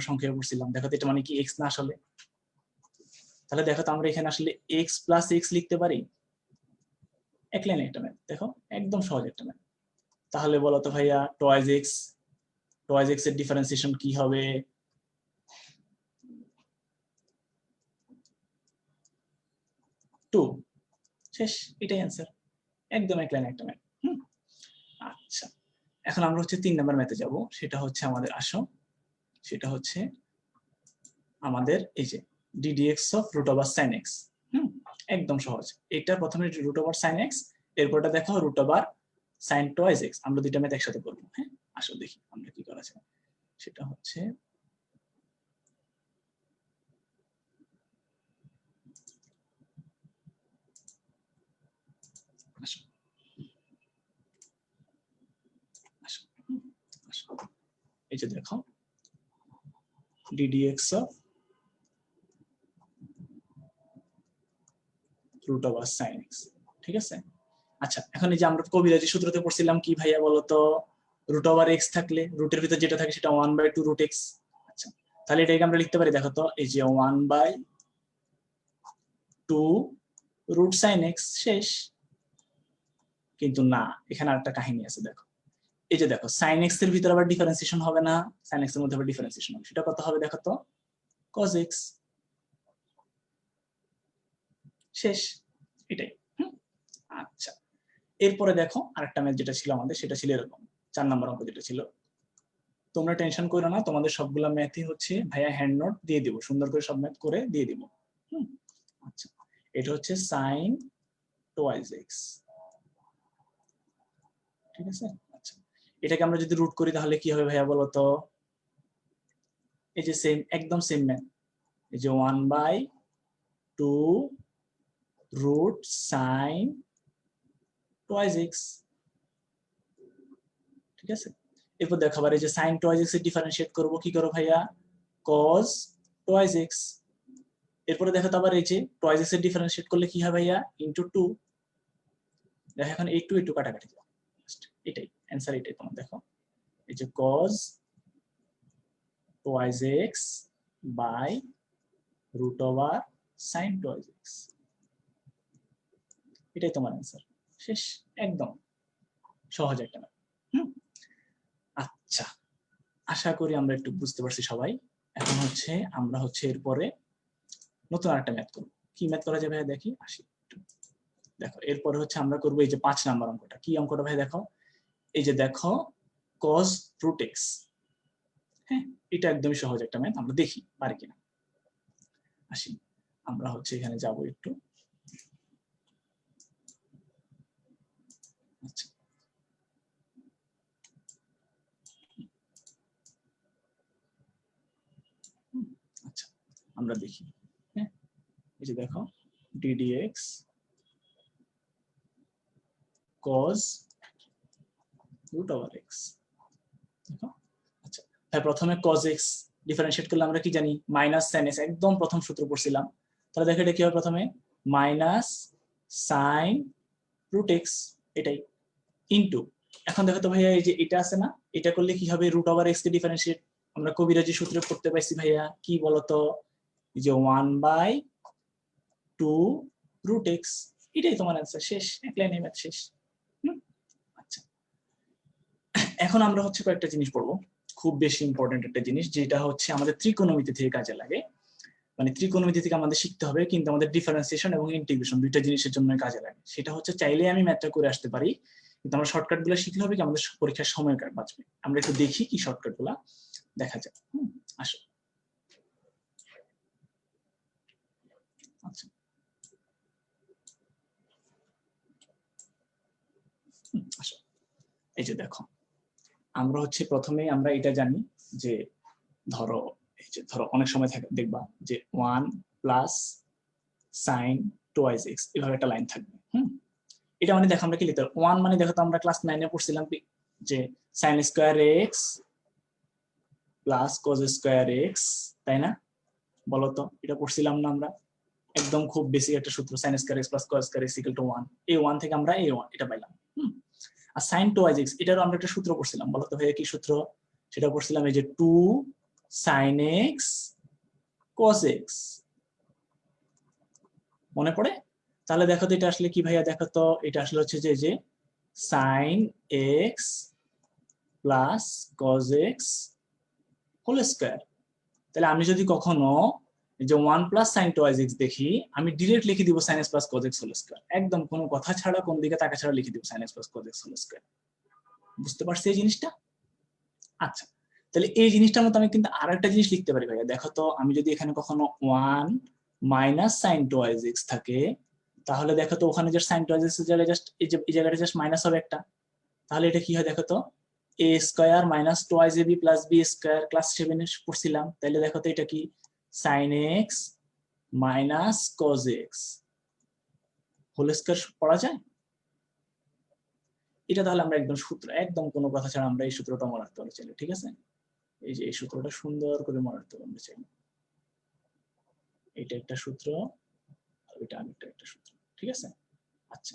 সংখ্যা পড়ছিলাম। দেখো তো এটা মানে কি এক্স না আসলে? তাহলে দেখো তো আমরা এখানে আসলে এক্স প্লাস এক্স লিখতে পারি। এক লাইনে একটা ম্যাথ, দেখো একদম সহজ একটা ম্যাথ। তাহলে বলো তো ভাইয়া টয়েস এক্স এর ডিফারেন্সিয়েশন কি হবে? টু। শেষ, এটাই অ্যান্সার। একদম এক লাইনে একটা ম্যাথ। আচ্ছা, এখন আমরা হচ্ছে 3 নাম্বার ম্যাথে যাব। সেটা হচ্ছে আমাদের সেটা হচ্ছে আমাদের এই যে ddx of root over sine x. একদম সহজ। এটা প্রথমে রুট ওভার সাইন এক্স, এরপরটা দেখো root over sine twice x. আমরা দুইটা ম্যাথ একসাথে করবো। হ্যাঁ, আসো দেখি আমরা কি করা যায়। সেটা হচ্ছে এই যে দেখো ddx of root over sine x. ঠিক আছে। আচ্ছা, এখন এই যে আমরা কবিরাজি সূত্রতে পড়ছিলাম কি ভাইয়া বলতো, রুট ওভার এক্স থাকলে রুটের ভিতর যেটা থাকে সেটা 1/2 রুট এক্স। আচ্ছা, তাহলে এটাকে আমরা লিখতে পারি, দেখো তো এই যে 1/2 রুট সাইন এক্স। শেষ। কিন্তু না, এখানে আরেকটা কাহিনী আছে। দেখো এই যে দেখো সাইন এক্স এর ভিতরে আবার ডিফারেন্সিয়েশন হবে না, সাইন এক্স এর মধ্যে আবার ডিফারেন্সিয়েশন হবে। সেটা কত হবে দেখো তো? cos x। শেষ, এটাই। আচ্ছা, এরপরে দেখো আরেকটা ম্যাথ যেটা ছিল আমাদের, সেটা ছিল এরকম 4 নাম্বার অঙ্ক যেটা ছিল। তোমরা টেনশন করো না, তোমাদের সবগুলা ম্যাথই হচ্ছে ভাইয়া হ্যান্ড নোট দিয়ে দিব, সুন্দর করে সব ম্যাথ করে দিয়ে দিব। আচ্ছা, এটা হচ্ছে সাইন টুয়াইস এক্স। ঠিক আছে। আচ্ছা, এটাকে আমরা যদি রুট করি তাহলে কি হবে ভাইয়া বলো তো? এই যে সেম, একদম সেম ম্যাথ। এই যে 1/2 রুট সাইন টুয়াইস এক্স। ঠিক আছে। এরপর দেখো আবার এই যে সাইন টুয়াইস এক্স এর ডিফারেন্সিয়েট করব, কি করব ভাইয়া? cos twice x. এরপরে দেখো তো আবার এই যে টুয়াইস এক্স এর ডিফারেন্সিয়েট করলে কি হয় ভাইয়া? ইনটু 2। দেখো এখন এই 2 একটু কাটাকাটি যাবে। এটাই অ্যানসার, এটাই তোমার। দেখো এই যে cos twice x by root over sine twice x, এটাই তোমার অ্যানসার। শেষ, একদম সহজ একটা ম্যাথ। আচ্ছা, আশা করি আমরা একটু বুঝতে পারছি সবাই। এখন হচ্ছে আমরা হচ্ছে এরপরে নতুন আরেকটা ম্যাথ করব। কি ম্যাথ করা যাবে দেখি, আসি। দেখো এরপরে হচ্ছে আমরা করবো এই যে 5 নাম্বার অঙ্কটা। কি অঙ্কটা ভাই দেখো, এই যে দেখো cos রুট এক্স। হ্যাঁ, এটা একদমই সহজ একটা ম্যাথ, আমরা দেখি পারি কিনা। আসি, আমরা হচ্ছে এখানে যাব একটু। আচ্ছা, আচ্ছা আমরা দেখি। হ্যাঁ, এই যে দেখো ddx cos root over x. দেখো, আচ্ছা তাই প্রথমে cos x ডিফারেন্সিয়েট করলে আমরা কি জানি? মাইনাস সাইন এক্স, একদম প্রথম সূত্র পড়ছিলাম। তাহলে দেখো এটা কি হবে? প্রথমে মাইনাস সাইন রুট এক্স, এটাই ইনটু। এখন দেখো তো ভাইয়া এই যে এটা আছে না, এটা করলে কি হবে? রুট ওভার এক্স কে ডিফারেন্সিয়েট আমরা কবিরাজি সূত্রে করতে পাইছি ভাইয়া, কি বলতো? এই যে 1/2 রুট এক্স, এটাই তোমার অ্যান্সার। শেষ, এক লাইনে ম্যাথ শেষ। আচ্ছা, এখন আমরা হচ্ছে কয়েকটা জিনিস পড়বো, খুব বেশি ইম্পর্টেন্ট একটা জিনিস, যেটা হচ্ছে আমাদের ত্রিকোণমিতি থেকে কাজে লাগে। মানে ত্রিকোণমিতি থেকে আমাদের শিখতে হবে, কিন্তু আমাদের ডিফারেন্সিয়েশন এবং ইন্টিগ্রেশন দুইটা জিনিসের জন্য কাজে লাগে। সেটা হচ্ছে চাইলে আমি ম্যাথটা করে আসতে পারি, কিন্তু আমরা শর্টকাট গুলো শিখলে হবে কি আমাদের পরীক্ষার সময় বাঁচবে। আমরা একটু দেখি কি শর্টকাট গুলা দেখা যায়। আসো। আচ্ছা, আসো, এই যে দেখো আমরা হচ্ছে প্রথমে আমরা এটা জানি যে ধরো এই যে ধরো অনেক সময় থাকে দেখবা যে 1 প্লাস সাইন টুয়াইস এক্স এভাবে একটা লাইন থাকবে। এটা মানে দেখো আমরা কি লিখতে পারি? 1 মানে দেখো তো আমরা ক্লাস 9 এ পড়ছিলাম যে sign square x plus cos square x, তাই না? বলো তো, এটা পড়ছিলাম না আমরা? একদম খুব বেসিক একটা সূত্র, sign square x plus cos square x equal to 1। এই 1 থেকে আমরা এই 1 এটা পাইলাম। আর সাইন টুয়াইস এক্স এটারও আমরা একটা সূত্র পড়ছিলাম, বলো তো ভাইয়া কি সূত্র? সেটা পড়ছিলাম এই যে 2 সাইন এক্স কস এক্স। মনে পড়ে? তাহলে দেখো তো এটা আসলে কি ভাইয়া, দেখো তো এটা আসলে হচ্ছে যে sine x plus cos x whole square. তাহলে আমি যদি কখনো যে 1 প্লাস সাইন টুয়াইজ এক্স দেখি, আমি ডিরেক্ট লিখে দিব sine x plus cos x whole square, একদম কোনো কথা ছাড়া, কোন দিকে তাকা ছাড়া লিখে দিব sine x plus cos x whole square. বুঝতে পারছি এই জিনিসটা? আচ্ছা, তাহলে এই জিনিসটার মতো আমি কিন্তু আরেকটা জিনিস লিখতে পারি ভাইয়া। দেখো তো আমি যদি এখানে কখনো 1 মাইনাস সাইন টুয়াইজ এক্স থাকে, তাহলে দেখো তো ওখানে জাস্ট সাইন টুয়াইজ এক্স এর জায়গায় জাস্ট এই জায়গাটা জাস্ট মাইনাস হবে একটা। তাহলে এটা কি হয় দেখো তো, a square minus twice a b plus b square, class 7 এ পড়ছিলাম। তাহলে দেখো তো এটা কি, sine x minus cos x whole square পড়া যায়? এটা তাহলে আমরা একদম সূত্র, একদম কোনো কথা ছাড়া আমরা এই সূত্রটা মনে রাখতে পারি চাইলে, ঠিক আছে? এই যে এই সূত্রটা সুন্দর করে মনে রাখতে পারবো চাইলে। এটা একটা সূত্র, আর এটা আরেকটা একটা সূত্র, ঠিক আছে? আচ্ছা,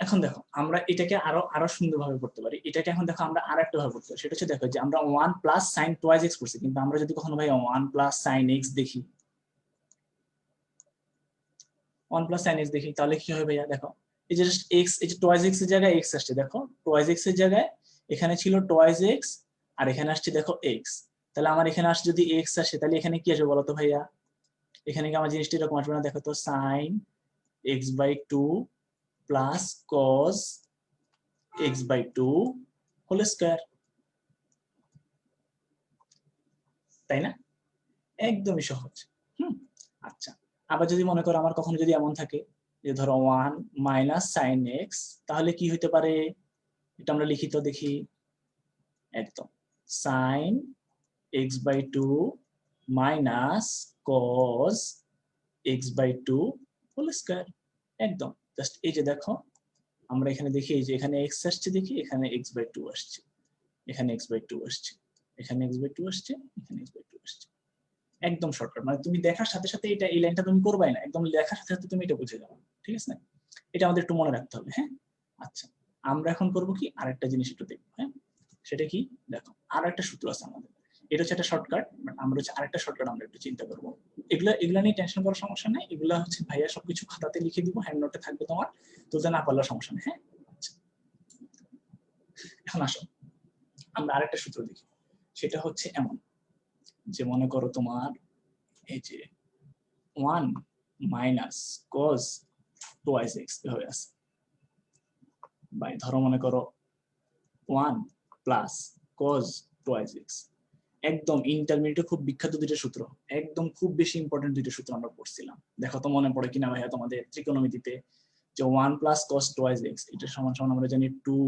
এখন দেখো আমরা এটাকে আরো সুন্দরভাবে করতে পারি। এটাকে এখন দেখো আমরা আরেকটা ভাবে করতে পারি, সেটা হচ্ছে দেখো যে আমরা 1 প্লাস সাইন টুয়াইজ এক্স করছি, কিন্তু আমরা যদি কখনো ভাই 1 প্লাস সাইন এক্স দেখি, 1 প্লাস সাইন এক্স দেখি, তাহলে কি হবে ভাইয়া? দেখো এই যে জাস্ট এক্স, এই যে টুয়াইজ এক্স এর জায়গায় এক্স আসছে, দেখো টুয়াইজ এক্স এর জায়গায় এখানে ছিল টুয়াইজ এক্স, আর এখানে আসছে দেখো এক্স। তাহলে আমার এখানে আসছে যদি এক্স আসে, তাহলে এখানে কি আসবে বলতো ভাইয়া? এখানে কি আমার জিনিসটা এরকম আসবে না? দেখো তো sine x by 2 plus cos x by 2 whole square, তাই না? একদমই সহজ। আচ্ছা, আবার যদি মনে করো আমার কখনো যদি এমন থাকে যে ধরো 1 মাইনাস সাইন এক্স, তাহলে কি হইতে পারে? এটা আমরা লিখিত দেখি, একদম sine x by 2 minus cos x by 2 whole square. একদম জাস্ট এই যে দেখো আমরা এখানে দেখি, এই যে এখানে এক্স আসছে, দেখি এখানে এক্স বাই 2 আসছে, এখানে এক্স বাই 2 আসছে, এখানে এক্স বাই 2 আসছে, এখানে এক্স বাই 2 আসছে। একদম শর্টকাট, মানে তুমি দেখার সাথে সাথে এটা, এই লাইনটা তুমি করবাই না, একদম লেখার সাথে সাথে তুমি এটা বুঝে যাবে, ঠিক আছে? এটা আমাদের একটু মনে রাখতে হবে, হ্যাঁ? আচ্ছা, আমরা এখন করব কি, আরেকটা জিনিস একটু দেখবো, হ্যাঁ? সেটা কি, দেখো আর একটা সূত্র আছে আমাদের, এটা হচ্ছে একটা শর্টকাট, বাট আমরা হচ্ছে আরেকটা শর্টকাট আমরা একটু চিন্তা করবো। এগুলা নিয়ে টেনশন করার সমস্যা নাই, এগুলা হচ্ছে ভাইয়া সবকিছু খাতাতে লিখে দিব, হ্যান্ড নোটে থাকবে তোমার, তুলতে না পারলে সমস্যা নেই, হ্যাঁ? আচ্ছা, এখন আসো আমরা আরেকটা সূত্র দেখি। সেটা হচ্ছে এমন যে মনে করো তোমার এই যে 1 মাইনাস cos টুয়াইস এক্স এভাবে আছে, বাই ধরো মনে করো 1 প্লাস cos টুয়াইস এক্স। একদম ইন্টারমিডিয়েটে খুব বিখ্যাত দুইটা সূত্র, একদম খুব বেশি ইম্পর্টেন্ট দুইটা সূত্র আমরা পড়ছিলাম। দেখো তো মনে পড়ে কিনা ভাইয়া তোমাদের ত্রিকোণমিতিতে, যে 1 প্লাস cos টুয়াইস এক্স, এটা সমান সমান আমরা জানি 2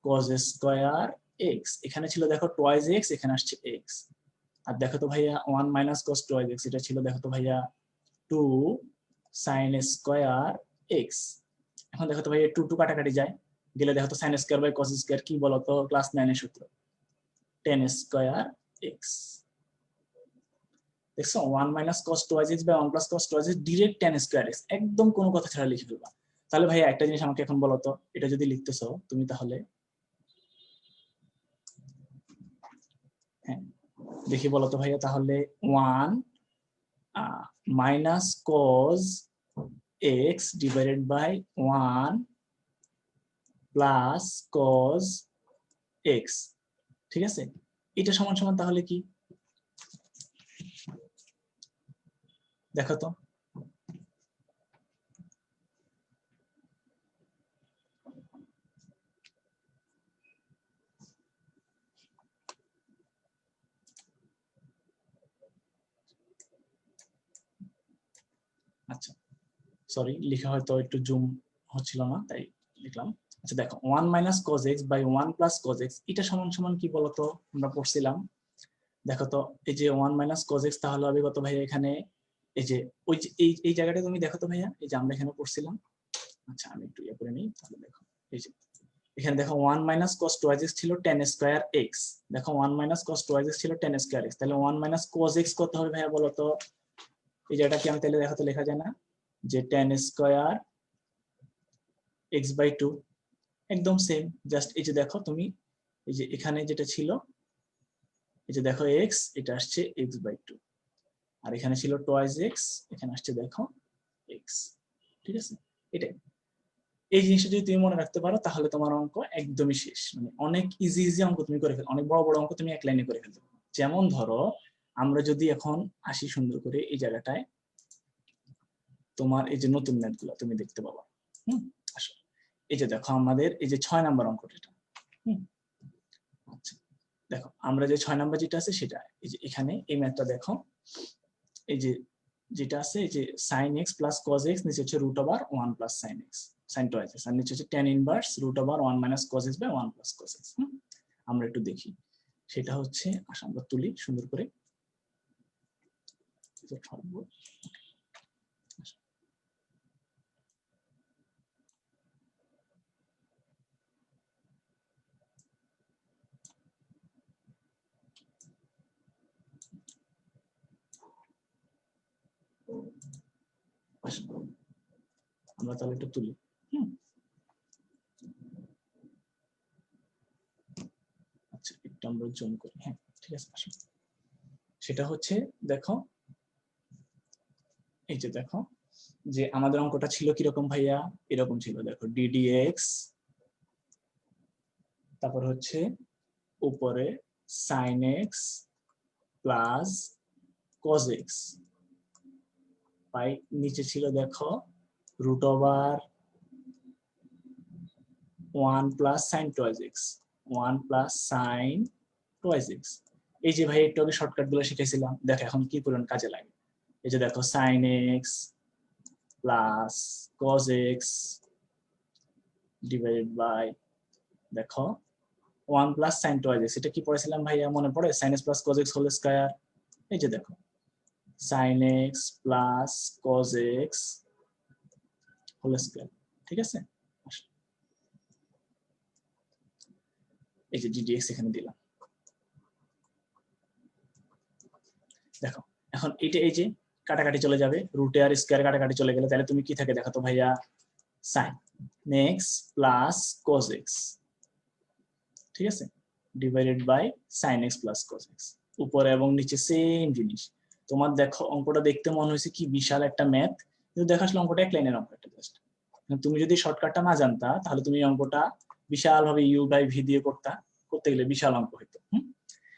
cos স্কয়ার এক্স। এখানে ছিল দেখো টুয়াইস এক্স, এখানে আসছে এক্স। আর দেখো তো ভাইয়া 1 মাইনাস cos টুয়াইস এক্স, এটা ছিল দেখো তো ভাইয়া 2 sin স্কয়ার এক্স। এখন দেখো তো ভাই 2 2 কাটাকাটি যায়, গেলে দেখো তো sin square by cos square কি বলতো, ক্লাস 9 এর সূত্র, tan স্কয়ার এক্স। দেখছো 1 minus cos twice x by 1 plus cos twice x, direct tan square x, একদম কোনো কথা ছাড়া লিখে ফেলবা। তাহলে ভাইয়া একটা জিনিস আমাকে এখন বলো তো, এটা যদি লিখতেছো তুমি, তাহলে হ্যাঁ দেখি বলো তো ভাইয়া, তাহলে 1 minus cos x divided by 1 plus cos x, ঠিক আছে? এটা সমান সমান তাহলে কি, দেখো তো? আচ্ছা, সরি লিখা হয়তো একটু জুম হচ্ছিল না, তাই লিখলাম। আচ্ছা দেখো 1 minus cos x by 1 plus cos x, এটা সমান সমান কি বলতো, আমরা পড়ছিলাম। দেখো তো এই যে 1 মাইনাস cos x তাহলে হবে কত ভাইয়া এখানে, এই যে ওই যে এই জায়গাটা তুমি দেখো তো ভাইয়া, এই যে আমরা এখানে পড়ছিলাম। আচ্ছা আমি একটু ইয়ে করে নিই, তাহলে দেখো এই যে এখানে দেখো 1 মাইনাস cos টুয়াইস x ছিল tan স্কয়ার x, দেখো 1 মাইনাস cos টুয়াইস x ছিল tan স্কয়ার x, তাহলে 1 মাইনাস cos x কত হবে ভাইয়া বলো তো? এই জায়গাটা কি আমি তাহলে দেখো তো লেখা যায় না, যে tan স্কয়ার x বাই 2, একদম সেম, জাস্ট এই যে দেখো তুমি এই যে এখানে যেটা ছিল এই যে দেখো এক্স, এটা আসছে x/2, আর এখানে ছিল টয়েস এক্স, এখানে আসছে দেখো এক্স। ঠিক আছে, এটাই। এই জিনিসটা যদি তুমি মনে রাখতে পারো তাহলে তোমার অঙ্ক একদমই শেষ, মানে অনেক ইজি ইজি অঙ্ক তুমি করে ফেলো, অনেক বড় বড় অঙ্ক তুমি এক লাইনে করে ফেলতে পারো। যেমন ধরো আমরা যদি এখন আসি সুন্দর করে এই জায়গাটায়, তোমার এই যে নতুন ম্যাথ গুলো তুমি দেখতে পাবা। আসো, এই যে দেখো আমাদের এই যে 6 নাম্বার অঙ্কটা, আচ্ছা দেখো আমরা যে 6 নাম্বার যেটা আছে সেটা, এই যে এখানে এই ম্যাথটা দেখো, এই যে যেটা আছে এই যে sin x plus cos x, নিচে হচ্ছে √1 plus sin x sin 2x, আর নিচে হচ্ছে tan inverse √1 minus cos x by 1 plus cos x। আমরা একটু দেখি সেটা হচ্ছে, আসলে আমরা তুলি সুন্দর করে। আমরা তাহলে একটু তুলি। আচ্ছা একটু আমরা জুম করি। হ্যাঁ ঠিক আছে, আসো। সেটা হচ্ছে দেখো, এই যে দেখো যে আমাদের অঙ্কটা ছিল কিরকম ভাইয়া, এরকম ছিল দেখো ddx, তারপর হচ্ছে উপরে sin x plus cos x, by নিচে ছিল দেখো √1 plus sin 2x 1 plus sin 2x। এই যে ভাই একটু আগে শর্টকাট গুলো শিখেছিলাম, দেখো এখন কি পরিমাণ কাজে লাগে। এই যে দেখো sin x plus cos x divided by দেখো 1 প্লাস sin 2x, এটা কি পড়েছিলাম ভাইয়া মনে পড়ে? sin x plus cos x whole square. এই যে দেখো sin x plus cos x whole square. ঠিক আছে, এই যে ddx এখানে দিলাম। দেখো এখন এটা এই যে কাটাকাটি চলে যাবে, রুটে আর স্কয়ার কাটাকাটি চলে গেলে তাহলে তুমি কি থাকে দেখো তো ভাইয়া, sin x plus cos x, ঠিক আছে, divided by sin x plus cos x। উপরে এবং নিচে সেম জিনিস। তোমার দেখো অঙ্কটা দেখতে মনে হয়েছে কি বিশাল একটা ম্যাথ, কিন্তু দেখো আসলে অঙ্কটা এক লাইনের অঙ্ক একটা জাস্ট। তুমি যদি শর্টকাটটা না জানতা তাহলে তুমি অঙ্কটা বিশাল ভাবে u/v দিয়ে করতে গেলে বিশাল অঙ্ক হইতো।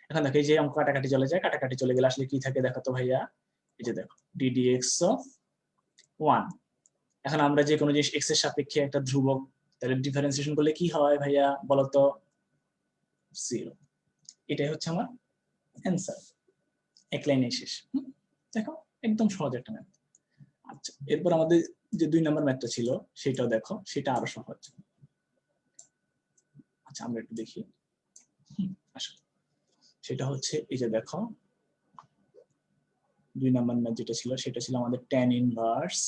এখন দেখো এই যে অঙ্ক কাটাকাটি চলে যায়, কাটাকাটি চলে গেলে আসলে কি থাকে দেখো তো ভাইয়া, এই যে দেখো ddx of 1। এখন আমরা যে কোনো জিনিস x এর সাপেক্ষে একটা ধ্রুবক, তাহলে ডিফারেন্সিয়েশন করলে কি হয় ভাইয়া বলতো, 0। এটাই হচ্ছে আমার অ্যান্সার, এক লাইনে শেষ। দেখো একদম সহজ একটা ম্যাথ। আচ্ছা এরপর আমাদের যে 2 নাম্বার ম্যাথটা ছিল সেটাও দেখো, সেটা আরো সহজ। আচ্ছা আমরা একটু দেখি, আসলে সেটা হচ্ছে এই যে দেখো 2 নাম্বার ম্যাথ যেটা ছিল সেটা ছিল আমাদের tan inverse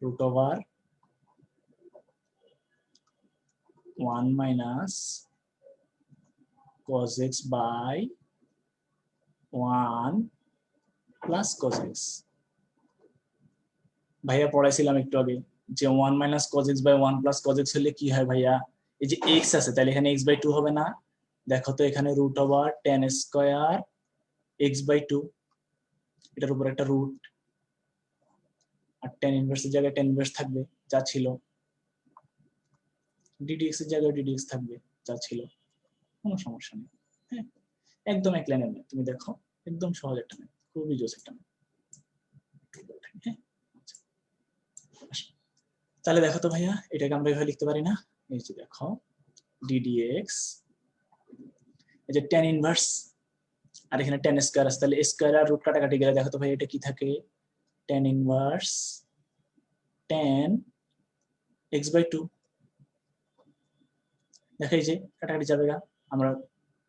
√1 minus cos x by 1 plus cos x। ভাইয়া পড়াইছিলাম একটু আগে যে 1 minus cos x by 1 plus cos x হলে কি হয় ভাইয়া, এই যে x আছে তাহলে এখানে x/2 হবে না। দেখো তো এখানে √tan স্কয়ার x/2, এটার উপর একটা রুট, আর tan ইনভার্সের জায়গায় tan ইনভার্স থাকবে যা ছিল, ddx এর জায়গায় ddx থাকবে যা ছিল, কোনো সমস্যা নেই। হ্যাঁ একদম এক লাইনের ম্যাথ, তুমি দেখো একদম সহজ একটা ম্যাথ, খুবই জোস একটা ম্যাথ। হ্যাঁ তাহলে দেখো তো ভাইয়া এটাকে আমরা এভাবে লিখতে পারি না, এই যে দেখো ddx, এই যে tan ইনভার্স আর এখানে tan স্কয়ার আছে, তাহলে স্কয়ার আর রুট কাটাকাটি গেলে দেখো তো ভাই এটা কি থাকে, tan ইনভার্স tan x/2। দেখো এই যে কাটাকাটি যাবে গা, আমরা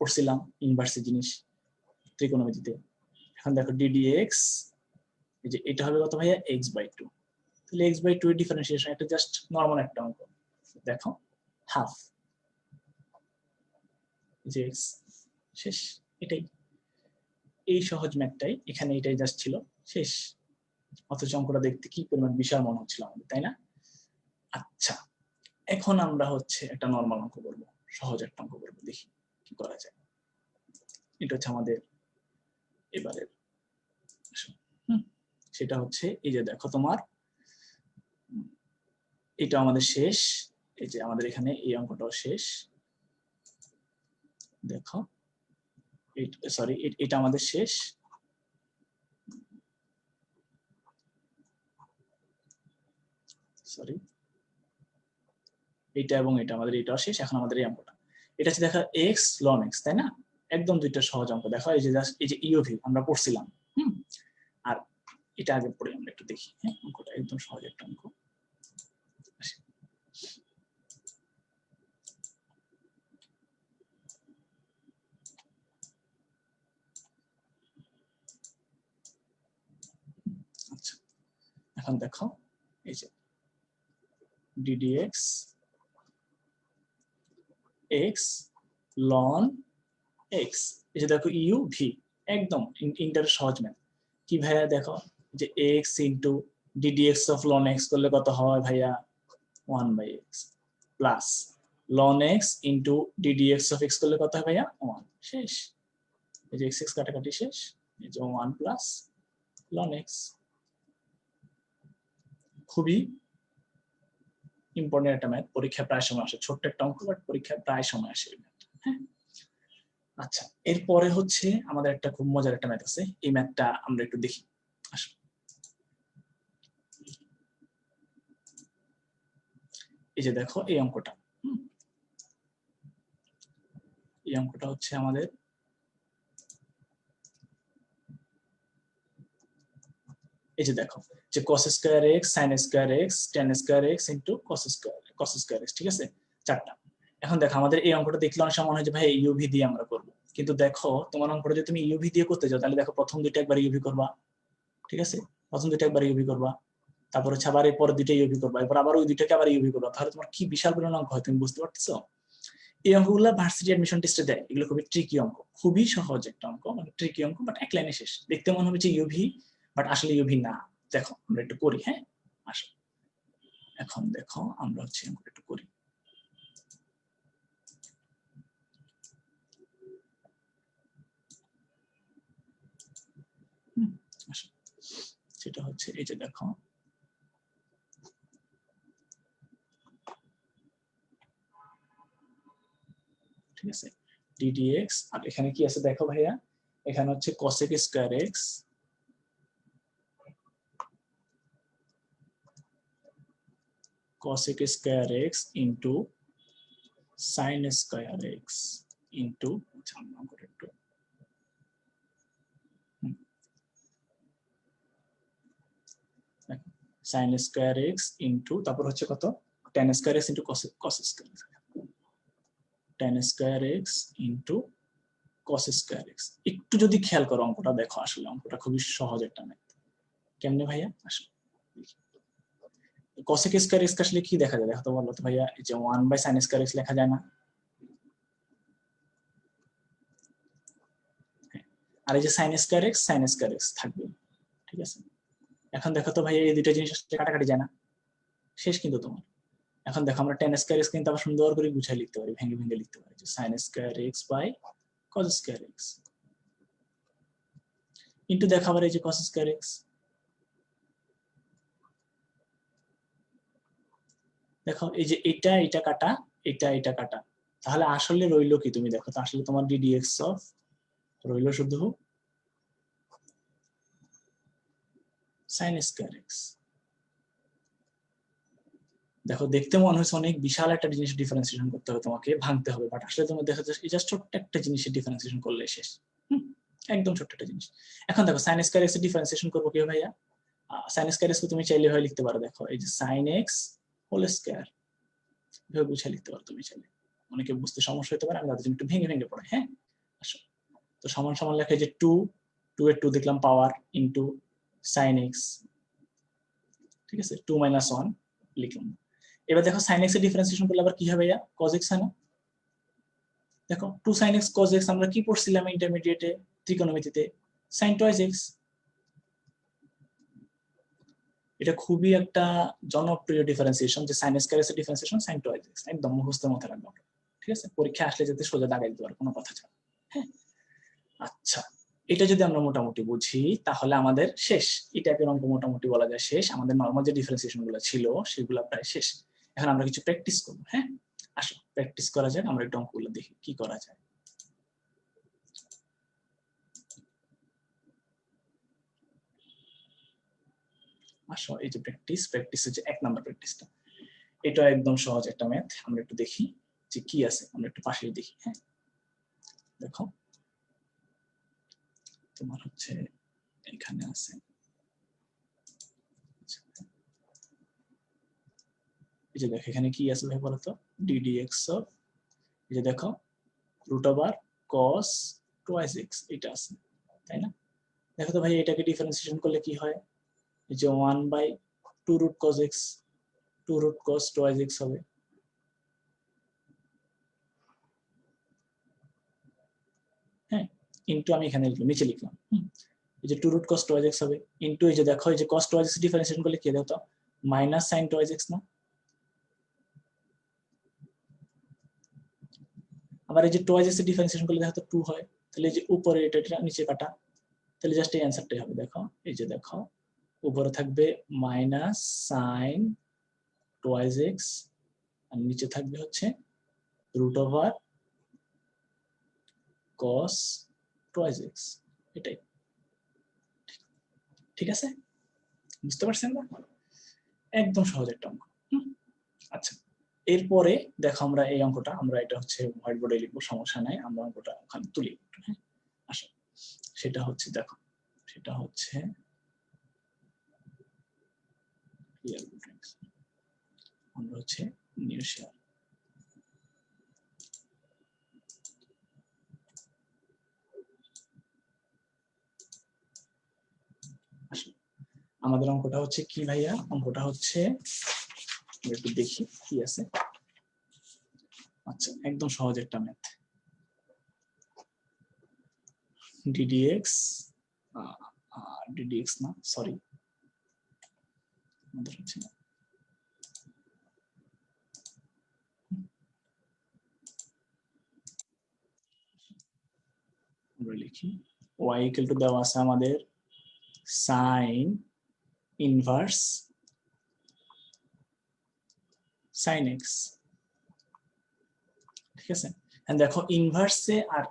পড়ছিলাম ইনভার্সের জিনিস ত্রিকোণমিতিতে। এখন দেখো ddx, এই যে এটা হবে কত ভাইয়া x/2, তাহলে x/2 এর ডিফারেন্সিয়েশন এটা জাস্ট নরমাল একটা অঙ্ক, দেখো হাফ, যে x শেষ। এটাই এই সহজ ম্যাথটাই, এখানে এটাই জাস্ট ছিল শেষ। অথচ অঙ্কটা দেখতে কি পরিমাণ বিশাল মনে হচ্ছিল আমাদের, তাই না? আচ্ছা এখন আমরা হচ্ছে একটা নরমাল অঙ্ক করবো, সহজ একটা অঙ্ক করবো, দেখি কি করা যায়। এটা হচ্ছে আমাদের এবারের, সেটা হচ্ছে এই যে দেখো তোমার এটা আমাদের শেষ, এই যে আমাদের এখানে এই অঙ্কটাও শেষ, দেখো সরি এটা আমাদের শেষ, সরি এটা এবং এটা আমাদের এটাও শেষ। এখন আমাদের এই অঙ্কটা, এটা হচ্ছে দেখা এক্স লন এক্স, তাই না? একদম দুইটা সহজ অঙ্ক। দেখো এই যে জাস্ট এই যে ইউভি আমরা পড়ছিলাম, আর এটা আগে পড়ে আমরা একটু দেখি। হ্যাঁ, অঙ্কটা একদম সহজ একটা অঙ্ক। আচ্ছা, এখন দেখো এই যে ddx x ln x, এই যে দেখো ইউ ভি, একদম ইন্টার সহজ ম্যাথ। কি ভাইয়া দেখো যে x into ddx of ln x করলে কত হয় ভাইয়া, 1/x plus ln x into ddx of x করলে কত হয় ভাইয়া, 1। শেষ, এই যে x কাটাকাটি শেষ, এই যে 1 প্লাস ln x। খুবই ইম্পর্টেন্ট একটা ম্যাথ, পরীক্ষা প্রায় সময় আসে, ছোট্ট একটা অঙ্ক বাট পরীক্ষা প্রায় সময় আসে। হ্যাঁ, আচ্ছা এরপরে হচ্ছে আমাদের একটা খুব মজার একটা ম্যাথ আছে, এই ম্যাথটা আমরা একটু দেখি। আসো, এই যে দেখো এই অঙ্কটা, এই অঙ্কটা হচ্ছে আমাদের এই যে দেখো যে cos square x sin square x tan square x into cos square x, ঠিক আছে, চারটা। এখন দেখো আমাদের এই অঙ্কটা দেখলে অনেক সময় মনে হয় যে ভাই ইউভি দিয়ে আমরা করব, কিন্তু দেখো তোমার অঙ্কটা যদি তুমি ইউভি দিয়ে করতে যাও তাহলে দেখো প্রথম দুইটা একবার ইউভি করবা, ঠিক আছে, প্রথম দুইটা একবার ইউভি করবা, তারপর হচ্ছে আবার এরপর দুইটা ইউভি করবা, এরপর আবার ওই দুইটাকে আবার ইউভি করবা, তাহলে তোমার কি বিশাল পরিমাণ অঙ্ক হয়, তুমি বুঝতে পারতেছো? এই অঙ্কগুলো ভার্সিটি অ্যাডমিশন টেস্টে দেয়, এগুলো খুবই ট্রিকি অঙ্ক, খুবই সহজ একটা অঙ্ক, মানে ট্রিকি অঙ্ক, বাট এক লাইনে শেষ। দেখতে মনে হবে যে ইউভি, বাট আসলে ইউভি না। দেখো আমরা একটু করি, হ্যাঁ আসো, এখন দেখো আমরা হচ্ছে একটু করি। সেটা হচ্ছে এই যে দেখো ঠিক আছে ddx, আর এখানে কি আছে দেখো ভাইয়া, এখানে হচ্ছে cosec square x cosec square x into sin square x into একটু sin স্কয়ার x ইনটু তারপর হচ্ছে কত tan square x into cos square x, tan square x into cos square x। একটু যদি খেয়াল করো অঙ্কটা দেখো, আসলে অঙ্কটা খুবই সহজ একটা ম্যাথ। কেমনে ভাইয়া, আসলে cosec স্কয়ার x আসলে কি দেখা যায় দেখো তো, বলো তো ভাইয়া, এই যে 1/sin স্কয়ার x লেখা যায় না, আর এই যে sin স্কয়ার x থাকবে, ঠিক আছে। এখন দেখো তো ভাইয়া এই দুইটা জিনিস কাটাকাটি যায় না, শেষ কিন্তু তোমার। এখন দেখো আমরা tan স্কয়ার x কিন্তু আবার সুন্দর করে গুছিয়ে লিখতে পারি, ভেঙে ভেঙে লিখতে পারি, যে sin square x by cos square x into দেখো আবার এই যে cos স্কয়ার x। দেখো এই যে এটা কাটা, এটা কাটা, তাহলে আসলে রইলো কি, তুমি দেখো তো আসলে তোমার ddx অফ রইলো শুধু sin স্কয়ার x। দেখো দেখতে মনে হচ্ছে অনেক বিশাল একটা জিনিস ডিফারেন্সিয়েশন করতে হবে, তোমাকে ভাঙতে হবে, বাট আসলে তুমি দেখো এই জাস্ট ছোট্ট একটা জিনিসের ডিফারেন্সিয়েশন করলে শেষ, একদম ছোট্ট একটা জিনিস। এখন দেখো sin স্কয়ার x এর ডিফারেন্সিয়েশন করবো কি ভাইয়া, sin স্কয়ার x কে তুমি চাইলে হয় লিখতে পারো, দেখো এই যে sin x হোল স্কয়ার, এভাবে বুঝে লিখতে পারো তুমি চাইলে, অনেকে বুঝতে সমস্যা হতে পারে, আমি তাদের জন্য একটু ভেঙে ভেঙে পড়াই। হ্যাঁ আসো, তো সমান সমান লেখা যে 2 এর 2 দেখলাম পাওয়ার ইনটু sin x, ঠিক আছে, 2 - 1 লিখলাম। এবার দেখো sin x এর ডিফারেন্সিয়েশন করলে আবার কি হবে ভাইয়া, cos x হয় না। দেখো 2 sin x cos x আমরা কি পড়ছিলাম ইন্টারমিডিয়েটে ত্রিকোণমিতিতে, sin twice x। এটা খুবই একটা জনপ্রিয় ডিফারেন্সিয়েশন, যে sin স্কয়ার x এর ডিফারেন্সিয়েশন sin twice x, একদম মুখস্থের মধ্যে রাখবো। ঠিক আছে, পরীক্ষা আসলে যাতে সোজা দাগাই দিতে পারে, কোনো কথা ছাড়া। হ্যাঁ, আচ্ছা, এটা যদি আমরা মোটামুটি বুঝি তাহলে আমাদের শেষ, এই টাইপের অঙ্ক মোটামুটি বলা যায় শেষ। আমাদের নরমাল যে ডিফারেন্সিয়েশন গুলো ছিল সেগুলো প্রায় শেষ। এখন আমরা কিছু প্র্যাকটিস করবো। হ্যাঁ, আসো প্র্যাকটিস করা যাক, আমরা একটু অঙ্কগুলো দেখি কি করা যায়। আসো, এই যে প্র্যাকটিস হচ্ছে 1 নাম্বার প্র্যাকটিসটা। এটা একদম সহজ একটা ম্যাথ, আমরা একটু দেখি যে কি আছে, আমরা একটু পাশেই দেখি। হ্যাঁ, দেখো তোমার হচ্ছে এখানে আছে, এই যে দেখো এখানে কি আছে ভাই বলতো, ddx অফ, এই যে দেখো root over cos twice x, এটা আছে তাই না? দেখো তো ভাই এটাকে ডিফারেন্সিয়েশন করলে কি হয়, এই যে 1/2 root cos x, 2 root cos twice x হবে। হ্যাঁ, ইনটু আমি এখানে নিচে লিখলাম, এই যে 2 root cos twice x হবে, ইনটু এই যে দেখো এই যে cos twice x ডিফারেন্সিয়েশন করলে কি দেখো তো মাইনাস sin twice x না? আবার এই যে twice x ডিফারেন্সিয়েশন করলে দেখো তো 2 হয়, তাহলে এই যে উপরে এটা নিচে কাটা, তাহলে জাস্ট এই অ্যান্সারটাই হবে। দেখো এই যে দেখো উপরে থাকবে মাইনাস সাইন টুয়াইস এক্স, আর নিচে থাকবে হচ্ছে root over cos twice x, এটাই। ঠিক আছে, বুঝতে পারছেন না? একদম সহজ একটা অঙ্ক। আচ্ছা, এরপরে দেখো আমরা এই অঙ্কটা, আমরা এটা হচ্ছে হোয়াইট বোর্ডে লিখবো, সমস্যা নাই, আমরা অঙ্কটা ওখানে তুলি। হ্যাঁ, আসো, সেটা হচ্ছে দেখো, সেটা হচ্ছে আমরা হচ্ছে নিউ শেয়ার। আমাদের অঙ্কটা হচ্ছে কি ভাইয়া, অঙ্কটা হচ্ছে একটু দেখি কি আছে। আচ্ছা, একদম সহজ একটা ম্যাথ, ddx না সরি, আমাদের হচ্ছে আমরা লিখি y ইকুয়াল টু দেওয়া আছে আমাদের সাইন ইনভার্স সাইন এক্স। ঠিক আছে, দেখো ইনভার্সে আর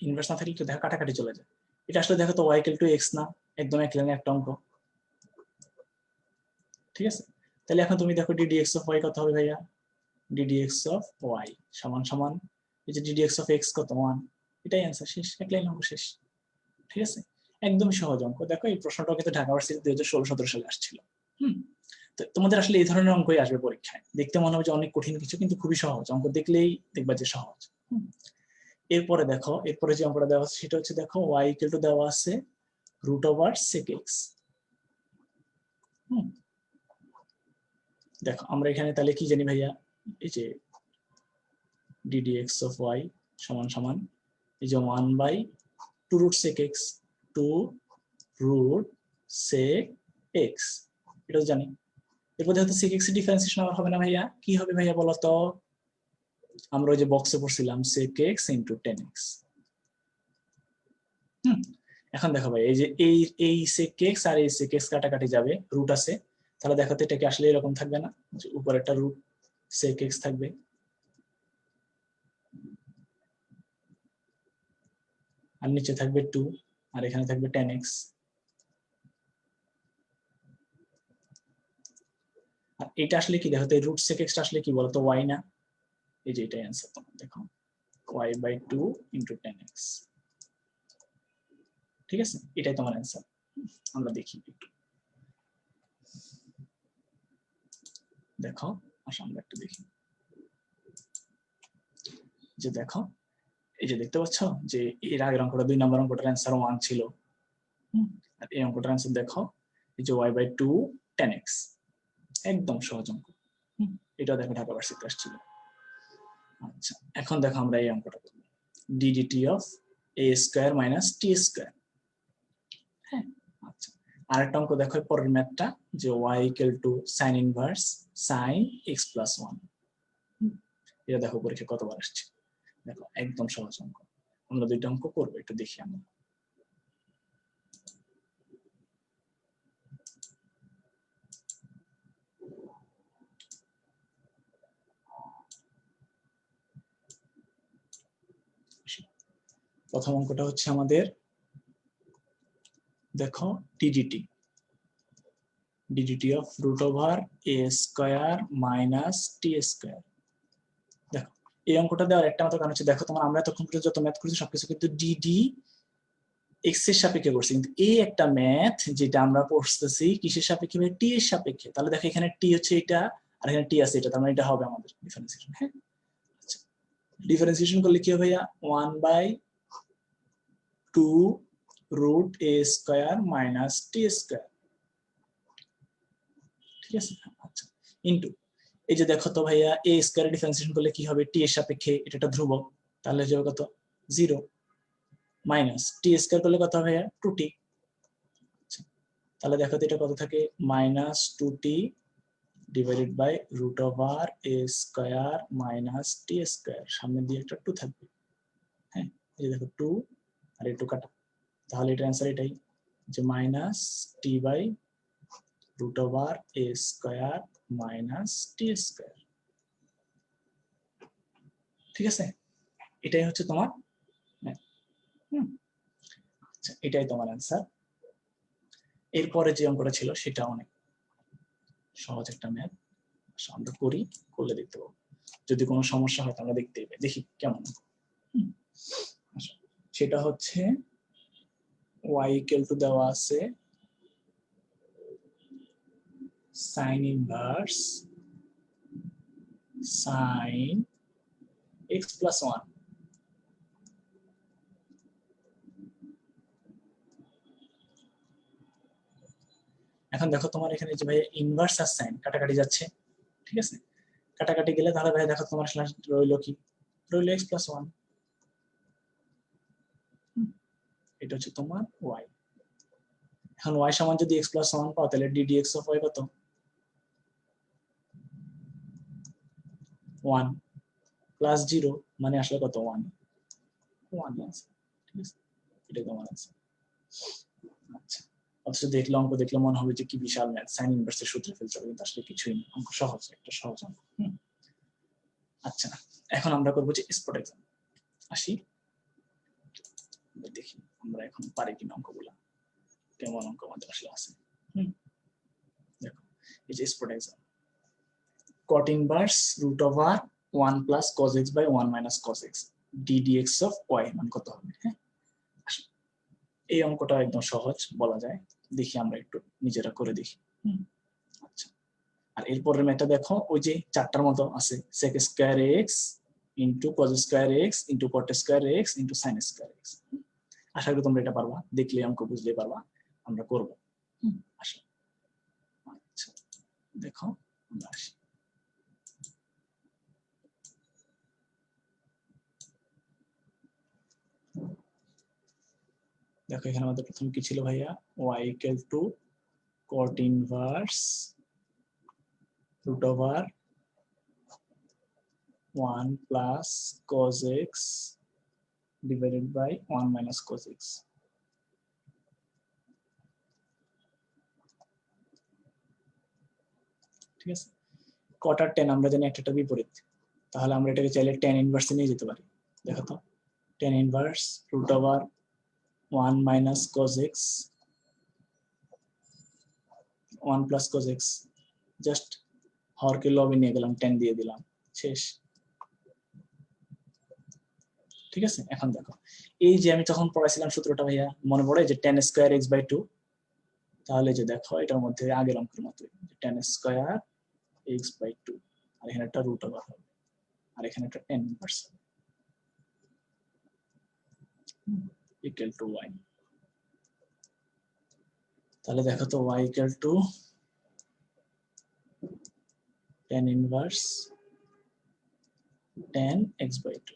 ইনভার্স না থাকলে তো দেখো কাটাকাটি চলে যায়, এটা আসলে দেখো তো y ইকুয়াল টু x না, একদম এক লাইনে একটা অঙ্ক। ঠিক আছে, তাহলে এখন তুমি দেখো ddx অফ y কত হবে ভাইয়া, ddx অফ y সমান সমান এই যে ddx অফ x কত 1, এটাই অ্যান্সার, শেষ, এক লাইন অঙ্ক শেষ। ঠিক আছে, একদম সহজ অঙ্ক। দেখো এই প্রশ্নটা কিন্তু ঢাকা ইউনিভার্সিটি 2016-17 সালে আসছিল। তো তোমাদের আসলে এই ধরনের অঙ্কই আসবে পরীক্ষায়, দেখতে মনে হবে যে অনেক কঠিন কিছু, কিন্তু খুবই সহজ অঙ্ক, দেখলেই দেখবা যে সহজ। এরপরে দেখো, এরপরে যে অঙ্কটা দেওয়া আছে সেটা হচ্ছে দেখো y ইকুয়াল টু দেওয়া আছে রুট ওভার sec x। দেখো আমরা এখানে তাহলে কি জানি ভাইয়া, এই যে ddx অফ y সমান সমান এই যে 1/2 root sec x, 2 root sec x, এটা জানি। এরপর যেহেতু sec x ডিফারেন্সিয়েশন আবার হবে না ভাইয়া, কি হবে ভাইয়া বলো তো, আমরা ওই যে বক্সে পড়ছিলাম sec x into tan x। এখন দেখো ভাই এই যে এই sec x আর এই sec x কাটাকাটি যাবে, রুট আছে, তাহলে দেখো তো এটা কি আসলে এরকম থাকবে না, যে উপরে একটা রুট sec x থাকবে, আর নিচে থাকবে 2, আর এখানে থাকবে tan x। আর এটা আসলে কি দেখো তো, এই রুট sec x টা আসলে কি বলতো y না, এই যে এটাই অ্যান্সার তোমার, দেখো y/2 into tan x। ঠিক আছে, এটাই তোমার অ্যান্সার। আমরা দেখি একটু, দেখো আসো আমরা একটু দেখি, যে দেখো এই যে দেখতে পাচ্ছ যে এর আগের অঙ্কটা 2 নম্বর অঙ্কটার অ্যান্সার 1 ছিল, আর এই অঙ্কটার অ্যান্সার দেখো এই যে y/2 tan x, একদম সহজ অঙ্ক। এটা দেখো ঢাকা ভার্সিটি আসছিল। আচ্ছা, এখন দেখো আমরা এই অঙ্কটা করব, ddt of a square minus t square. হ্যাঁ, আচ্ছা, আরেকটা অঙ্ক দেখো পরের ম্যাথটা, যে y equal two sin inverse sin x plus 1। এটা দেখো পরীক্ষা কতবার আসছে, দেখো একদম সহজ অঙ্ক। আমরা দুইটা অঙ্ক করবো, একটু দেখি আমরা। প্রথম অঙ্কটা হচ্ছে আমাদের, দেখো d d t d d t of root over a square minus t square. দেখো এই অঙ্কটা দেওয়ার একটা মাত্র কারণ হচ্ছে, দেখো তোমার আমরা এতক্ষণ পর্যন্ত যত ম্যাথ করেছি সবকিছু কিন্তু ডিডি এক্স এর সাপেক্ষে করছি, কিন্তু এই একটা ম্যাথ যেটা আমরা পড়তেছি কিসের সাপেক্ষে, টি এর সাপেক্ষে। তাহলে দেখো এখানে টি হচ্ছে এটা, আর এখানে টি আছে এটা, তার মানে এটা হবে আমাদের ডিফারেন্সিয়েশন। হ্যাঁ, আচ্ছা, ডিফারেন্সিয়েশন করলে কি হবে? 1/2 রুট এ স্কয়ার মাইনাস টি স্কয়ার, ঠিক আছে। আচ্ছা, ইনটু এই যে দেখো তো ভাইয়া এ স্কয়ার ডিফারেন্সিয়েশন করলে কি হবে, টি এর সাপেক্ষে এটা একটা ধ্রুবক, তাহলে যাবে কত 0, মাইনাস টি স্কয়ার করলে কত হবে 2t। তাহলে দেখো তো এটা কত থাকে, -2t divided by root over a square minus t square, সামনে দিয়ে একটা 2 থাকবে। হ্যাঁ, এই যে দেখো 2 আর এই 2 কাটা, তাহলে এটা অ্যান্সার এটাই যে minus t by root over a square minus t square. ঠিক আছে, এটাই হচ্ছে তোমার, আচ্ছা এটাই তোমার অ্যান্সার। এরপরে যে অঙ্কটা ছিল সেটা অনেক সহজ একটা ম্যাথ, আমরা করি, করলে দেখতে পাবো। যদি কোনো সমস্যা হয় আমরা দেখতেই পাই, দেখি কেমন। সেটা হচ্ছে y ইকুয়াল টু দেওয়া আছে sin inverse sin x plus 1। এখন দেখো তোমার এখানে যে ভাই ইনভার্স আর সাইন কাটাকাটি যাচ্ছে, ঠিক আছে, কাটাকাটি গেলে তাহলে ভাই দেখো তোমার রইলো কি, রইলো x plus 1। এটা হচ্ছে তোমার y। এখন y সমান যদি x plus 1 পাও তাহলে ddx of y কত, 1 প্লাস 0 মানে আসলে কত, 1 আছে, ঠিক আছে, এটা তোমার আছে। আচ্ছা, অথচ দেখলে অঙ্ক দেখলে মনে হবে যে কি বিশাল ম্যাথ, সাইন ইনভার্সের সূত্রে ফেলতে হবে, কিন্তু আসলে কিছুই না, অঙ্ক সহজ, একটা সহজ অঙ্ক। আচ্ছা, এখন আমরা করবো যে স্পট এক্সাম। আসি দেখি আমরা এখন পারি কিনা অঙ্কগুলা, কেমন অঙ্ক আমাদের আসলে আছে। দেখো এই যে spot exam, cot inverse root over 1 plus cos x by 1 minus cos x ddx of y মান কত হবে। হ্যাঁ, এই অঙ্কটা একদম সহজ বলা যায়, দেখি আমরা একটু নিজেরা করে দেখি। আচ্ছা, আর এরপরের ম্যাথটা দেখো ওই যে চারটার মতো আছে, sec square x into cos square x into cot square x into sin square x। আশা করি তোমরা এটা পারবা, দেখলে অঙ্ক বুঝলে পারবা, আমরা করব। আচ্ছা, দেখো আমরা আসি। দেখো এখানে আমাদের প্রথম কি ছিল ভাইয়া, y equal two cot inverse root over 1 plus cos x divided by 1 minus cos x। ঠিক আছে, cot আর tan আমরা জানি একটা বিপরীত, তাহলে আমরা এটাকে চাইলে tan ইনভার্সে নিয়ে যেতে পারি। দেখো তো tan inverse root over 1 minus cos x 1 plus cos x, just হরকে লবে নিয়ে গেলাম, tan দিয়ে দিলাম, শেষ। ঠিক আছে, এখন দেখো এই যে আমি তখন পড়াইছিলাম সূত্রটা ভাইয়া মনে পড়ে, যে tan স্কয়ার x বাই 2, তাহলে যে দেখো এটার মধ্যে আগের অঙ্কের মতো tan স্কয়ার x বাই 2, আর এখানে একটা রুট ওভার হবে, আর এখানে একটা tan inverse equal to y। তাহলে দেখো তো y equal to tan inverse tan x by 2।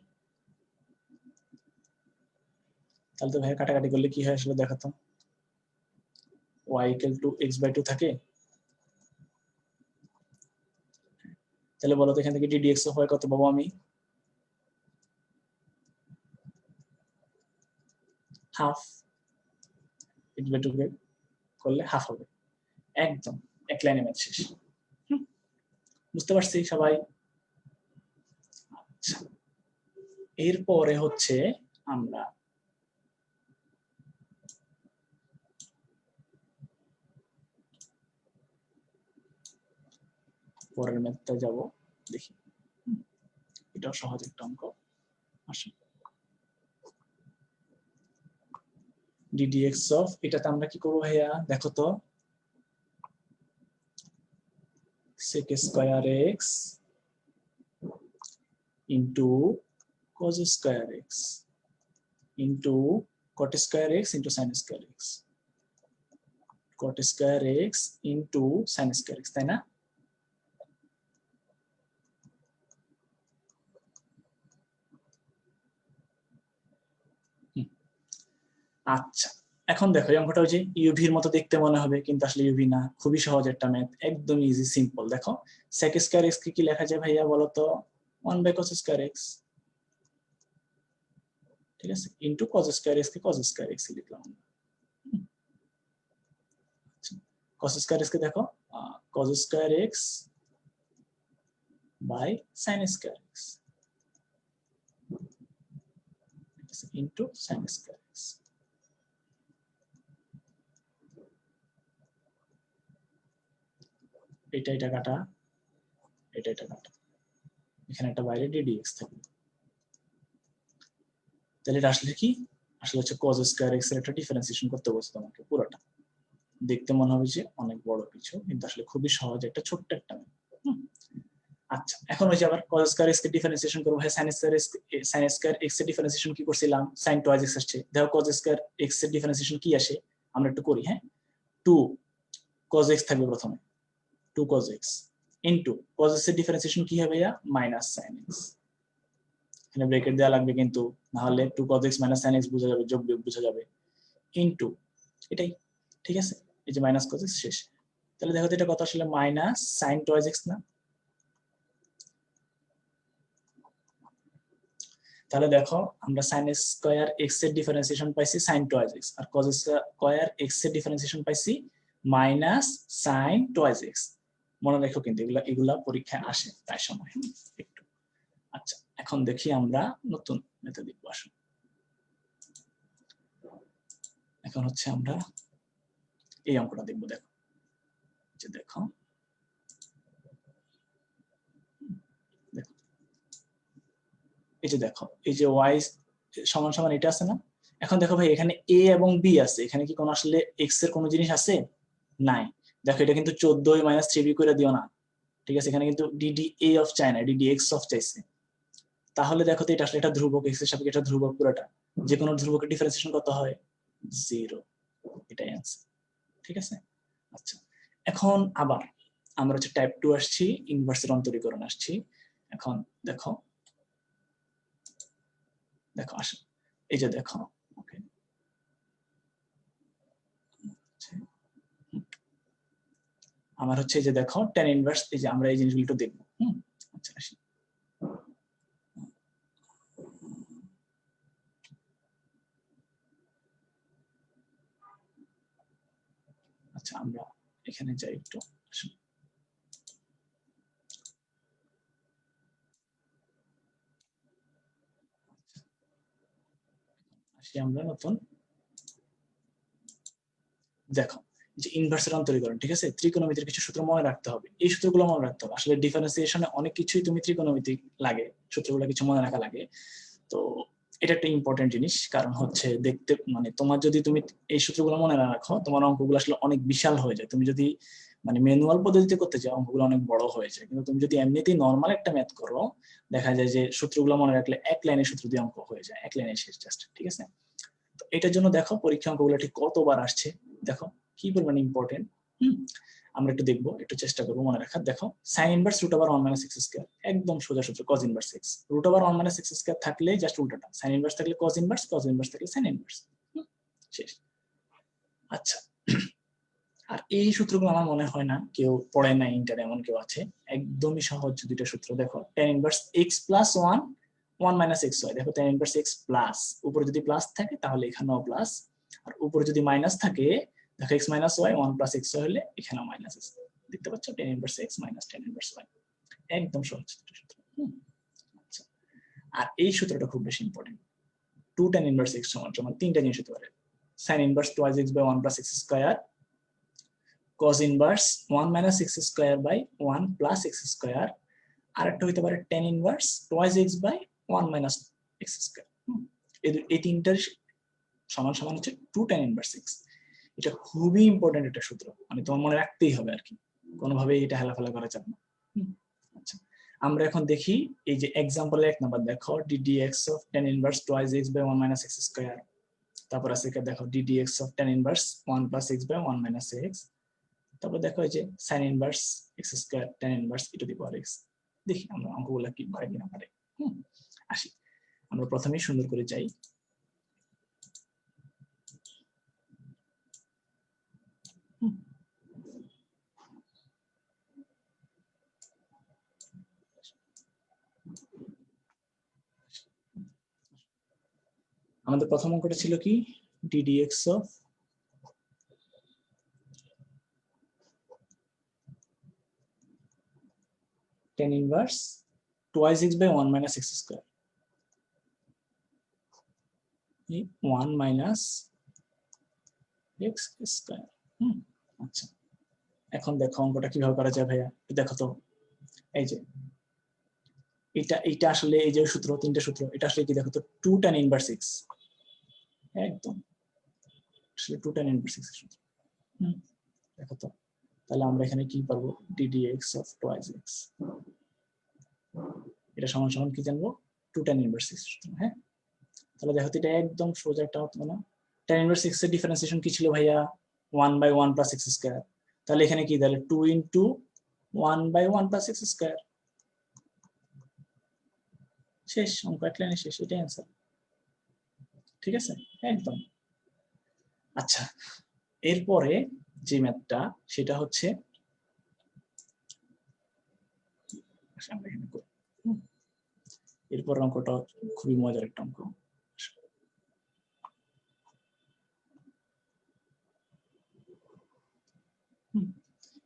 তাহলে তো ভাই কাটাকাটি করলে কি হয় আসলে দেখো তো, y equal to x by 2 থাকে, তাহলে বলো তো এখান থেকে ddx অফ y কত পাবো আমি? হাফ। টুকে করলে হাফ হবে। একদম এক লাইনে ম্যাথ শেষ। বুঝতে পারছি সবাই? আচ্ছা, এরপরে হচ্ছে আমরা পরের ম্যাথটা যাব, দেখি। এটাও সহজ একটা অঙ্ক। আসো, ddx অফ, এটাতে আমরা কি করবো ভাইয়া দেখো তো, sec square x into cos square x into cot square x into sin square x, cot square x into sin square x, তাই না? আচ্ছা, এখন দেখো এই অঙ্কটা হচ্ছে ইউভির মতো দেখতে মনে হবে, কিন্তু আসলে ইউভি না, খুবই সহজ একটা ম্যাথ, একদম ইজি সিম্পল। দেখো sec স্কয়ার x কি লেখা যায় ভাইয়া বলো তো? 1 cos স্কয়ার x, ঠিক আছে, ইন্টু cos স্কয়ার x কে cos স্কয়ার x লিখলাম। cos স্কয়ার x কে দেখো cos square x by sin square x into sin square x। এটা কাটা, এটা কাটা, এখানে একটা বাইরে ddx থাকবে। তাহলে এটা আসলে কি? আসলে হচ্ছে cos স্কয়ার x এর একটা ডিফারেন্সিয়েশন করতে বলছে তোমাকে পুরোটা। দেখতে মনে হবে যে অনেক বড় কিছু, কিন্তু আসলে খুবই সহজ একটা ছোট্ট একটা। আচ্ছা, এখন হচ্ছে আবার cos স্কয়ার x কে ডিফারেন্সিয়েশন করব। হ্যাঁ, sin স্কয়ার x এর ডিফারেন্সিয়েশন কি করছিলাম? sin টুয়াইস x আসছে। দেখো cos স্কয়ার x এর ডিফারেন্সিয়েশন কি আসে, আমরা একটু করি। হ্যাঁ, 2 cos x থাকবে প্রথমে, 2 cos x into cos x এর ডিফারেন্সিয়েশন কি হবে? Minus sin x। এখানে ব্র্যাকেট দেওয়া লাগবে, কিন্তু না হলে 2 cos x minus sin x বোঝা যাবে, যোগ বিয়োগ বোঝা যাবে, ইনটু এটাই, ঠিক আছে, এই যে মাইনাস cos x শেষ। তাহলে দেখো এটা কত আসলে? মাইনাস sin টুয়াইস x না? তাহলে দেখো আমরা sin স্কয়ার x এর ডিফারেন্সিয়েশন পাইছি sin টুয়াইস x, আর cos স্কয়ার x এর ডিফারেন্সিয়েশন পাইছি মাইনাস sin টুয়াইস x। মনে রাখো কিন্তু এগুলা পরীক্ষায় আসে প্রায় সময় একটু। আচ্ছা, এখন দেখি আমরা নতুন মেথড দেখব। আসো, এখন হচ্ছে আমরা এই অঙ্কটা দেখব। দেখো যে দেখো এই যে দেখো, এই যে y সমান সমান এটা আছে না? এখন দেখো ভাই, এখানে a এবং b আছে, এখানে কি কোনো আসলে x এর কোনো জিনিস আছে? নাই। দেখো এটা কিন্তু 14 মাইনাস 3b করে দিও না, ঠিক আছে? এখানে কিন্তু ddA অফ চায় না, ddx অফ চাইছে। তাহলে দেখো তো এটা আসলে এটা ধ্রুবক, x এর সাপেক্ষে এটা ধ্রুবক পুরোটা, যে কোনো ধ্রুবকের ডিফারেন্সিয়েশন কত হয়? 0। এটাই आंसर, ঠিক আছে? আচ্ছা, এখন আবার আমরা হচ্ছে টাইপ 2 আসছি, ইনভার্সের অন্তরীকরণ আসছি। এখন দেখো দেখো আসো, এই যে দেখো, ওকে, আমার হচ্ছে এই যে দেখো tan ইনভার্স, এই যে আমরা এই জিনিসগুলো একটু দেখবো। আচ্ছা আসি, আচ্ছা আমরা এখানে যাই একটু। আসি আমরা নতুন, দেখো যে ইনভার্সের অন্তরীকরণ, ঠিক আছে? ত্রিকোণমিতির কিছু সূত্র মনে রাখতে হবে, এই সূত্রগুলো মনে রাখতে হবে। আসলে ডিফারেন্সিয়েশনে অনেক কিছুই তুমি ত্রিকোণমিতিক লাগে, সূত্রগুলো কিছু মনে রাখা লাগে। তো এটা একটা ইম্পর্টেন্ট জিনিস, কারণ হচ্ছে দেখতে মানে তোমার যদি তুমি এই সূত্রগুলো মনে না রাখো, তোমার অঙ্কগুলো আসলে অনেক বিশাল হয়ে যায়। তুমি যদি মানে ম্যানুয়াল পদ্ধতিতে করতে চাও, অঙ্কগুলো অনেক বড় হয়ে যায়। কিন্তু তুমি যদি এমনিতেই নর্মাল একটা ম্যাথ করো, দেখা যায় যে সূত্রগুলো মনে রাখলে এক লাইনের সূত্র দিয়ে অঙ্ক হয়ে যায়, এক লাইনে শেষ জাস্ট, ঠিক আছে? তো এটার জন্য দেখো পরীক্ষা অঙ্কগুলো ঠিক কতবার আসছে, দেখো কি পরিমাণ ইম্পর্টেন্ট। আমরা একটু দেখবো, একটু চেষ্টা করবো মনে রাখার। দেখো sin inverse root over 1 - x square, একদম সোজা সূত্র cos inverse x। Root over 1 - x square থাকলে জাস্ট উল্টাটা, sin ইনভার্স থাকলে cos ইনভার্স, cos ইনভার্স থাকলে sin ইনভার্স, শেষ। আচ্ছা, আর এই সূত্রগুলো আমার মনে হয় না কেউ পড়ে না, ইন্টার এমন কেউ আছে। একদমই সহজ দুইটা সূত্র। দেখো tan inverse x plus 1 1 minus x y. দেখো tan ইনভার্স x প্লাস, উপরে যদি প্লাস থাকে তাহলে এখানেও প্লাস, আর উপরে যদি মাইনাস থাকে দেখো x minus y 1 plus x y হলে এখানেও মাইনাস আছে। দেখতে পাচ্ছ tan inverse x minus tan inverse y. একদম সহজ সূত্র। আচ্ছা, আর এই সূত্রটা খুব বেশি ইম্পর্টেন্ট। 2 tan ইনভার্স x সমান তিনটা জিনিস হতে পারে। sin inverse 2x by 1 plus x square, cos inverse 1 minus x square by 1 plus x স্কয়ার, আর একটা হতে পারে tan inverse 2x by 1 minus x square. এই তিনটার সমান সমান হচ্ছে 2 tan ইনভার্স x। এটা খুবই ইম্পর্টেন্ট একটা সূত্র, মানে তোমার মনে রাখতেই হবে আর কি, কোনোভাবে এটা হেলাফেলা করা যাবে না। আচ্ছা, আমরা এখন দেখি এই যে এক্সাম্পলে 1 নাম্বার দেখো ddx of tan inverse 2x by 1 minus x square, তারপর আছে দেখো ddx of tan inverse 1 plus x by 1 minus x, তারপর দেখো এই যে sin inverse x square tan inverse e to the power x। দেখি আমরা অঙ্কগুলো কি পারে কিনা পারে। আসি, আমরা প্রথমেই সুন্দর করে যাই। আমাদের প্রথম অঙ্কটা ছিল কি ddx of tan inverse 2x by 1 minus x square, 1 minus x square। আচ্ছা, এখন দেখো অঙ্কটা কিভাবে করা যায় ভাইয়া, দেখো তো এই যে এটা আসলে এই যে সূত্র, তিনটা সূত্র, এটা আসলে কি দেখো তো 2 tan inverse x, একদম আসলে 2 tan inverse x সূত্র। দেখো তো, তাহলে আমরা এখানে কি পাবো ddx of 2x, এটা সমান সমান কি জানবো 2 tan inverse x সূত্র। হ্যাঁ, তাহলে দেখো এটা একদম সোজা একটা হতো না। tan inverse x এর ডিফারেন্সিয়েশন কি ছিল ভাইয়া 1 by 1 plus x স্কয়ার, তাহলে এখানে কি তাহলে 2 into 1 by 1 plus x square. শেষ, অঙ্ক এক লাইনে শেষ, এটাই অ্যান্সার। ঠিক আছে, একদম। আচ্ছা, এরপরে যে ম্যাথটা সেটা হচ্ছে এরপর অঙ্কটা খুবই মজার একটা অঙ্ক।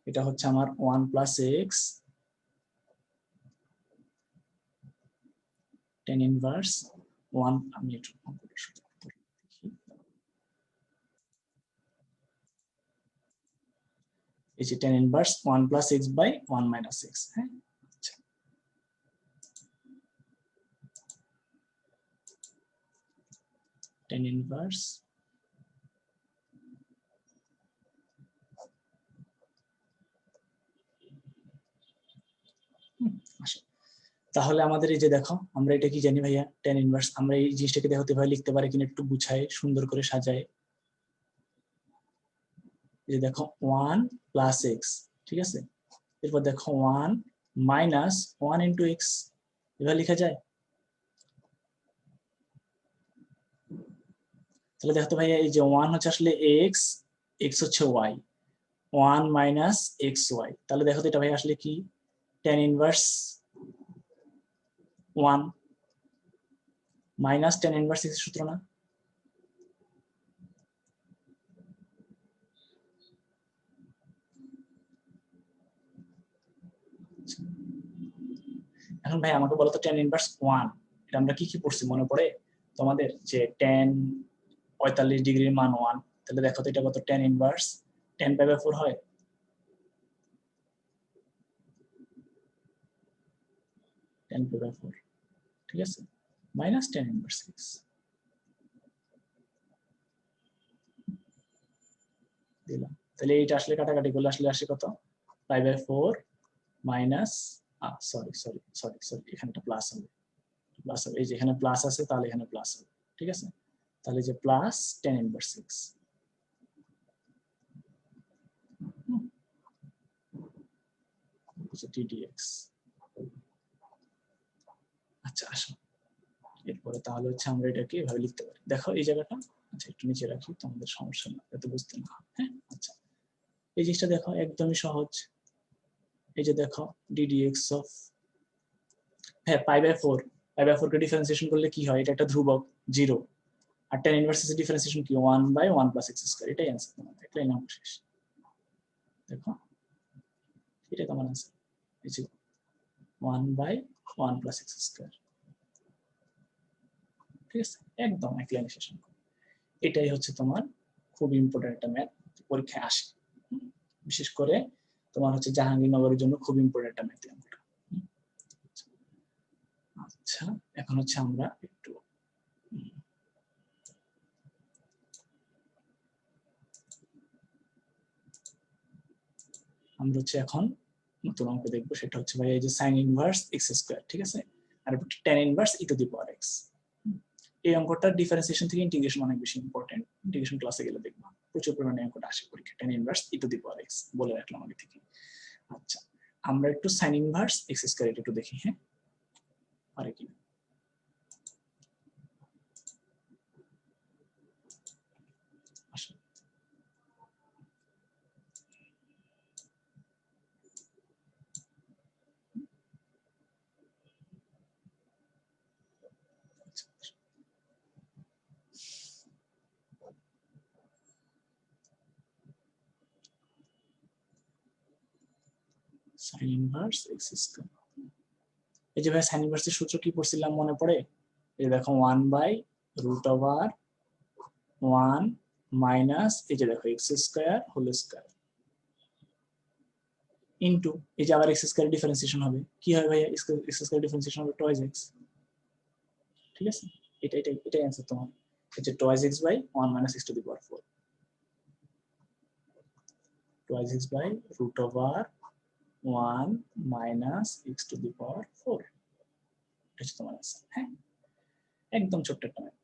এটা হচ্ছে আমার 1 plus x tan inverse 1, আমি একটু অঙ্কটা শুরু করি। এই যে tan inverse 1 plus x by 1 minus x। হ্যাঁ, আচ্ছা, tan inverse তাহলে আমাদের এই যে দেখো আমরা এটা কি জানি ভাইয়া tan ইনভার্স, আমরা এই জিনিসটাকে দেখতে ভাই লিখতে পারি কিনা একটু গুছায় সুন্দর করে সাজায়। এই যে দেখো 1 প্লাস x, ঠিক আছে, এরপর দেখো 1 মাইনাস 1 ইনটু x, এভাবে লেখা যায়। তাহলে দেখো তো ভাইয়া এই যে 1 হচ্ছে আসলে x, x হচ্ছে y, 1 মাইনাস x y, তাহলে দেখো তো এটা ভাই আসলে কি tan inverse 1 minus tan inverse x সূত্র না? এখন ভাই আমাকে বলো তো tan ইনভার্স 1 এটা আমরা কি কি পড়ছি মনে পড়ে তোমাদের, যে tan 45 ডিগ্রির মান 1, তাহলে দেখো তো এটা কত tan ইনভার্স 10 পাই বাই 4 হয়, tan পাই বাই 4, ঠিক আছে, মাইনাস tan ইনভার্স 6। দিলাম, তাহলে এইটা আসলে কাটাকাটি করলে আসলে আসে কত pi by 4 minus, sorry sorry sorry sorry, এখানে একটা প্লাস হবে, প্লাস হবে, এই যে এখানে প্লাস আছে তাহলে এখানে প্লাস হবে, ঠিক আছে, তাহলে যে প্লাস tan ইনভার্স 6। ddx। আচ্ছা আসো, এরপরে তাহলে হচ্ছে আমরা এটাকে এভাবে লিখতে পারি। দেখো এই জায়গাটা, আচ্ছা একটু নিচে রাখি, তোমাদের সমস্যা না, যাতে বুঝতে না। হ্যাঁ, আচ্ছা, এই জিনিসটা দেখো একদমই সহজ। এই যে দেখো ddx অফ হ্যাঁ পাই বাই 4 কে ডিফারেন্সিয়েশন করলে কি হয়, এটা একটা ধ্রুবক 0, আর tan ইনভার্স এর ডিফারেন্সিয়েশন কি 1/1 + x², এটাই आंसर তোমার, এটাই নাম শেষ। দেখো এটা তোমার आंसर, এই যে 1/1 + x², ঠিক আছে, একদম এক লাইনে শেষ। এটাই হচ্ছে তোমার খুব ইম্পর্টেন্ট একটা ম্যাথ, পরীক্ষায় আসে, বিশেষ করে তোমার হচ্ছে জাহাঙ্গীরনগরের জন্য খুব ইম্পর্টেন্ট একটা ম্যাথ। আচ্ছা এখন হচ্ছে আমরা একটু এখন নতুন অঙ্ক দেখবো, সেটা হচ্ছে ভাই এই যে sin ইনভার্স x², ঠিক আছে, আর tan ইনভার্স e⁻x। এই অঙ্কটার ডিফারেন্সিয়েশন থেকে ইন্টিগ্রেশন অনেক বেশি ইম্পর্টেন্ট, ইন্টিগ্রেশন ক্লাসে গেলে দেখবা প্রচুর পরিমাণে অঙ্কটা আসে পরীক্ষা, tan ইনভার্স e⁻x বলে রাখলাম আগে থেকে। আচ্ছা আমরা একটু sin ইনভার্স x² এটা একটু দেখি, হ্যাঁ পারে কি sin ইনভার্স x²। এই যে ভাই sin ইনভার্সের সূত্র কি পড়ছিলাম মনে পড়ে? এই দেখো 1/√1 মাইনাস এই যে দেখো x² হোল স্কয়ার ইনটু এই যে আবার x² ডিফারেন্সিয়েশন হবে, কি হয় ভাই x² ডিফারেন্সিয়েশন হবে টয়েস x, ঠিক আছে, এটাই आंसर তোমার, এই যে toys x/1 - x⁴, toys x/√1 - x⁴, এটা তোমার आंसर। হ্যাঁ একদম ছোট্ট একটা ম্যাথ।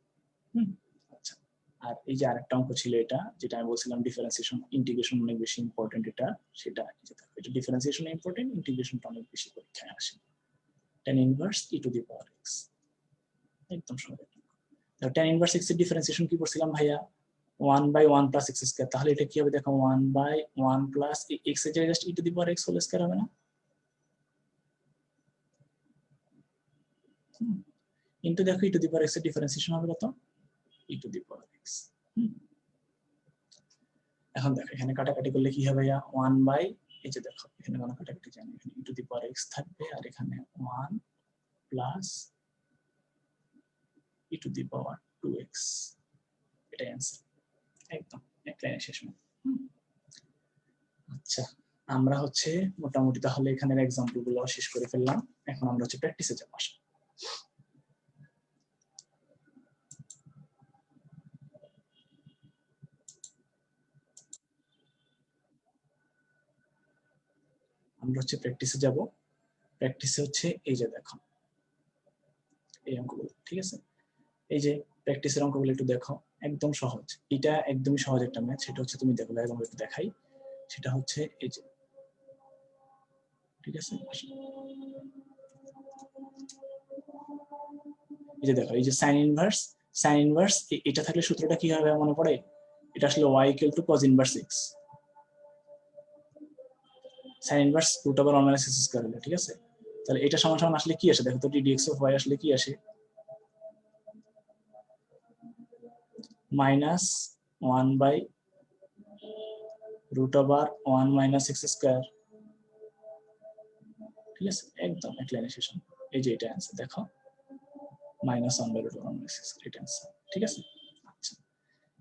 আচ্ছা আর এই যে আরেকটা অঙ্ক ছিল এটা, যেটা আমি বলছিলাম ডিফারেন্সিয়েশন ইন্টিগ্রেশন অনেক বেশি ইম্পর্টেন্ট, সেটা এটা ডিফারেন্সিয়েশন ইম্পর্টেন্ট, ইন্টিগ্রেশনটা অনেক বেশি পরীক্ষায় আসে। tan ইনভার্স e⁻x একদম সহজ। tan ইনভার্স x এর ডিফারেন্সিয়েশন কি করছিলাম ভাইয়া 1/1 + x², তাহলে এটা কি হবে দেখো 1/1 + x এর জায়গায় জাস্ট e⁻x হোল স্কয়ার হবে না, কিন্তু দেখো e⁻x এর ডিফারেন্সিয়েশন হবে কত e⁻x। এখন দেখো এখানে কাটাকাটি করলে কি হবে ভাইয়া 1 এই যে দেখো এখানে কোনো কাটাকাটি জানি, এখানে e⁻x থাকবে আর এখানে 1 প্লাস e⁻2x, এটাই आंसर, একদম এক লাইনে শেষ। আচ্ছা আমরা হচ্ছে মোটামুটি তাহলে এখানের एग्जांपल গুলো শেষ করে ফেললাম, এখন আমরা হচ্ছে প্র্যাকটিসে যাব। আমরা হচ্ছে প্র্যাকটিসে যাব, প্র্যাকটিসে হচ্ছে এই যে দেখো এই অঙ্কগুলো, ঠিক আছে, এই যে প্র্যাকটিসের অঙ্কগুলো একটু দেখো, একদম সহজ, এটা একদমই সহজ একটা ম্যাথ, সেটা হচ্ছে তুমি দেখো একদম একটু দেখাই, সেটা হচ্ছে এই যে, ঠিক আছে, এই যে দেখো এই যে sin ইনভার্স এটা থাকলে সূত্রটা কি হবে মনে পড়ে, এটা আসলে y = cos inverse x, sin inverse √1 - x² হলো, ঠিক আছে, তাহলে এটা সমান সমান আসলে কি আসে দেখো তো, ddx অফ y আসলে কি আসে -1/√1 - x², ঠিক আছে, একদম এক লাইনে শেষ। এই যে এটা आंसर দেখো -1/√1 - x², এটা आंसर, ঠিক আছে। আচ্ছা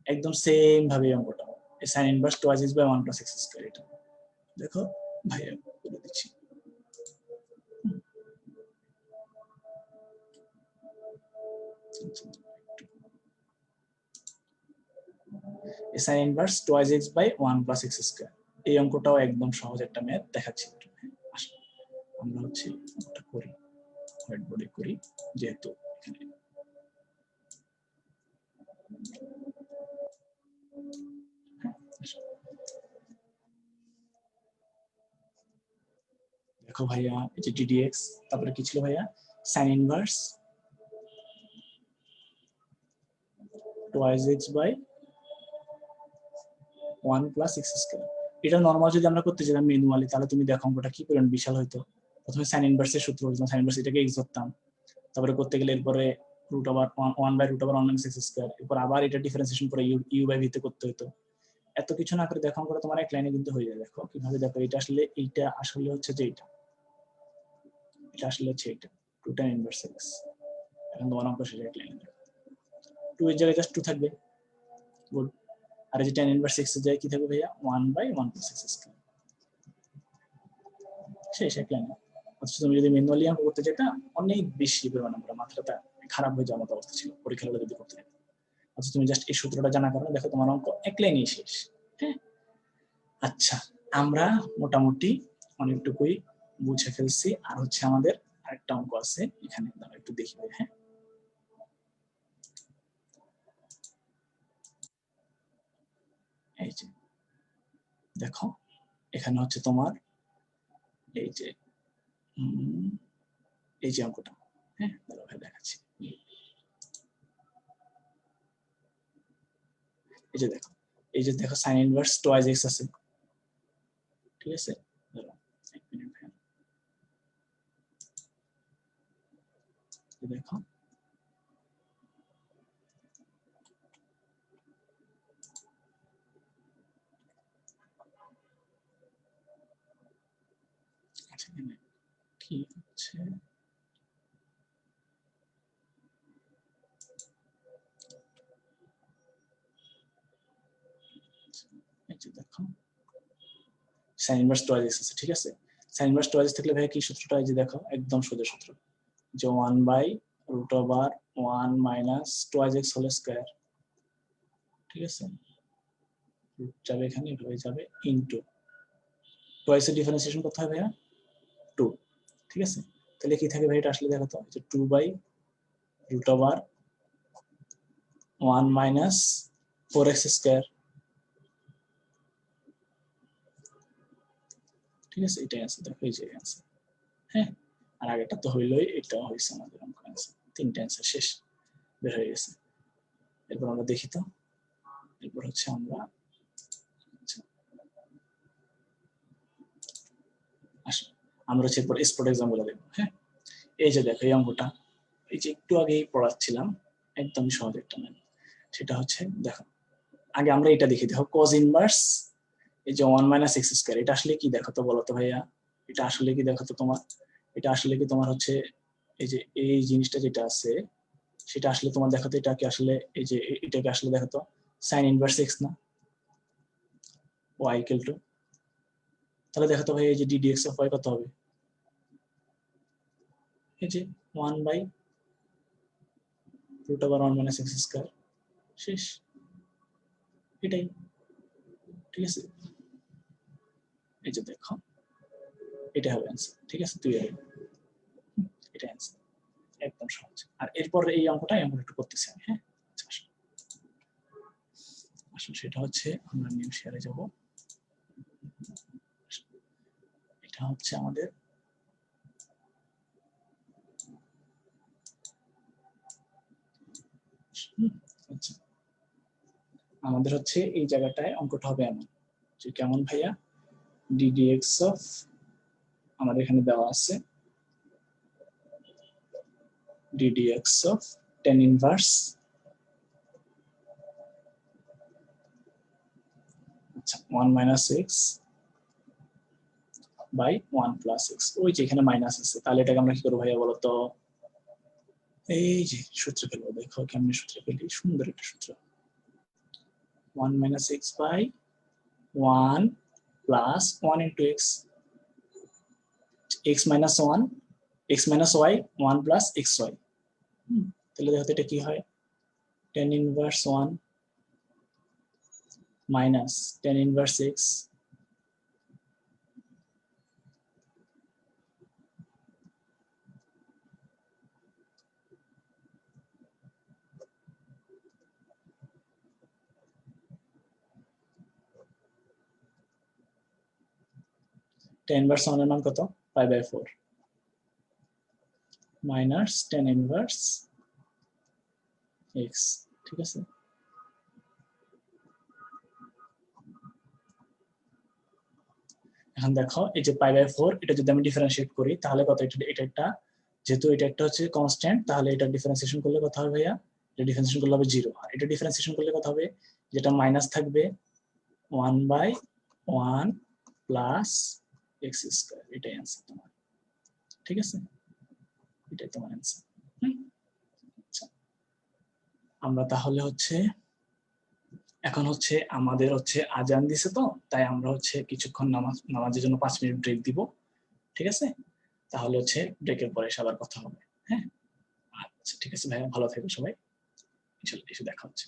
একদম সেম ভাবে অঙ্কটা sin inverse toys x/1 + x², এটা দেখো ভাইয়া বলে দিচ্ছি, sin inverse toys x/1 + x², এই অঙ্কটাও একদম সহজ একটা ম্যাথ দেখাচ্ছি, আমরা হচ্ছে এটা করি হোয়াইট বোর্ডে করি, যেহেতু এখানে দেখো ভাইয়া এই যে ddx, তারপরে কি ছিল ভাইয়া sin inverse toys x/1 + x², এটা নরমাল যদি আমরা করতে যেতাম ম্যানুয়ালি, তাহলে তুমি দেখো অঙ্কটা কি পরিমাণ বিশাল হইতো। প্রথমে সাইন ইনভার্সের সূত্র বলতাম, সাইন ইনভার্স এটাকে এক্স ধরতাম, তারপরে করতে গেলে এরপরে রুট ওভার 1/√1 - x স্কয়ার, এরপর আবার এটা ডিফারেন্সিয়েশন করে ইউ বাই ভি তে করতে হতো। এত কিছু না করে দেখো অঙ্কটা তোমার এক লাইনে কিন্তু হয়ে যায়। দেখো কিভাবে, দেখো এইটা আসলে হচ্ছে যে এটা আসলে হচ্ছে এটা 2 tan ইনভার্স x। এখন তোমার অঙ্ক শেষে এক লাইনে 2 এর জায়গায় জাস্ট 2 থাকবে, গুড। আর এই যে tan ইনভার্স x এর জায়গায় কি থাকবে ভাইয়া, 1/1 + x স্কয়ার। শেষ এক লাইনে। অথচ তুমি যদি ম্যানুয়ালি অঙ্ক করতে যেতা, অনেক বেশি পরিমাণ আমরা মাত্রাটা খারাপ হয়ে যাওয়ার মতো অবস্থা ছিল পরীক্ষা হলে যদি করতে যেতে। অথচ তুমি জাস্ট এই সূত্রটা জানার কারণে দেখো তোমার অঙ্ক এক লাইনেই শেষ। হ্যাঁ, আচ্ছা, আমরা মোটামুটি অনেকটুকুই বুঝে ফেলছি। আর হচ্ছে আমাদের আরেকটা অঙ্ক আছে এখানে, দাঁড়াও একটু দেখি ভাই। হ্যাঁ, এই যে দেখো এখানে হচ্ছে তোমার এই যে অঙ্কটা। হ্যাঁ, দাঁড়াও ভাই দেখাচ্ছি। এই যে দেখো সাইন ইনভার্স টুয়াইস এক্স আছে, ঠিক আছে। দাঁড়াও এক মিনিট ভাই, দেখো কি হচ্ছে, দেখো সাইন ইনভার্স টুয়াইস এক্স আছে, ঠিক আছে। সাইন ইনভার্স টুয়াইস থাকলে ভাই কি সূত্রটা, এই যে দেখো একদম সোজা সূত্র, যে 1/√1 - টুয়াইস এক্স হোল স্কয়ার, ঠিক আছে। রুট যাবে এখানে, এভাবে যাবে ইনটু টুয়াইস এর ডিফারেন্সিয়েশন করতে হবে ভাইয়া 2, ঠিক আছে। তাহলে কি থাকে ভাই, এটা আসলে দেখো তো, যে 2/√1 - 4x স্কয়ার, ঠিক আছে। এটাই আছে, দেখো এই যে অ্যান্সার। হ্যাঁ, আর আগেটা তো হইলই, এটাও হয়েছে আমাদের অঙ্ক অ্যান্সার। 3টা অ্যান্সার শেষ, বের হয়ে গেছে। এরপর আমরা দেখি তো, এরপর হচ্ছে আমরা আমরা হচ্ছে এরপর স্পট এক্সাম্পল দেখবো। হ্যাঁ, এই যে দেখো এই অঙ্কটা, এই যে একটু আগেই পড়াচ্ছিলাম, একদমই সহজ একটা ম্যাথ। সেটা হচ্ছে দেখো, আগে আমরা এটা দেখি, দেখো cos ইনভার্স এই যে 1 - x স্কয়ার, এটা আসলে কি দেখো তো, বলো তো ভাইয়া, এটা আসলে কি দেখো তো তোমার, এটা আসলে কি তোমার হচ্ছে এই যে এই জিনিসটা যেটা আছে, সেটা আসলে তোমার দেখো তো, এটা কি আসলে এই যে এটাকে আসলে দেখো তো sin ইনভার্স x না, y ইকুয়াল টু, তাহলে দেখো তো ভাই এই যে ddx অফ y কত হবে, এই যে 1/√1 - x স্কয়ার। শেষ, এটাই, ঠিক আছে। এই যে দেখো এটা হবে অ্যান্সার, ঠিক আছে। তুই এটা অ্যান্সার, একদম সহজ। আর এরপর এই অঙ্কটা একটু করতেছি আমি। হ্যাঁ, আসলে সেটা হচ্ছে আমরা নিউ শেয়ারে যাব। এটা হচ্ছে আমাদের আচ্ছা, আমাদের হচ্ছে এই জায়গাটায় অঙ্কটা হবে এমন যে, কেমন ভাইয়া, ddx অফ, আমাদের এখানে দেওয়া আছে ddx অফ tan ইনভার্স, আচ্ছা 1 - x বাই 1 + x, ওই যে এখানে মাইনাস আছে, তাহলে এটাকে আমরা কি করবো ভাইয়া বলতো, এই যে সূত্র ফেলবো। দেখো কেমনে সূত্র ফেলি, সুন্দর একটা সূত্র, 1 - x by 1 + 1 * x, x - 1 x - y 1 + xy। তাহলে দেখো এটা কি হয়, tan inverse 1 minus tan inverse x tan inverse 1 এর মান কত, π/4 মাইনাস tan ইনভার্স x, ঠিক আছে। এখন দেখো এই যে π/4 এটা যদি আমি ডিফারেন্সিয়েট করি তাহলে কত, এটা একটা, যেহেতু এটা একটা হচ্ছে কনস্ট্যান্ট, তাহলে এটা ডিফারেন্সিয়েশন করলে কত হবে ভাইয়া, এটা ডিফারেন্সিয়েশন করলে হবে 0, আর এটা ডিফারেন্সিয়েশন করলে কত হবে, যেটা মাইনাস থাকবে 1/1 প্লাস x², এটাই অ্যান্সার তোমার। ঠিক আছে, এটাই তোমার অ্যান্সার। আচ্ছা, আমরা তাহলে হচ্ছে এখন হচ্ছে আমাদের হচ্ছে আজান দিছে, তো তাই আমরা হচ্ছে কিছুক্ষণ নামাজের জন্য 5 মিনিট ব্রেক দিব। ঠিক আছে, তাহলে হচ্ছে ব্রেকের পরে সবার কথা হবে। হ্যাঁ, আচ্ছা ঠিক আছে ভাইয়া, ভালো থেকো সবাই, ইনশাল্লাহ এসে দেখা হচ্ছে।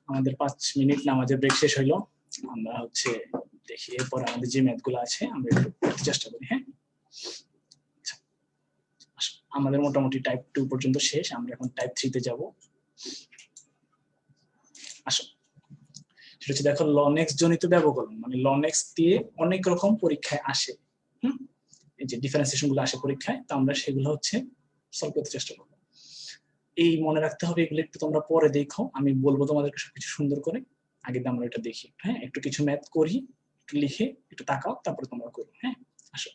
আমাদের 5 মিনিট নামাজের ব্রেক শেষ হইলো, আমরা হচ্ছে দেখি এরপর আমাদের যে ম্যাথ গুলো আছে আমরা একটু করতে চেষ্টা করি। হ্যাঁ, আমাদের মোটামুটি টাইপ 2 পর্যন্ত শেষ, আমরা এখন টাইপ 3 তে যাব। আসো, সেটা হচ্ছে দেখো লনেক্স জনিত ব্যবকলন, মানে লনেক্স দিয়ে অনেক রকম পরীক্ষায় আসে। এই যে ডিফারেন্সিয়েশন গুলো আসে পরীক্ষায়, তো আমরা সেগুলো হচ্ছে সলভ করতে চেষ্টা করব। এই মনে রাখতে হবে, এগুলো একটু তোমরা পরে দেখো, আমি বলবো তোমাদেরকে সবকিছু সুন্দর করে, আগে আমরা এটা দেখি। হ্যাঁ, একটু কিছু ম্যাথ করি, একটু লিখে একটু তাকাও, তারপরে তোমরা করো। হ্যাঁ, আসো।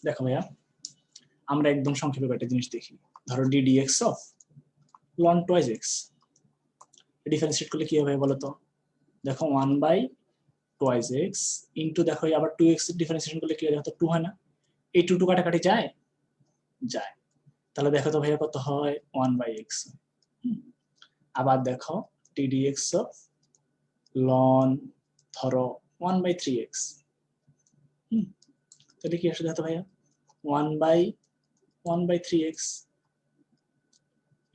দেখো ভাইয়া, আমরা একদম সংক্ষেপে একটা জিনিস দেখি। ধরো ddx of ln twice x, differentiate করলে কি হবে বলো তো? দেখো 1/2 x ইনটু, দেখো আবার 2x ডিফারেন্সিয়েশন করলে কি হয়? দেখো 2 হয় না? এই 2 কাটাকাটি যায়, যায়। তাহলে দেখো তো ভাইয়া কত হয়? 1/x। আবার দেখো ddx অফ ln ধরো 1/3x, তাহলে কি আসে দেখো ভাইয়া? 1/3x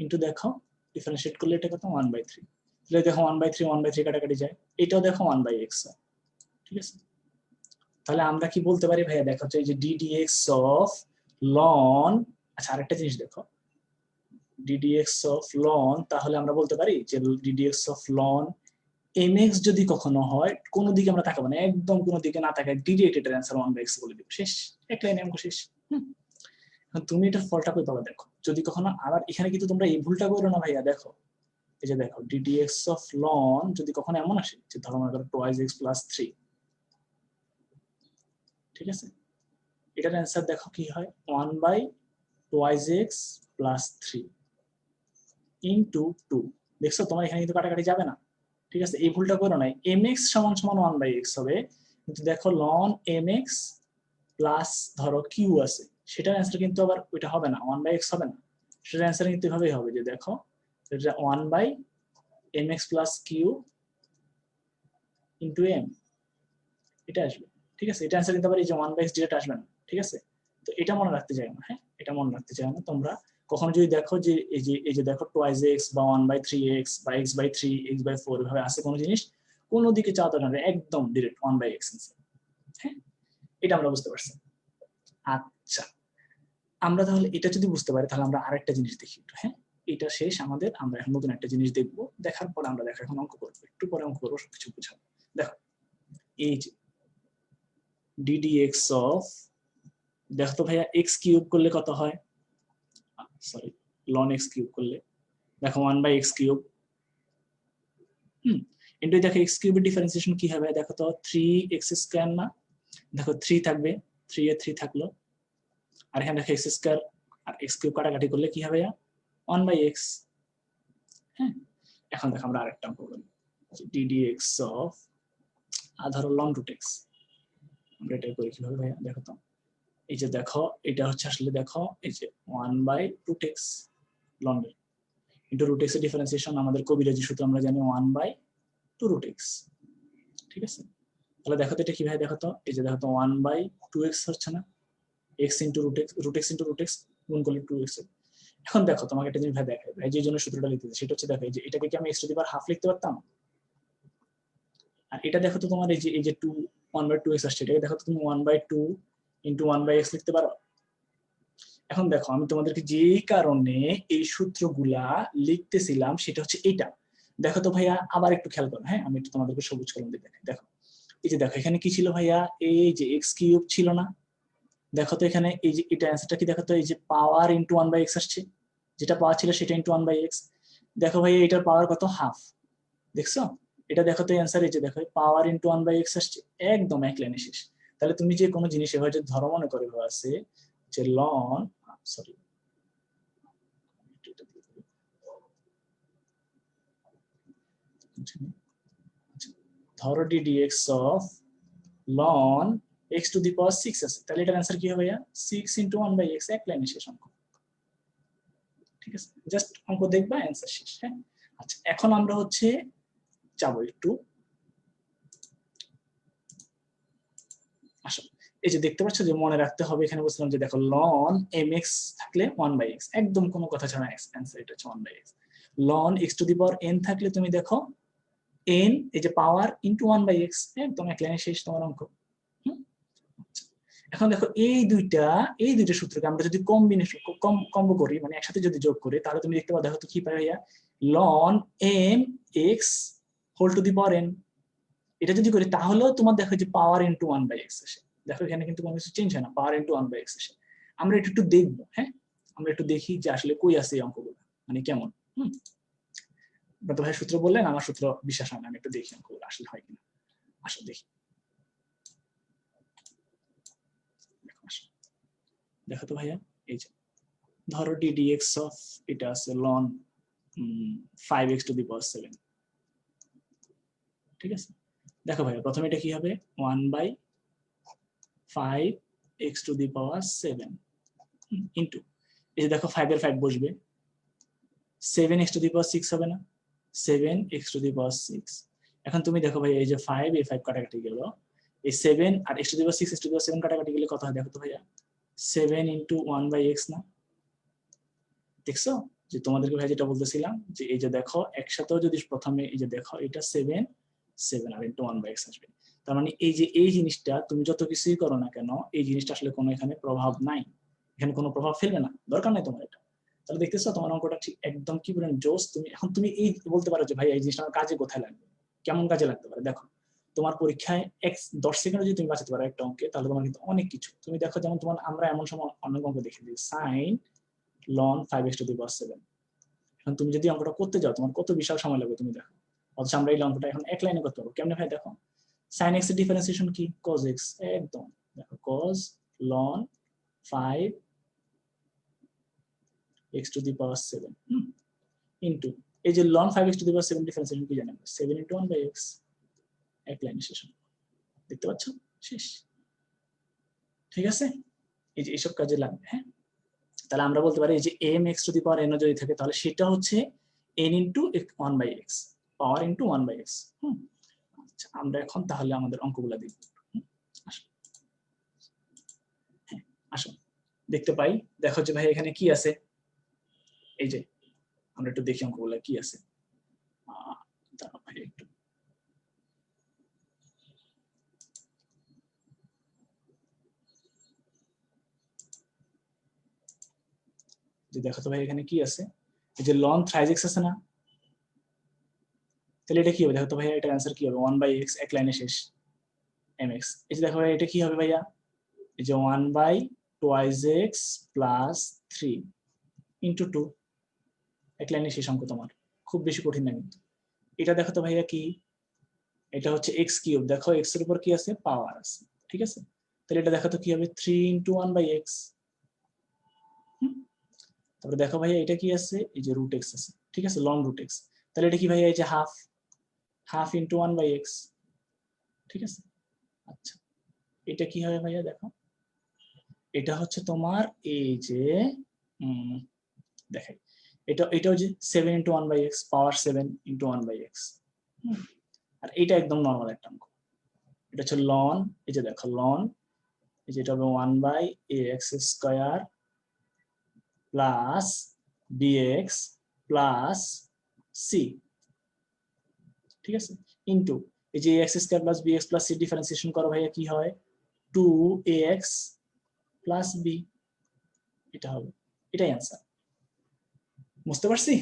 ইনটু, দেখো ডিফারেন্সিয়েট করলে এটা কত? 1/3। তাহলে দেখো 1/3 কাটাকাটি যায়, এটাও দেখো 1/x। ঠিক আছে, তাহলে আমরা কি বলতে পারি ভাইয়া? দেখো এই যে ddx অফ ln, আচ্ছা আরেকটা জিনিস দেখো, ddx অফ ln, তাহলে আমরা বলতে পারি যে ddx অফ ln mx যদি কখনো হয়, কোন দিকে আমরা তাকাবো না, একদম কোন দিকে না তাকায় ডিরেক্ট এটার অ্যানসার 1/x বলে দিব, শেষ, এক লাইনে অঙ্ক শেষ। এখন তুমি এটার ফলটা কই পাবা? দেখো যদি কখনো, আবার এখানে কিন্তু তোমরা এই ভুলটা করো না ভাইয়া। দেখো এই যে দেখো ddx অফ ln যদি কখনো এমন আসে যে ধরো মনে করো 2x + 3, ঠিক আছে, এটার অ্যান্সার দেখো কি হয়? 1/2x + 3 into 2। দেখছো তোমার এখানে কিন্তু কাটাকাটি যাবে না। ঠিক আছে, এই ভুলটা করো না। mx = 1/x হবে, কিন্তু দেখো ln mx প্লাস ধরো q আছে, সেটার অ্যান্সার কিন্তু আবার ওইটা হবে না, 1/x হবে না। সেটার অ্যান্সার কিন্তু এভাবেই হবে যে দেখো এটা 1/mx + q ইনটু m, এটা আসবে। ঠিক আছে, এটা অ্যান্সার কিন্তু আবার এই যে 1/x ডিরেক্ট আসবে না। ঠিক আছে, তো এটা মনে রাখতে চাই না। হ্যাঁ, এটা মনে রাখতে চাই না তোমরা। কখনো যদি দেখো যে এই যে দেখো 2x বা 1/3x বা x/3 x/4 এভাবে আসে কোনো জিনিস, কোনো দিকে চাওয়া দরকার নেই, একদম ডিরেক্ট 1/x। হ্যাঁ, এটা আমরা বুঝতে পারছি। আচ্ছা, আমরা তাহলে এটা যদি বুঝতে পারি, তাহলে আমরা আরেকটা জিনিস দেখি একটু। হ্যাঁ, এটা শেষ আমাদের, আমরা এখন নতুন একটা জিনিস দেখবো, দেখার পর আমরা দেখো এখন অঙ্ক করবো, একটু পরে অঙ্ক করবো, সবকিছু বুঝাবো। দেখো এই যে ddx অফ, দেখো তো ভাইয়া x কিউব করলে কত হয়? সরি, ln x কিউব করলে দেখো 1/x3। ইনটু দেখো x কিউবের ডিফারেন্সিয়েশন কি হবে? দেখো তো 3x² না? দেখো 3 থাকবে, 3 এ 3 থাকলো, আর এখানে দেখো x² আর x কিউব কাটাকাটি করলে কি হবে? 1/x। হ্যাঁ, এখন দেখো আমরা আরেকটা অঙ্ক করি, ddx অফ ধরো ln √x। আমরা এটা করি কিভাবে ভাইয়া? দেখো তো এই যে দেখো এটা হচ্ছে আসলে দেখো এই যে 1/√x ln ইনটু √x এর ডিফারেন্সিয়েশন আমাদের কবিরাজি সূত্র আমরা জানি 1/2√x। ঠিক আছে, তাহলে দেখো তো এটা কিভাবে? দেখো তো এই যে দেখো তো 1/2x হচ্ছে না, x into √x into √x গুণ করলে 2x। এখন দেখো তোমাকে একটা জিনিস দেখাই, এই যে জন্য সূত্রটা লিখতেছি, সেটা হচ্ছে দেখো এই যে এটাকে কি আমি x⁻½ লিখতে পারতাম? আর এটা দেখো তো তোমার এই যে 1/2x আসছে, এটাকে দেখো তো তুমি 1/2 ইনটু 1/x লিখতে পারো। এখন দেখো আমি তোমাদেরকে যেই কারণে এই সূত্রগুলা লিখতেছিলাম সেটা হচ্ছে এইটা। দেখো তো ভাইয়া, আবার একটু খেয়াল করো। হ্যাঁ, আমি একটু তোমাদেরকে সবুজ কলম দিয়ে দেখাই। দেখো এই যে দেখো এখানে কি ছিল ভাইয়া? এই যে x³ ছিল না? দেখো তো এখানে এই যে এটা অ্যান্সারটা কি? দেখো তো এই যে পাওয়ার ইনটু 1/x আসছে, যেটা পাওয়ার ছিল সেটা ইনটু 1/x। দেখো ভাইয়া এটার পাওয়ার কত? হাফ। দেখছো এটা? দেখো তো অ্যান্সার এই যে দেখো পাওয়ার ইনটু 1/x আসছে, একদম এক লাইনে শেষ। তাহলে তুমি যে কোনো জিনিস এভাবে যদি ধরো, মনে করে আছে যে ln, সরি ধরো ddx অফ ln x⁻6 আছে, তাহলে এটার অ্যান্সার কি হবে? 6 ইনটু 1/x, এক লাইনে শেষ অঙ্ক। ঠিক আছে, জাস্ট অঙ্ক দেখবা, অ্যান্সার শেষ। হ্যাঁ, আচ্ছা এখন আমরা হচ্ছে যাবো একটু, আসো এই যে দেখতে পাচ্ছ যে মনে রাখতে হবে, এখানে বলছিলাম যে দেখো ln mx থাকলে 1/x, একদম কোনো কথা ছাড়া অ্যান্সার এটা হচ্ছে 1/x। ln x to the power n থাকলে তুমি দেখো n এই যে পাওয়ার ইনটু 1/x, একদম এক লাইনে শেষ তোমার অঙ্ক। এখন দেখো এই দুইটা সূত্রকে আমরা যদি কম্বিনেশন কম্বো করি, মানে একসাথে যদি যোগ করি, তাহলে তুমি দেখতে পাও দেখো তো কি পাই ভাইয়া, ln mx whole to the power n। এটা যদি করি তাহলেও তোমার দেখো যে পাওয়ার ইনটু 1/x আসে। দেখো এখানে কিন্তু কোনো কিছু চেঞ্জ হয় না, পাওয়ার ইনটু 1/x আসে। আমরা একটু দেখবো, হ্যাঁ আমরা একটু দেখি যে আসলে কই আছে এই অঙ্কগুলো, মানে কেমন। তো ভাই সূত্র বললেন, আমার সূত্র বিশ্বাস হয় না, আমি একটু দেখি অঙ্কগুলো আসলে হয় কিনা। আসলে দেখি, দেখো তো ভাইয়া, এই যে ধরো ddx অফ এটা আছে ln 5x to the power 7, ঠিক আছে। দেখো ভাইয়া প্রথমে এটা কি হবে, 1/5x two the power 7 into, এই যে দেখো 5 এর 5 বসবে, 7x টু দি পাওয়ার 6 হবে না, 7x টু দি পাওয়ার 6। এখন তুমি দেখো ভাই এই যে 5 এই 5 কাটাকাটি গেল, এই 7 আর x to the power 6 x to the power 7 কাটাকাটি গেলে কত হয় দেখো তো ভাইয়া, 7 ইনটু 1/x না। দেখছো যে তোমাদেরকে ভাই যেটা বলতেছিলাম যে এই যে দেখো একসাথেও যদি প্রথমে এই যে দেখো এটা 7 আর ইনটু 1/x আসবে, তার মানে এই যে এই জিনিসটা তুমি যত কিছুই করো না কেন, এই জিনিসটা আসলে কোনো এখানে প্রভাব নাই, এখানে কোনো প্রভাব ফেলবে না, দরকার নাই তোমার এটা। তাহলে দেখতেছো তোমার অঙ্কটা ঠিক একদম কি বলেন জোস। তুমি এখন তুমি এই বলতে পারো যে ভাই এই জিনিসটা আমার কাজে কোথায় লাগবে, কেমন কাজে লাগতে পারে। দেখো তোমার পরীক্ষায় 10 সেকেন্ড যদি তুমি বাঁচাতে পারো একটা অঙ্কে, তাহলে তোমার কিন্তু অনেক কিছু। তুমি দেখো যেমন তোমার আমরা এমন সময় অনেক অঙ্ক দেখে দিই, sine ln 5x to the power 7। এখন তুমি যদি অঙ্কটা করতে যাও তোমার কত বিশাল সময় লাগবে তুমি দেখো, অথচ আমরা এই অঙ্কটা এখন এক লাইনে করতে পারবো। কেমনে ভাই দেখো, sin x এর ডিফারেন্সিয়েশন কি, cos x, একদম দেখো cos ln 5x to the power 7 into এই যে ln 5x to the power 7 differentiation কি জানেন, 7 ইনটু 1/x, এক লাইনে শেষ। দেখতে পাচ্ছ শেষ, ঠিক আছে। এই যে এইসব কাজে লাগবে, হ্যাঁ। তাহলে আমরা বলতে পারি এই যে mx two the power n যদি থাকে তাহলে সেটা হচ্ছে n ইনটু 1/x, পাওয়ার ইনটু 1/x। আচ্ছা আমরা এখন তাহলে আমাদের অঙ্কগুলো দেখব। হ্যাঁ আসো দেখতে পাই, দেখো যে ভাই এখানে কি আছে, এই যে আমরা একটু দেখি অঙ্কগুলো কি আছে। দাঁড়াও ভাই একটু, যে দেখো তো ভাই এখানে কি আছে, এই যে ln thrice x আছে না, তাহলে এটা কি হবে দেখো তো ভাইয়া, এটার অ্যান্সার কি হবে, 1/x, এক লাইনে শেষ mx। এই যে দেখো ভাই এটা কি হবে ভাইয়া, এই যে 1/2x প্লাস 3 ইন্টু 2, এক লাইনে শেষ অঙ্ক তোমার, খুব বেশি কঠিন না কিন্তু। এটা দেখো তো ভাইয়া কি, এটা হচ্ছে x কিউব, দেখো x এর উপর কি আছে, পাওয়ার আছে, ঠিক আছে। তাহলে এটা দেখো তো কি হবে, 3 ইন্টু 1/x। তারপরে দেখো ভাইয়া এটা কি আছে, এই যে √x আছে, ঠিক আছে, লন √x। তাহলে এটা কি ভাইয়া, এই যে হাফ ইন্টু 1/x, ঠিক আছে। আচ্ছা এটা কি হবে ভাইয়া দেখো, এটা হচ্ছে তোমার এই যে দেখাই, এটাও যে 7 ইন্টু 1/x, পাওয়ার 7 ইন্টু 1/x। আর এটা একদম নর্মাল একটা অঙ্ক, এটা হচ্ছে লন, এই যে দেখো লন, এই যে এটা হবে 1/ax square plus bx plus c, ঠিক আছে, ইনটু এই যে ax square plus bx plus c differentiation করো ভাইয়া কি হয়, 2ax প্লাস b, এটা হবে, এটাই অ্যান্সার। বুঝতে পারছি,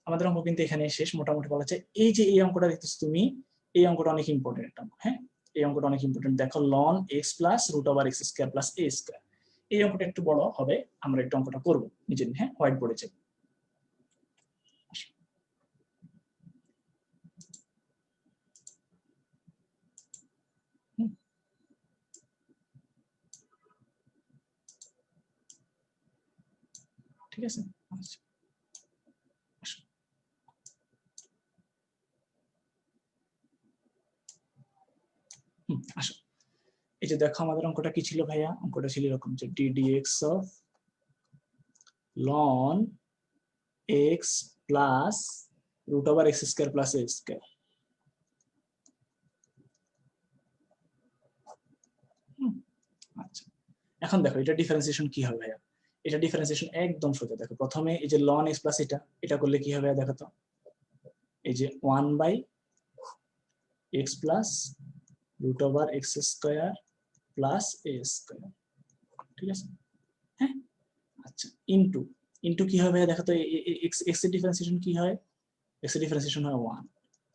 আমাদের অঙ্ক কিন্তু এখানে শেষ মোটামুটি বলা যায়। এই যে এই অঙ্কটা দেখতেছো তুমি, এই অঙ্কটা অনেক ইম্পর্টেন্ট একটা অঙ্ক, হ্যাঁ এই অঙ্কটা অনেক ইম্পর্টেন্ট। দেখো ln x plus √x square plus a square, এই অঙ্কটা একটু বড় হবে, আমরা একটু অঙ্কটা করবো নিজে, হ্যাঁ হোয়াইট বোর্ডে চাই। ঠিক আছে, আচ্ছা আসো, এই যে দেখো আমাদের অঙ্কটা কি ছিল ভাইয়া, অঙ্কটা ছিল এরকম যে ddx of ln x plus √x square plus a square. আচ্ছা এখন দেখো এটা ডিফারেন্সিয়েশন কি হবে ভাইয়া, এটা ডিফারেন্সিয়েশন একদম সোজা। দেখো প্রথমে এই যে ln x প্লাস এটা করলে কি হবে দেখো তো, এই যে 1/x plus √x square plus a square, ঠিক আছে? হ্যাঁ, আচ্ছা ইনটু ইনটু কি হবে দেখো তো, x এর ডিফারেন্সিয়েশন কি হয়, x এর ডিফারেন্সিয়েশন হয় 1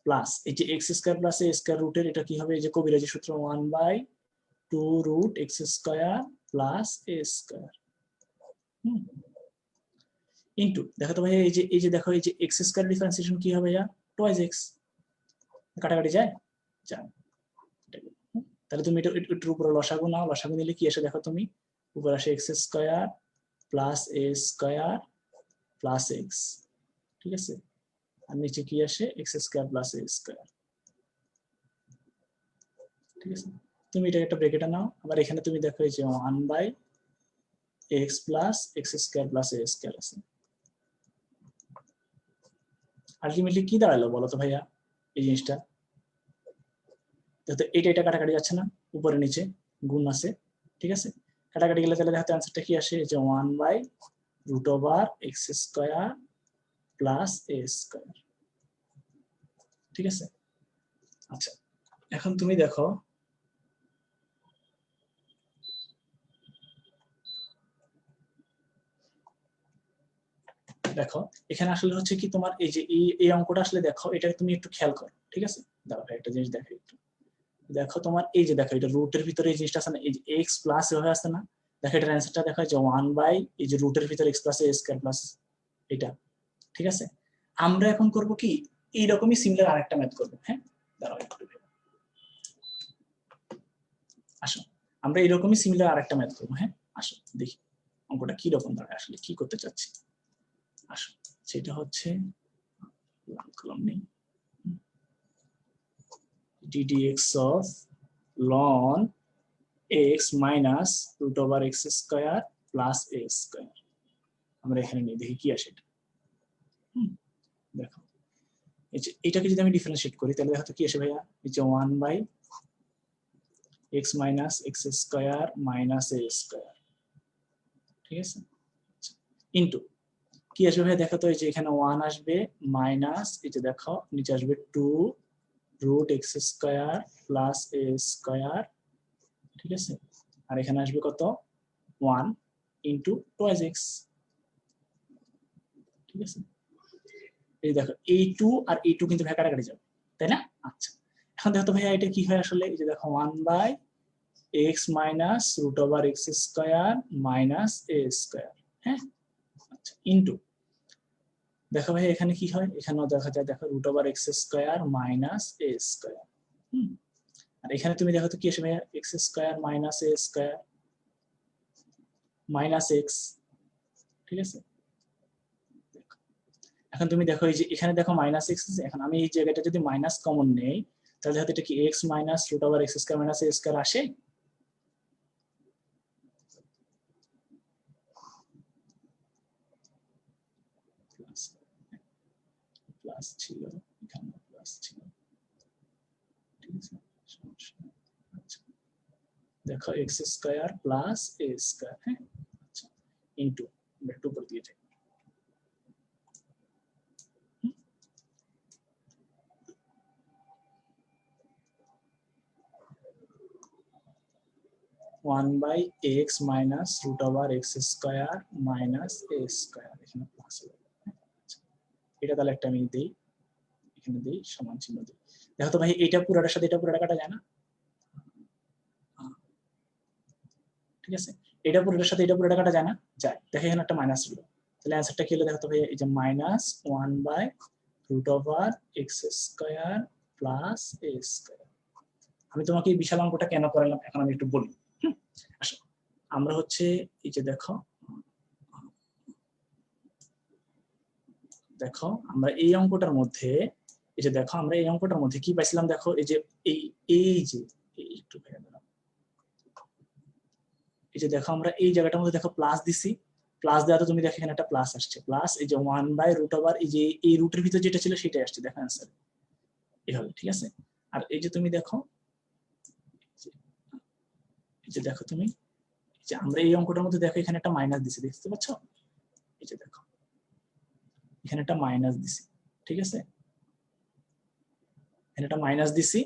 প্লাস এই যে x square plus a square রুটের এটা কি হবে, এই যে কবিরাজি সূত্র 1/2 √x square plus a square into দেখো তো ভাই এই যে দেখো এই যে x স্কয়ার ডিফারেন্সিয়েশন কি হবে ভাইয়া, 2x, কাটাকাটি যায় যায়। তাহলে তুমি এটার উপরে লসাগু নাও, লসাগু নিলে কি আসে দেখো তুমি, উপরে আসে x square plus a square plus x, ঠিক আছে? আর নিচে কি আসে x square plus a square, ঠিক আছে? তুমি এটা একটা ব্র্যাকেটে নাও, আবার এখানে তুমি দেখো এই যে 1/x plus x square plus a square আছে। আলটিমেটলি কি দাঁড়ালো বলো তো ভাইয়া এই জিনিসটা, তো এটা কাটাকাটি যাচ্ছে না, উপরে নিচে গুণ আছে, ঠিক আছে? কাটাকাটি গেলে তাহলে দেখো অ্যান্সারটা কি আসে, যে 1/√x square plus a square, ঠিক আছে? আচ্ছা এখন তুমি দেখো দেখো এখানে আসলে হচ্ছে কি তোমার এই যে এই অঙ্কটা আসলে দেখো, এটা তুমি একটু খেয়াল করো, ঠিক আছে? দাঁড়াও একটা জিনিস দেখো একটু, দেখো তোমার এই যে দেখো এটা রুটের ভিতরে এই জিনিসটা আছে না, এই যে x প্লাস এভাবে আসছে না, দেখো এটার অ্যান্সারটা দেখো যে 1/ এই যে রুটের ভিতরে x plus a square plus এটা, ঠিক আছে? আমরা এখন করব কি এইরকমই সিমিলার আরেকটা ম্যাথ করব। হ্যাঁ দাঁড়াও একটু, আসো আমরা এরকমই সিমিলার আরেকটা ম্যাথ করবো। হ্যাঁ আসো দেখি অঙ্কটা কি রকম দাঁড়ায়, আসলে কি করতে চাচ্ছি। আসো সেটা হচ্ছে কলম নেই, ddx of ln x minus √x square plus a square, আমরা এখানে নিয়ে দেখি কি আসে এটা। দেখো এটাকে যদি আমি ডিফারেন্সিয়েট করি তাহলে দেখো কি আসে ভাইয়া, এই যে 1/x minus x square minus a square, ঠিক আছে? ইনটু কি আসবে ভাই দেখো তো, এই যে এখানে 1 আসবে মাইনাস এই যে দেখো নিচে আসবে 2√x square plus a square, ঠিক আছে? আর এখানে আসবে কত 1 ইনটু 2x, ঠিক আছে? এই দেখো এই 2 আর এই 2 কিন্তু ভাই কাটাকাটি যাবে, তাই না? আচ্ছা এখন দেখো তো ভাইয়া এটা কি হয় আসলে, এই যে দেখো 1/x minus √x square minus a square, হ্যাঁ আচ্ছা ইনটু দেখো ভাই এখানে কি হয়, এখানেও দেখা যায় দেখো √x square minus a square, আর এখানে তুমি দেখো তো কি আসবে ভাইয়া, x square minus a square minus x, ঠিক আছে? এখন তুমি দেখো এই যে এখানে দেখো মাইনাস x আছে, এখন আমি এই জায়গাটা যদি মাইনাস কমন নেই তাহলে হয়তো এটা কি x minus √x square minus a square আসে, প্লাস ছিল এখানে প্লাস ছিল, ঠিক আছে? আচ্ছা দেখো x square plus a square, হ্যাঁ আচ্ছা ইনটু একটু উপর দিয়ে যাই, 1/x minus √x square minus a square, এখানে প্লাস হবে। এটা তাহলে একটা আমি দেই, এখানে দেই সমান চিহ্ন দিই, দেখো তো ভাই এটা পুরোটার সাথে এটা পুরোটা কাটা যায় না, ঠিক আছে? এটা পুরোটার সাথে এটা পুরোটা কাটা যায় না, যায়, দেখো এখানে একটা মাইনাস ছিল, তাহলে অ্যান্সারটা কি হলো দেখো তো ভাই, এই যে minus 1/√x square plus a square. আমি তোমাকে এই বিশাল অঙ্কটা কেন করালাম এখন আমি একটু বলি। আসো আমরা হচ্ছে এই যে দেখো দেখো আমরা এই অঙ্কটার মধ্যে এই যে দেখো আমরা এই অঙ্কটার মধ্যে কি পাইছিলাম দেখো, এই যে এই যে একটু এই যে দেখো আমরা এই জায়গাটার মধ্যে দেখো প্লাস দিছি, প্লাস দেওয়াতে তুমি দেখো এখানে একটা প্লাস আসছে, প্লাস এই যে 1/√, এই যে এই রুটের ভিতরে যেটা ছিল সেটাই আসছে, দেখো অ্যান্সার এভাবে, ঠিক আছে? আর এই যে তুমি দেখো এই যে দেখো তুমি যে আমরা এই অঙ্কটার মধ্যে দেখো এখানে একটা মাইনাস দিছি, দেখতে পাচ্ছ? এই যে দেখো এখানে একটা মাইনাস দিছি, ঠিক আছে, এখানে একটা মাইনাস দিছি,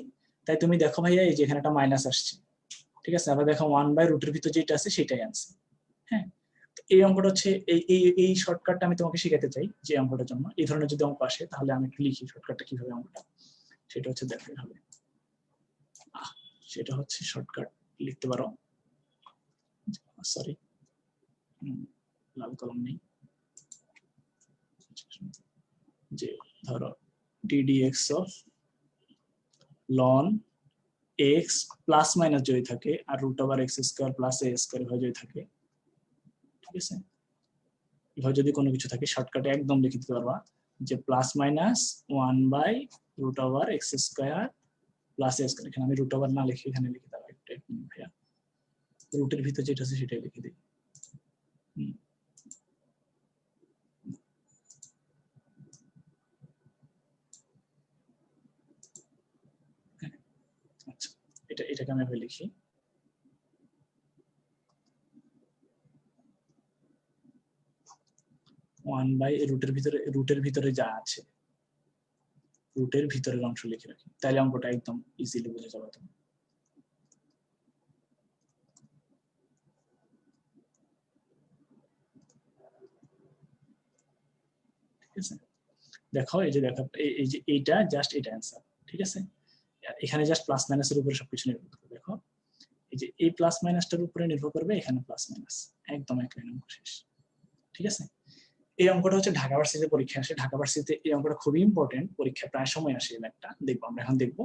তাই তুমি দেখো ভাইয়া এই যে এখানে একটা মাইনাস আসছে, ঠিক আছে, আবার দেখো 1/√এর ভিতর যেটা আছে সেটাই আনছে। হ্যাঁ, এই অঙ্কটা হচ্ছে এই শর্টকাটটা আমি তোমাকে শিখাতে চাই যে অঙ্কটার জন্য এই ধরনের যদি অঙ্ক আসে তাহলে আমি একটু লিখি শর্টকাটটা কিভাবে অঙ্কটা, সেটা হচ্ছে দেখতে হবে। সেটা হচ্ছে শর্টকাট লিখতে পারো, সরি লাল কলম নেই, যে ধরো ddx of ln x plus minus যদি থাকে আর √x² প্লাস a² যদি থাকে, ঠিক আছে, এভাবে যদি কোনো কিছু থাকে শর্টকাটে একদম লিখে দিতে পারবা যে plus minus 1/√x² plus a²। এখানে আমি √ না লিখে এখানে লিখে দেবো, একটু এক মিনিট ভাইয়া, রুটের ভিতর যেটা আছে সেটাই লিখে দিই। আচ্ছা, এটাকে আমি এভাবে লিখি, রুটের ভিতরে যা আছে রুটের ভিতরের অংশ লিখে রাখি, তাহলে অঙ্কটা একদম ইজিলি বুঝে যাবে তুমি। ঠিক আছে, দেখো এই যে দেখো এই যে এইটা জাস্ট এটা অ্যান্সার, ঠিক আছে, এখানে জাস্ট প্লাস মাইনাসের উপরে সবকিছু নির্ভর করবে। দেখো এই যে এই প্লাস মাইনাসটার উপরে নির্ভর করবে, এখানে প্লাস মাইনাস, একদম এক লাইন অঙ্ক শেষ। ঠিক আছে, এই অঙ্কটা হচ্ছে ঢাকা ভার্সিটিতে পরীক্ষা আসে, ঢাকা ভার্সিটিতে এই অঙ্কটা খুবই ইম্পর্টেন্ট, পরীক্ষা প্রায় সময় আসে এই ম্যাথটা, দেখবো আমরা এখন দেখবো।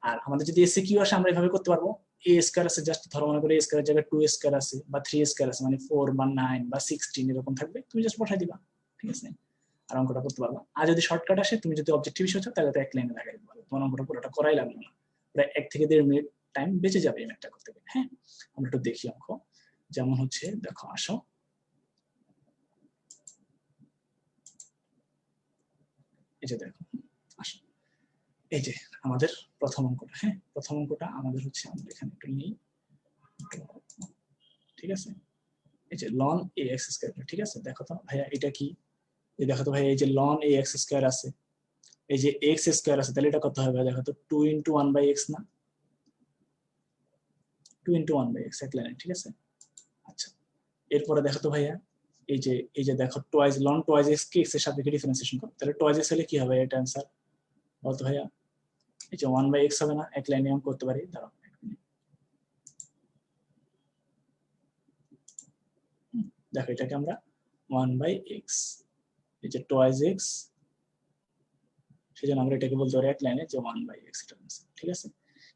আর আমাদের যদি এসএকিউ আসে আমরা এভাবে করতে পারবো, a² আছে, জাস্ট ধরো মনে করে a² এর জায়গায় 2² আছে বা 3² আছে, মানে 4 বা 9 বা 16 এরকম থাকবে, তুমি জাস্ট বসাই দিবা, ঠিক আছে, আর অঙ্কটা করতে পারবা। আর যদি শর্টকাট আসে, তুমি যদি অবজেক্টিভ ইস্যু তাহলে তো এক লাইনে লাগাই দিতে পারবে, তোমার অঙ্কটা পুরোটা করাই লাগবে না, প্রায় 1 থেকে 1.5 মিনিট টাইম বেঁচে যাবে এই ম্যাথটা করতে গেলে। হ্যাঁ, আমরা একটু দেখি অঙ্ক, যেমন হচ্ছে দেখো আসো, এই যে দেখো আসো, এই যে আমাদের প্রথম অঙ্কটা, হ্যাঁ প্রথম অঙ্কটা আমাদের হচ্ছে, আমরা এখানে একটু নিই, ঠিক আছে, এই যে ln ax², ঠিক আছে, দেখো তো ভাইয়া এটা কি, এই দেখো তো ভাইয়া এই যে ln ax² আছে, এই যে x² আছে, তাহলে এটা কত হবে, দেখো তো 2 × 1/x না, 2 × 1/x এক লাইনে, ঠিক আছে। আচ্ছা, এরপরে দেখো তো ভাইয়া এই যে দেখো টুয়াইস ln টুয়াইস x কে x এর সাপেক্ষে ডিফারেন্সিয়েশন করো, তাহলে টুয়াইস x হলে কি হবে এটা आंसर বলতো ভাইয়া, এই যে 1/x হবে না, এক লাইনে আমি করতে পারি, দাঁড়াও দেখো এটাকে আমরা 1/x, এই যে টুয়াইস x, সেজন্য আমরা এটাকে বলতে পারি এক লাইনে যে 1/x, ঠিক আছে।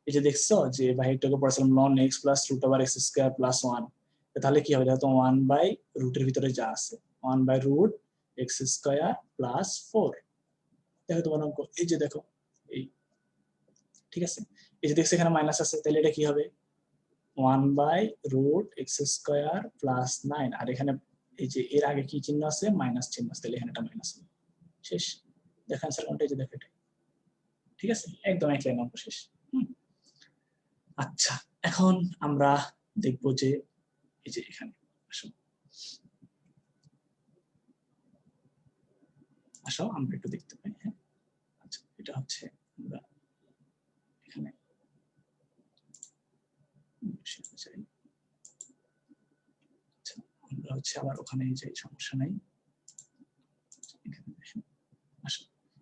এই যে দেখছো যে ভাই এটাকে পড়ছিলাম ln x plus √x² plus 1, তাহলে কি হবে, দেখো 1/√এর ভিতরে যা আছে 1/√x² প্লাস 4, দেখো তোমার অঙ্ক, এই যে দেখো এই, ঠিক আছে, এই যে দেখছো এখানে মাইনাস আছে, তাহলে এটা কি হবে 1/√x² প্লাস 9, আর এখানে এই যে এর আগে কি চিহ্ন আছে, মাইনাস চিহ্ন আছে, তাহলে এখানে একটা মাইনাস শেষ, দেখো आंसर কোনটা, এই যে দেখো এটা, ঠিক আছে, একদম এক লাইন অঙ্ক শেষ। আচ্ছা, এখন আমরা দেখব যে এই যে এখানে আসো, আসো আমরা একটু দেখতে পাই। হ্যাঁ, আচ্ছা, এটা হচ্ছে আমরা এখানে আমরা হচ্ছে আবার ওখানে যাই, সমস্যা নাই।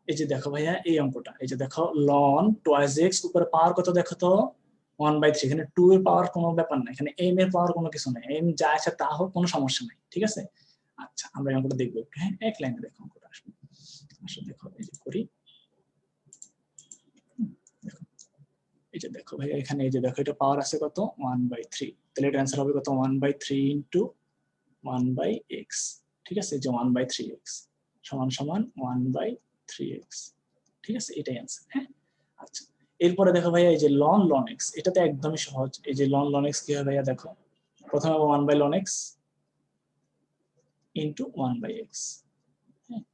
এই যে দেখো ভাইয়া এই অঙ্কটা, এই যে দেখো ln টুয়াইস x উপরে পাওয়ার কত, দেখো তো 1/3, এখানে 2 এর পাওয়ার কোনো ব্যাপার না, এখানে m এর পাওয়ার কোনো কিছু নাই, m যা আছে তা হোক, কোনো সমস্যা নাই, ঠিক আছে। আচ্ছা, আমরা এই অঙ্কটা দেখবো একটু, হ্যাঁ এক লাইনে দেখো অঙ্কটা, আসলে আসলে দেখো এই যে করি, এই যে দেখো ভাই এখানে এই যে দেখো এটা পাওয়ার আছে কত 1/3, তাহলে এটা आंसर হবে কত 1/3 * 1/x, ঠিক আছে, যে 1/3x সমান সমান 1/3x, ঠিক আছে, এটাই आंसर। হ্যাঁ, আচ্ছা, এরপরে দেখো ভাইয়া এই যে ln x, এটা তো একদমই সহজ, এই যে ln x কি হবে ভাইয়া, দেখো প্রথমে 1/ln x * 1/x, হ্যাঁ,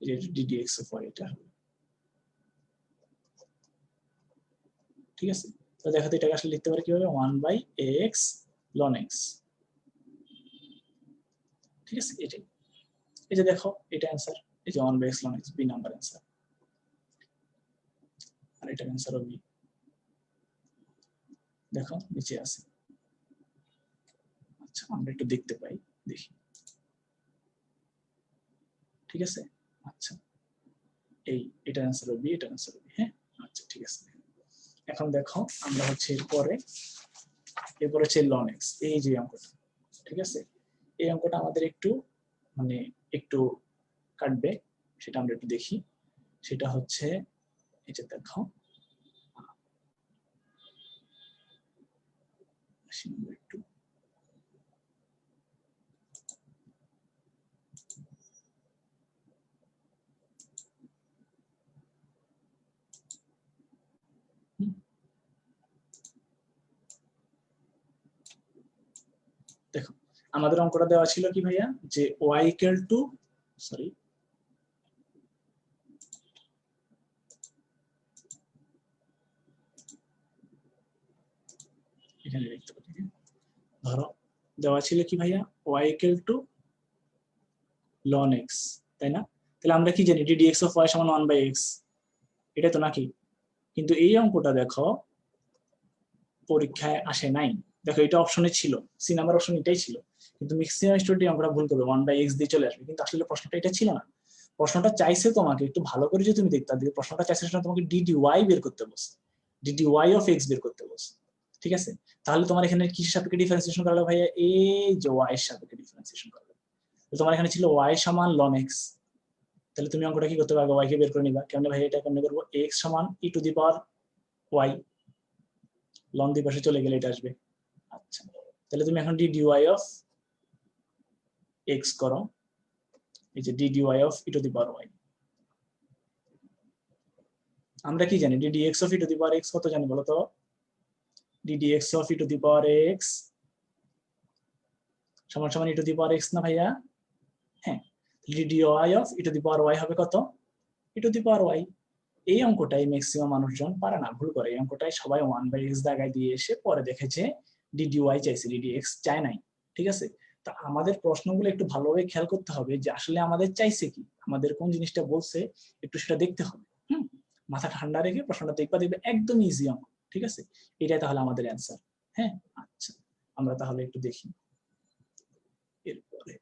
এই যে ddx উপরে এটা হবে, ঠিক আছে। তো দেখো তো এটাকে আসলে লিখতে পারি কিভাবে, 1/x ln x, ঠিক আছে, এটাই। এই যে দেখো এটা অ্যান্সার, এই যে 1/x ln x, B number answer, আর এটা অ্যান্সার হবে বি। দেখো নিচে আছে। আচ্ছা আমরা একটু দেখতে পাই, দেখি, ঠিক আছে। আচ্ছা এই এটা অ্যান্সার হবে বি, এটা অ্যান্সার হবে, হ্যাঁ। আচ্ছা ঠিক আছে, এখন দেখো আমরা হচ্ছে এরপরে হচ্ছে ln x, এই যে অঙ্কটা, ঠিক আছে। এই অঙ্কটা আমাদের একটু মানে একটু কাটবে, সেটা আমরা একটু দেখি। সেটা হচ্ছে এই যে দেখো একটু, দেখো আমাদের অঙ্কটা দেওয়া ছিল কি ভাইয়া, যে y ইকুয়াল টু, সরি এখানে লিখতে পারি, ধরো দেওয়া ছিল কি ভাইয়া, y equal two ln x, তাই না? তাহলে আমরা কি জানি ddx অফ y সমান 1/x, এটা তো নাকি? কিন্তু এই অঙ্কটা দেখো পরীক্ষায় আসে নাই। দেখো এটা অপশনে ছিল, সি নাম্বার অপশন এটাই ছিল, কিন্তু ম্যাক্সিমাম স্টুডেন্ট অঙ্কটা ভুল করবে, 1/x দিয়ে চলে আসবে, কিন্তু আসলে প্রশ্নটা এটা ছিল না। প্রশ্নটা চাইছে তোমাকে একটু ভালো করে যদি তুমি দেখতে, প্রশ্নটা চাইছে সেটা তোমাকে ddy বের করতে বলছে, ddy অফ x বের করতে বলছে, ঠিক আছে। তাহলে তোমার এখানে কিসের সাপেক্ষে ডিফারেন্সিয়েশন করা হলো ভাইয়া, এই যে y এর সাপেক্ষে ডিফারেন্সিয়েশন করা হলো। তো তোমার এখানে ছিল y সমান ln x, তাহলে তুমি অঙ্কটা কি করতে পারবে, y কে বের করে নিবা, কেমনে ভাই এটা কেমনে করবো, x সমান e to the power y, লন দুই পাশে চলে গেলে এটা আসবে। আচ্ছা তাহলে তুমি এখন dy অফ x করো, এই যে dy of e to the power y, আমরা কি জানি ddx of e to the power x কত জানি বলো তো, ddx of e to the power x সমান সমান e to the power x না ভাইয়া, হ্যাঁ। dy of e to the power y হবে কত, e to the power y। এই অঙ্কটাই ম্যাক্সিমাম মানুষজন পারে না, ভুল করে। এই অঙ্কটাই সবাই 1/x জায়গায় দিয়ে এসে পরে দেখেছে dy চাইছে, ddx চায় নাই, ঠিক আছে। তা আমাদের প্রশ্নগুলো একটু ভালোভাবে খেয়াল করতে হবে যে আসলে আমাদের চাইছে কি, আমাদের কোন জিনিসটা বলছে একটু সেটা দেখতে হবে। মাথা ঠান্ডা রেখে প্রশ্নটা দেখবা, দেখবে একদম ইজি অঙ্ক, ঠিক আছে। এটাই তাহলে আমাদের অ্যান্সার, হ্যাঁ। আচ্ছা আমরা তাহলে একটু দেখি এরপরে,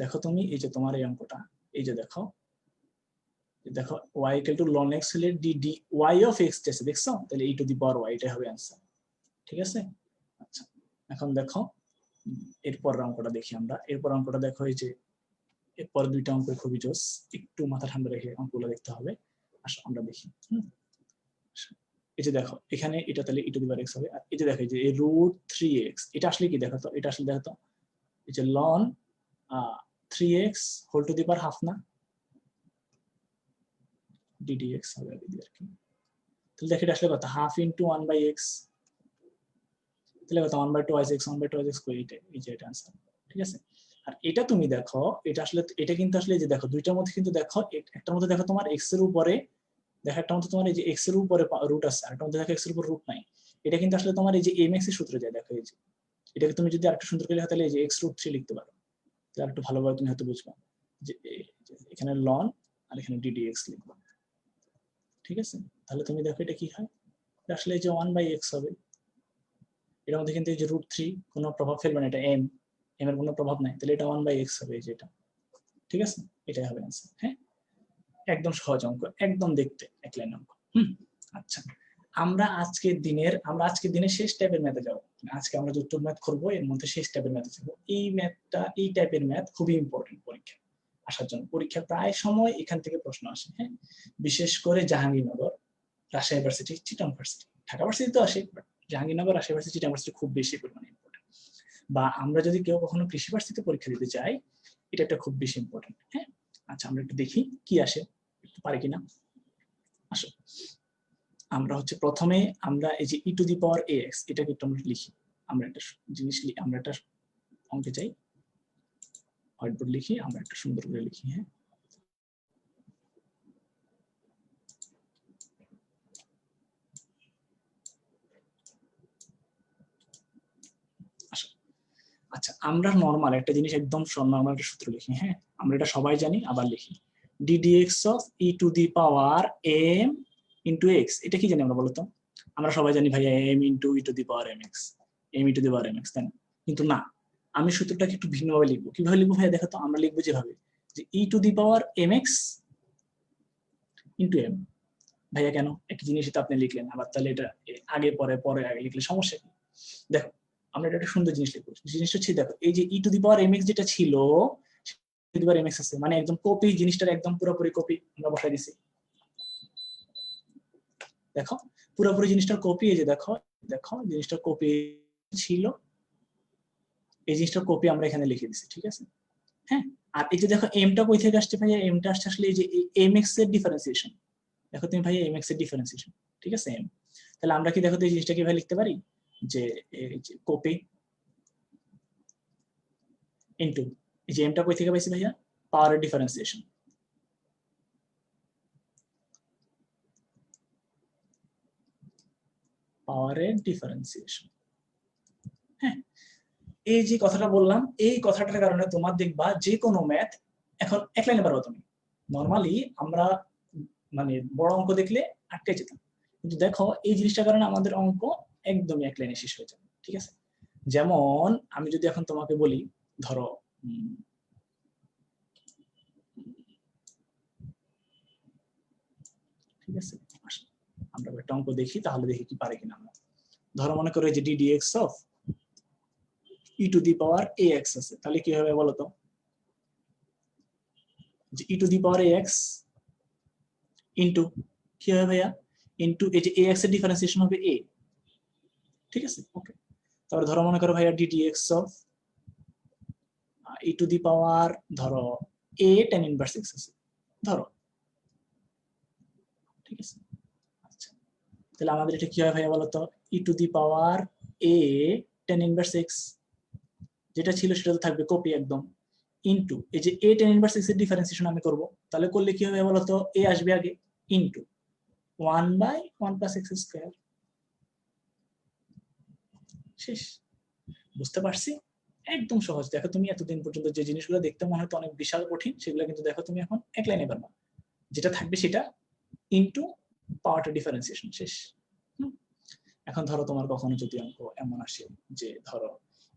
দেখো তুমি এই যে তোমার এই অঙ্কটা, এই যে দেখো দেখো y equal two ln x হলে dy অফ x আছে, দেখছো, তাহলে e to the power y, এটাই হবে অ্যান্সার, ঠিক আছে। আচ্ছা এখন দেখো এরপর অঙ্কটা দেখি আমরা, এরপর অঙ্কটা দেখো, এই যে এরপর দুইটা অঙ্ক খুবই জোস, একটু মাথা ঠান্ডা রেখে অঙ্কগুলো দেখতে হবে। আসো আমরা দেখি, এই যে দেখো এখানে এটা তাহলে e to the power x হবে, আর এই যে দেখো এই যে √3x, এটা আসলে কি দেখো তো, এটা আসলে দেখো তো এই যে ln 3x whole to the power half না, ddx হবে আর কি। তাহলে দেখো এটা আসলে কত, হাফ ইন্টু 1/x, তাহলে কত 1/2x, 1/2x করে, এই যে এটা আনসার, ঠিক আছে। আর এটা তুমি দেখো, এটা আসলে এটা কিন্তু আসলে যে দেখো দুইটার মধ্যে কিন্তু দেখো, একটার মধ্যে দেখো তোমার x এর উপরে, দেখো একটা মধ্যে তোমার এই যে x এর উপরে রুট আছে, আর একটা মধ্যে দেখো x এর উপর রুট নাই। এটা কিন্তু আসলে তোমার এই যে mx এর সূত্রে যায়, দেখো এই যে এটাকে তুমি যদি আরেকটু সুন্দর করে লেখো, তাহলে এই যে x√3 লিখতে পারো, তাহলে আরেকটু ভালোভাবে তুমি হয়তো বুঝবা যে এখানে ln আর এখানে ddx লিখবা, ঠিক আছে। তাহলে তুমি দেখো এটা কি হয়, আসলে এই যে 1/x হবে, এর মধ্যে কিন্তু এই যে √3 কোনো প্রভাব ফেলবে না, এটা m এর কোনো প্রভাব নাই, তাহলে এটা 1/x হবে, এই যে এটা, ঠিক আছে। এটাই হবে आंसर, হ্যাঁ। একদম সহজ অঙ্ক, একদম দেখতে এক লাইন অঙ্ক। আচ্ছা আমরা আজকের দিনের শেষ টাইপের ম্যাথে যাব, আজকে আমরা যে উত্তর ম্যাথ করব এর মধ্যে শেষ টাইপের ম্যাথে যাব। এই ম্যাথটা, এই টাইপের ম্যাথ খুবই ইম্পর্টেন্ট পরীক্ষা আসার জন্য, পরীক্ষা প্রায় সময় এখান থেকে প্রশ্ন আসে, হ্যাঁ। বিশেষ করে Jahangirnagar, Rajshahi university, Chittagong university, Dhaka university তো আসে, জাহাঙ্গীরনগর, রাজশাহী ইউনিভার্সিটি, চিটাগং ইউনিভার্সিটি খুব বেশি পরিমাণে ইম্পর্টেন্ট। বা আমরা যদি কেউ কখনো কৃষি ভার্সিটিতে পরীক্ষা দিতে চাই, এটা একটা খুব বেশি ইম্পর্টেন্ট, হ্যাঁ। আচ্ছা আমরা একটু দেখি কি আসে, একটু পারি কিনা। আসো আমরা হচ্ছে প্রথমে আমরা এই যে e to the power ax, এটাকে একটু আমরা লিখি, আমরা একটা জিনিস লিখি, আমরা একটা অঙ্কে চাই, হোয়াইট বোর্ড লিখি, আমরা একটা সুন্দর করে লিখি, হ্যাঁ। আচ্ছা, আমরা নরমাল একটা জিনিস একদম নরমাল একটা সূত্র লিখি। হ্যাঁ, আমরা এটা সবাই জানি, আবার লিখি ddx of e to the power m into x। এটা কি জানি আমরা বলতো? আমরা সবাই জানি ভাইয়া m into e to the power mx, m E to the power mx, তাই না? কিন্তু না, আমি সূত্রটাকে একটু ভিন্নভাবে লিখবো। কিভাবে লিখবো ভাইয়া দেখো তো? আমরা লিখবো যেভাবে, যে e to the power mx into m। ভাইয়া কেন? একই জিনিসই তো আপনি লিখলেন, আবার তাহলে এটা আগে পরে পরে আগে লিখলে সমস্যা কি? দেখো, আমরা এটা একটা সুন্দর জিনিস লিখবো। জিনিসটা হচ্ছে দেখো, এই যে e to the power mx যেটা ছিল, e to the power mx আছে, মানে একদম কপি, জিনিসটার একদম পুরোপুরি কপি আমরা বসাই দিছি। দেখো, পুরোপুরি জিনিসটার কপি। এই যে দেখো, দেখো জিনিসটার কপি ছিল, এই জিনিসটার কপি আমরা এখানে লিখে দিছি, ঠিক আছে? হ্যাঁ, আর এই যে দেখো এমটা কই থেকে আসছে ভাইয়া? এমটা আসছে আসলে এই যে mx এর ডিফারেন্সিয়েশন। দেখো তুমি ভাইয়া mx এর ডিফারেন্সিয়েশন, ঠিক আছে? m, তাহলে আমরা কি দেখো তো এই জিনিসটা কিভাবে লিখতে পারি, যে কপি ইনটু এই যে এমটা কই থেকে পাইছি ভাইয়া? পাওয়ারের ডিফারেন্সিয়েশন। পাওয়ারের ডিফারেন্সিয়েশন। হ্যাঁ, এই যে কথাটা বললাম, এই কথাটার কারণে তোমার দেখবা যে কোনো ম্যাথ এখন এক লাইনে পারো তুমি। নরমালি আমরা মানে বড় অঙ্ক দেখলে আটকে যেতাম, কিন্তু দেখো এই জিনিসটার কারণে আমাদের অঙ্ক একদমই এক লাইনে শেষ হয়ে যাবে, ঠিক আছে? যেমন আমি যদি এখন তোমাকে বলি, ধরো ঠিক আছে, আমরা একটা অঙ্ক দেখি, তাহলে দেখি কি পারে কিনা আমরা। ধরো মনে করো যে ddx of e to the power ax আছে, তাহলে কি হবে বলতো? যে e to the power ax into কি হবে ভাইয়া? ইনটু এই যে ax এর ডিফারেন্সিয়েশন হবে a, ঠিক আছে? ওকে, তারপর ধরো মনে করো ভাইয়া ddx of e to the power ধরো a tan ইনভার্স x আছে ধরো, ঠিক আছে? আচ্ছা, তাহলে আমাদের এটা কি হয় ভাইয়া বলতো? e to the power a tan inverse x, যেটা ছিল সেটা তো থাকবে কপি একদম, ইনটু এই যে a tan ইনভার্স x এর ডিফারেন্সিয়েশন আমি করব, তাহলে করলে কি হবে বলতো? a আসবে আগে, ইনটু 1/1 প্লাস x স্কয়ার। শেষ। বুঝতে পারছি? একদম সহজ। দেখো তুমি এতদিন পর্যন্ত যে জিনিসগুলো দেখতে মনে হতো অনেক বিশাল কঠিন, সেগুলো কিন্তু দেখো তুমি এখন এক লাইনে পারবা। যেটা থাকবে সেটা ইনটু পাওয়ারটা ডিফারেন্সিয়েশন। শেষ। এখন ধরো তোমার কখনো যদি অঙ্ক এমন আসে যে ধরো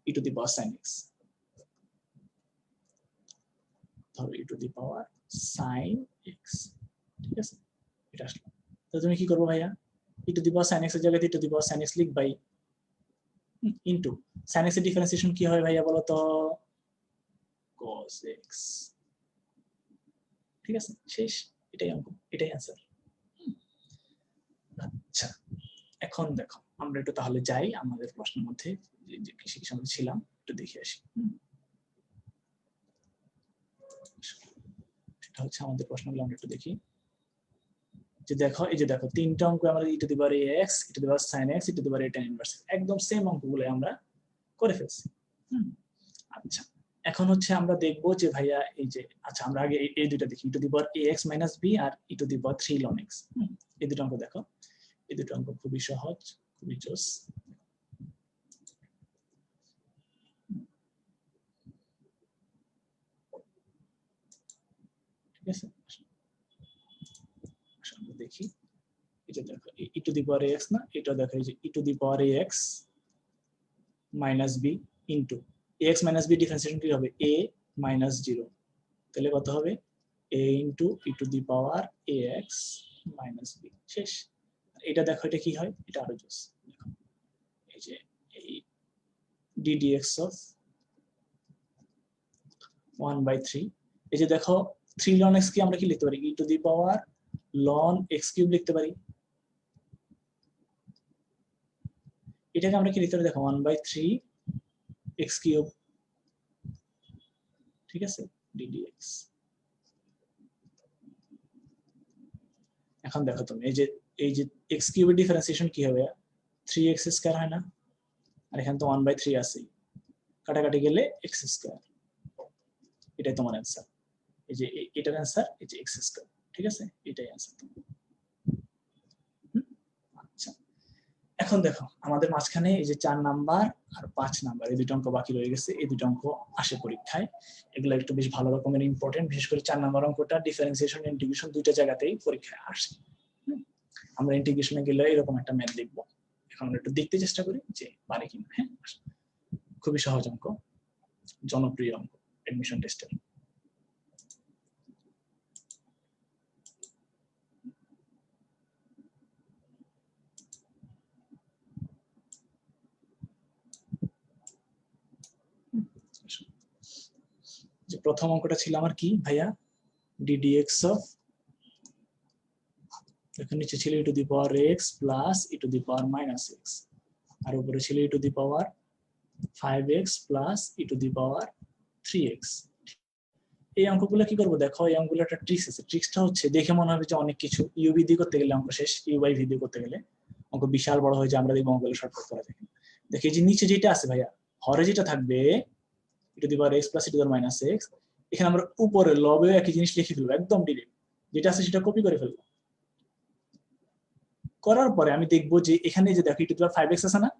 e to the power sin x, ধরো e to the power sin x, ঠিক আছে? এটা আসলো, তো তুমি কি করবো ভাইয়া? e to the power sin x এর জায়গায় e to the power sin x লিখবাই, ইনটু sin x এর ডিফারেন্সিয়েশন কি হয় ভাইয়া বলো তো? cos x, ঠিক আছে? শেষ। এটাই অঙ্ক, এটাই অ্যান্সার। আচ্ছা, এখন দেখো আমরা একটু তাহলে যাই আমাদের প্রশ্নের মধ্যে, যে কৃষি আমরা ছিলাম একটু দেখে আসি। এটা হচ্ছে আমাদের প্রশ্নগুলো, আমরা একটু দেখি। যে দেখো, এই যে দেখো তিনটা অঙ্ক আমরা e to the power ax, e to the power sin x, e to the power tan inverse একদম সেম অঙ্কগুলো আমরা করে ফেলছি। আচ্ছা, এখন হচ্ছে আমরা দেখবো যে ভাইয়া এই যে, আচ্ছা আমরা আগে এই দুটো দেখি, e to the power ax minus b আর e to the power 3 ln x। এই দুটো অঙ্ক দেখো, এই দুটো অঙ্ক খুবই সহজ, খুবই জোস। ঠিক আছে, আমরা দেখি। এটা দেখো e to the power ax না, এটা দেখো এই যে e to the power ax minus b into ax minus b differentiation কি হবে? a মাইনাস 0, তাহলে কত হবে? a into e to the power ax minus b। শেষ। এটা দেখো, এটা কি হয়? এটা আরো জোস। দেখো এই যে এই ddx অফ 1/3, এই যে দেখো 3 ln x কি আমরা কি লিখতে পারি? e to the power ln x cube লিখতে পারি। এটাকে আমরা কি লিখতে পারি? দেখো 1/3 x কিউব, ঠিক আছে? ddx। এখন দেখো তুমি এই যে x কিউবের ডিফারেন্সিয়েশন কি হবে? 3x স্কয়ার হয় না? আর এখানে তো 1/3 আছে, কাটাকাটি গেলে x স্কয়ার। এটাই তোমার অ্যান্সার। এই যে এটার অ্যান্সার এই যে x স্কয়ার, ঠিক আছে? এটাই অ্যান্সার। আচ্ছা, এখন দেখো আমাদের মাঝখানে এই যে 4 নাম্বার আর 5 নাম্বার এই দুটো অঙ্ক বাকি রয়ে গেছে, এই দুটো অঙ্ক আসে পরীক্ষায়। এগুলো একটু বেশ ভালো রকমের ইম্পর্টেন্ট, বিশেষ করে 4 নাম্বার অঙ্কটা ডিফারেন্সিয়েশন ইন্টিগ্রেশন দুইটা জায়গাতেই পরীক্ষায় আসে। আমরা ইন্টিগ্রেশনে গেলে এরকম একটা ম্যাথ দেখব, এখন আমরা একটু দেখতে চেষ্টা করি যে পারে কিনা। হ্যাঁ, খুবই সহজ অঙ্ক, জনপ্রিয় অঙ্ক এডমিশন টেস্টের। যে প্রথম অঙ্কটা ছিল আমার কি ভাইয়া, ddx অফ, এখানে নিচে ছিল e to the power x plus e to the power minus x, আর উপরে ছিল e to the power 5x plus e to the power 3x। এই অঙ্কগুলো কি করবো দেখো, এই অঙ্কগুলো একটা ট্রিক্স আছে। ট্রিক্সটা হচ্ছে দেখে মনে হবে যে অনেক কিছু, ইউ বি দিয়ে করতে গেলে অঙ্ক শেষ, ইউ বাই ভি দিয়ে করতে গেলে অঙ্ক বিশাল বড় হয়ে যায়, আমরা দেখবো অঙ্কগুলো শর্টকাট করা যায়। দেখি যে নিচে যেটা আছে ভাইয়া, হরে যেটা থাকবে e to the power x plus e to the power minus x, এখানে আমরা উপরে লবেও একই জিনিস লিখে ফেলবো, একদম ডিরেক্ট যেটা আছে সেটা কপি করে ফেলবো। করার পরে আমি দেখবো যে এখানে যে দেখো e to the power 5x আছে না,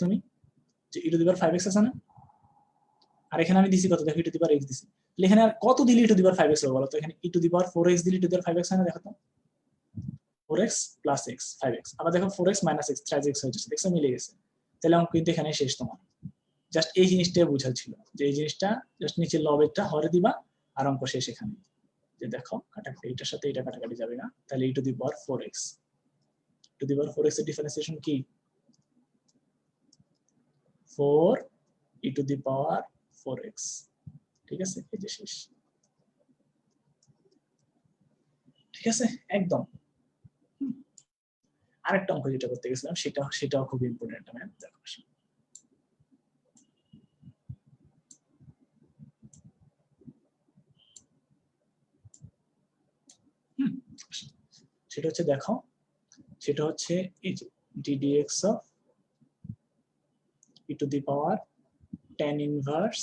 তুমি যে e to the power 5x আছে না, আর এখানে আমি দিছি কত, দেখো e to the power x দিছি, তাহলে এখানে আর কত দিলে e to the power 5x হবে বলো তো? এখানে e to the power 4x দিলে e to the power 5x হয় না, দেখো তো 4x প্লাস x 5x, আবার দেখো 4x মাইনাস x 3x হয়ে যাচ্ছে, দেখছো মিলে গেছে। তাহলে অঙ্ক কিন্তু এখানে শেষ তোমার। জাস্ট এই জিনিসটাই বোঝা ছিল যে এই জিনিসটা জাস্ট নিচে লবেরটা হরে দিবা আর অঙ্ক শেষ এখানে। যে দেখো কাটাকাটি, এটার সাথে এটা কাটাকাটি যাবে না, তাহলে e to the power 4x, e to the power 4x এর ডিফারেন্সিয়েশন কি 4 e to the power 4x, ঠিক আছে, এই যে শেষ। ঠিক আছে একদম। আরেকটা অঙ্ক যেটা করতে গেছিলাম সেটাও খুব ইম্পর্টেন্ট ম্যাথ, দেখো সেটা হচ্ছে, দেখো সেটা হচ্ছে এই যে ddx of e to the power tan inverse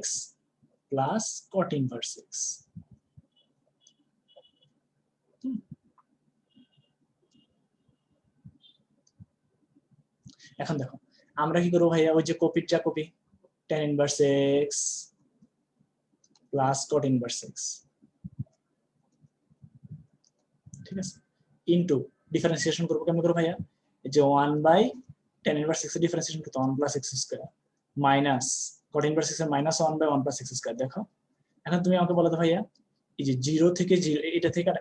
x plus cot inverse x। এখন দেখো আমরা কি করবো ভাইয়া, ওই যে কপির যা copy, tan inverse x plus cot inverse x, ঠিক আছে, ইনটু ডিফারেন্সিয়েশন করবো কেমন করবো ভাইয়া, এই যে 1 বাই tan ইনভার্স x এর ডিফারেন্সিয়েশন করতে 1 plus x square minus cot inverse x এর minus 1 by 1 plus x square. দেখো এখন তুমি আমাকে বলো তো ভাইয়া, এই যে 0 থেকে 0, এটা থেকে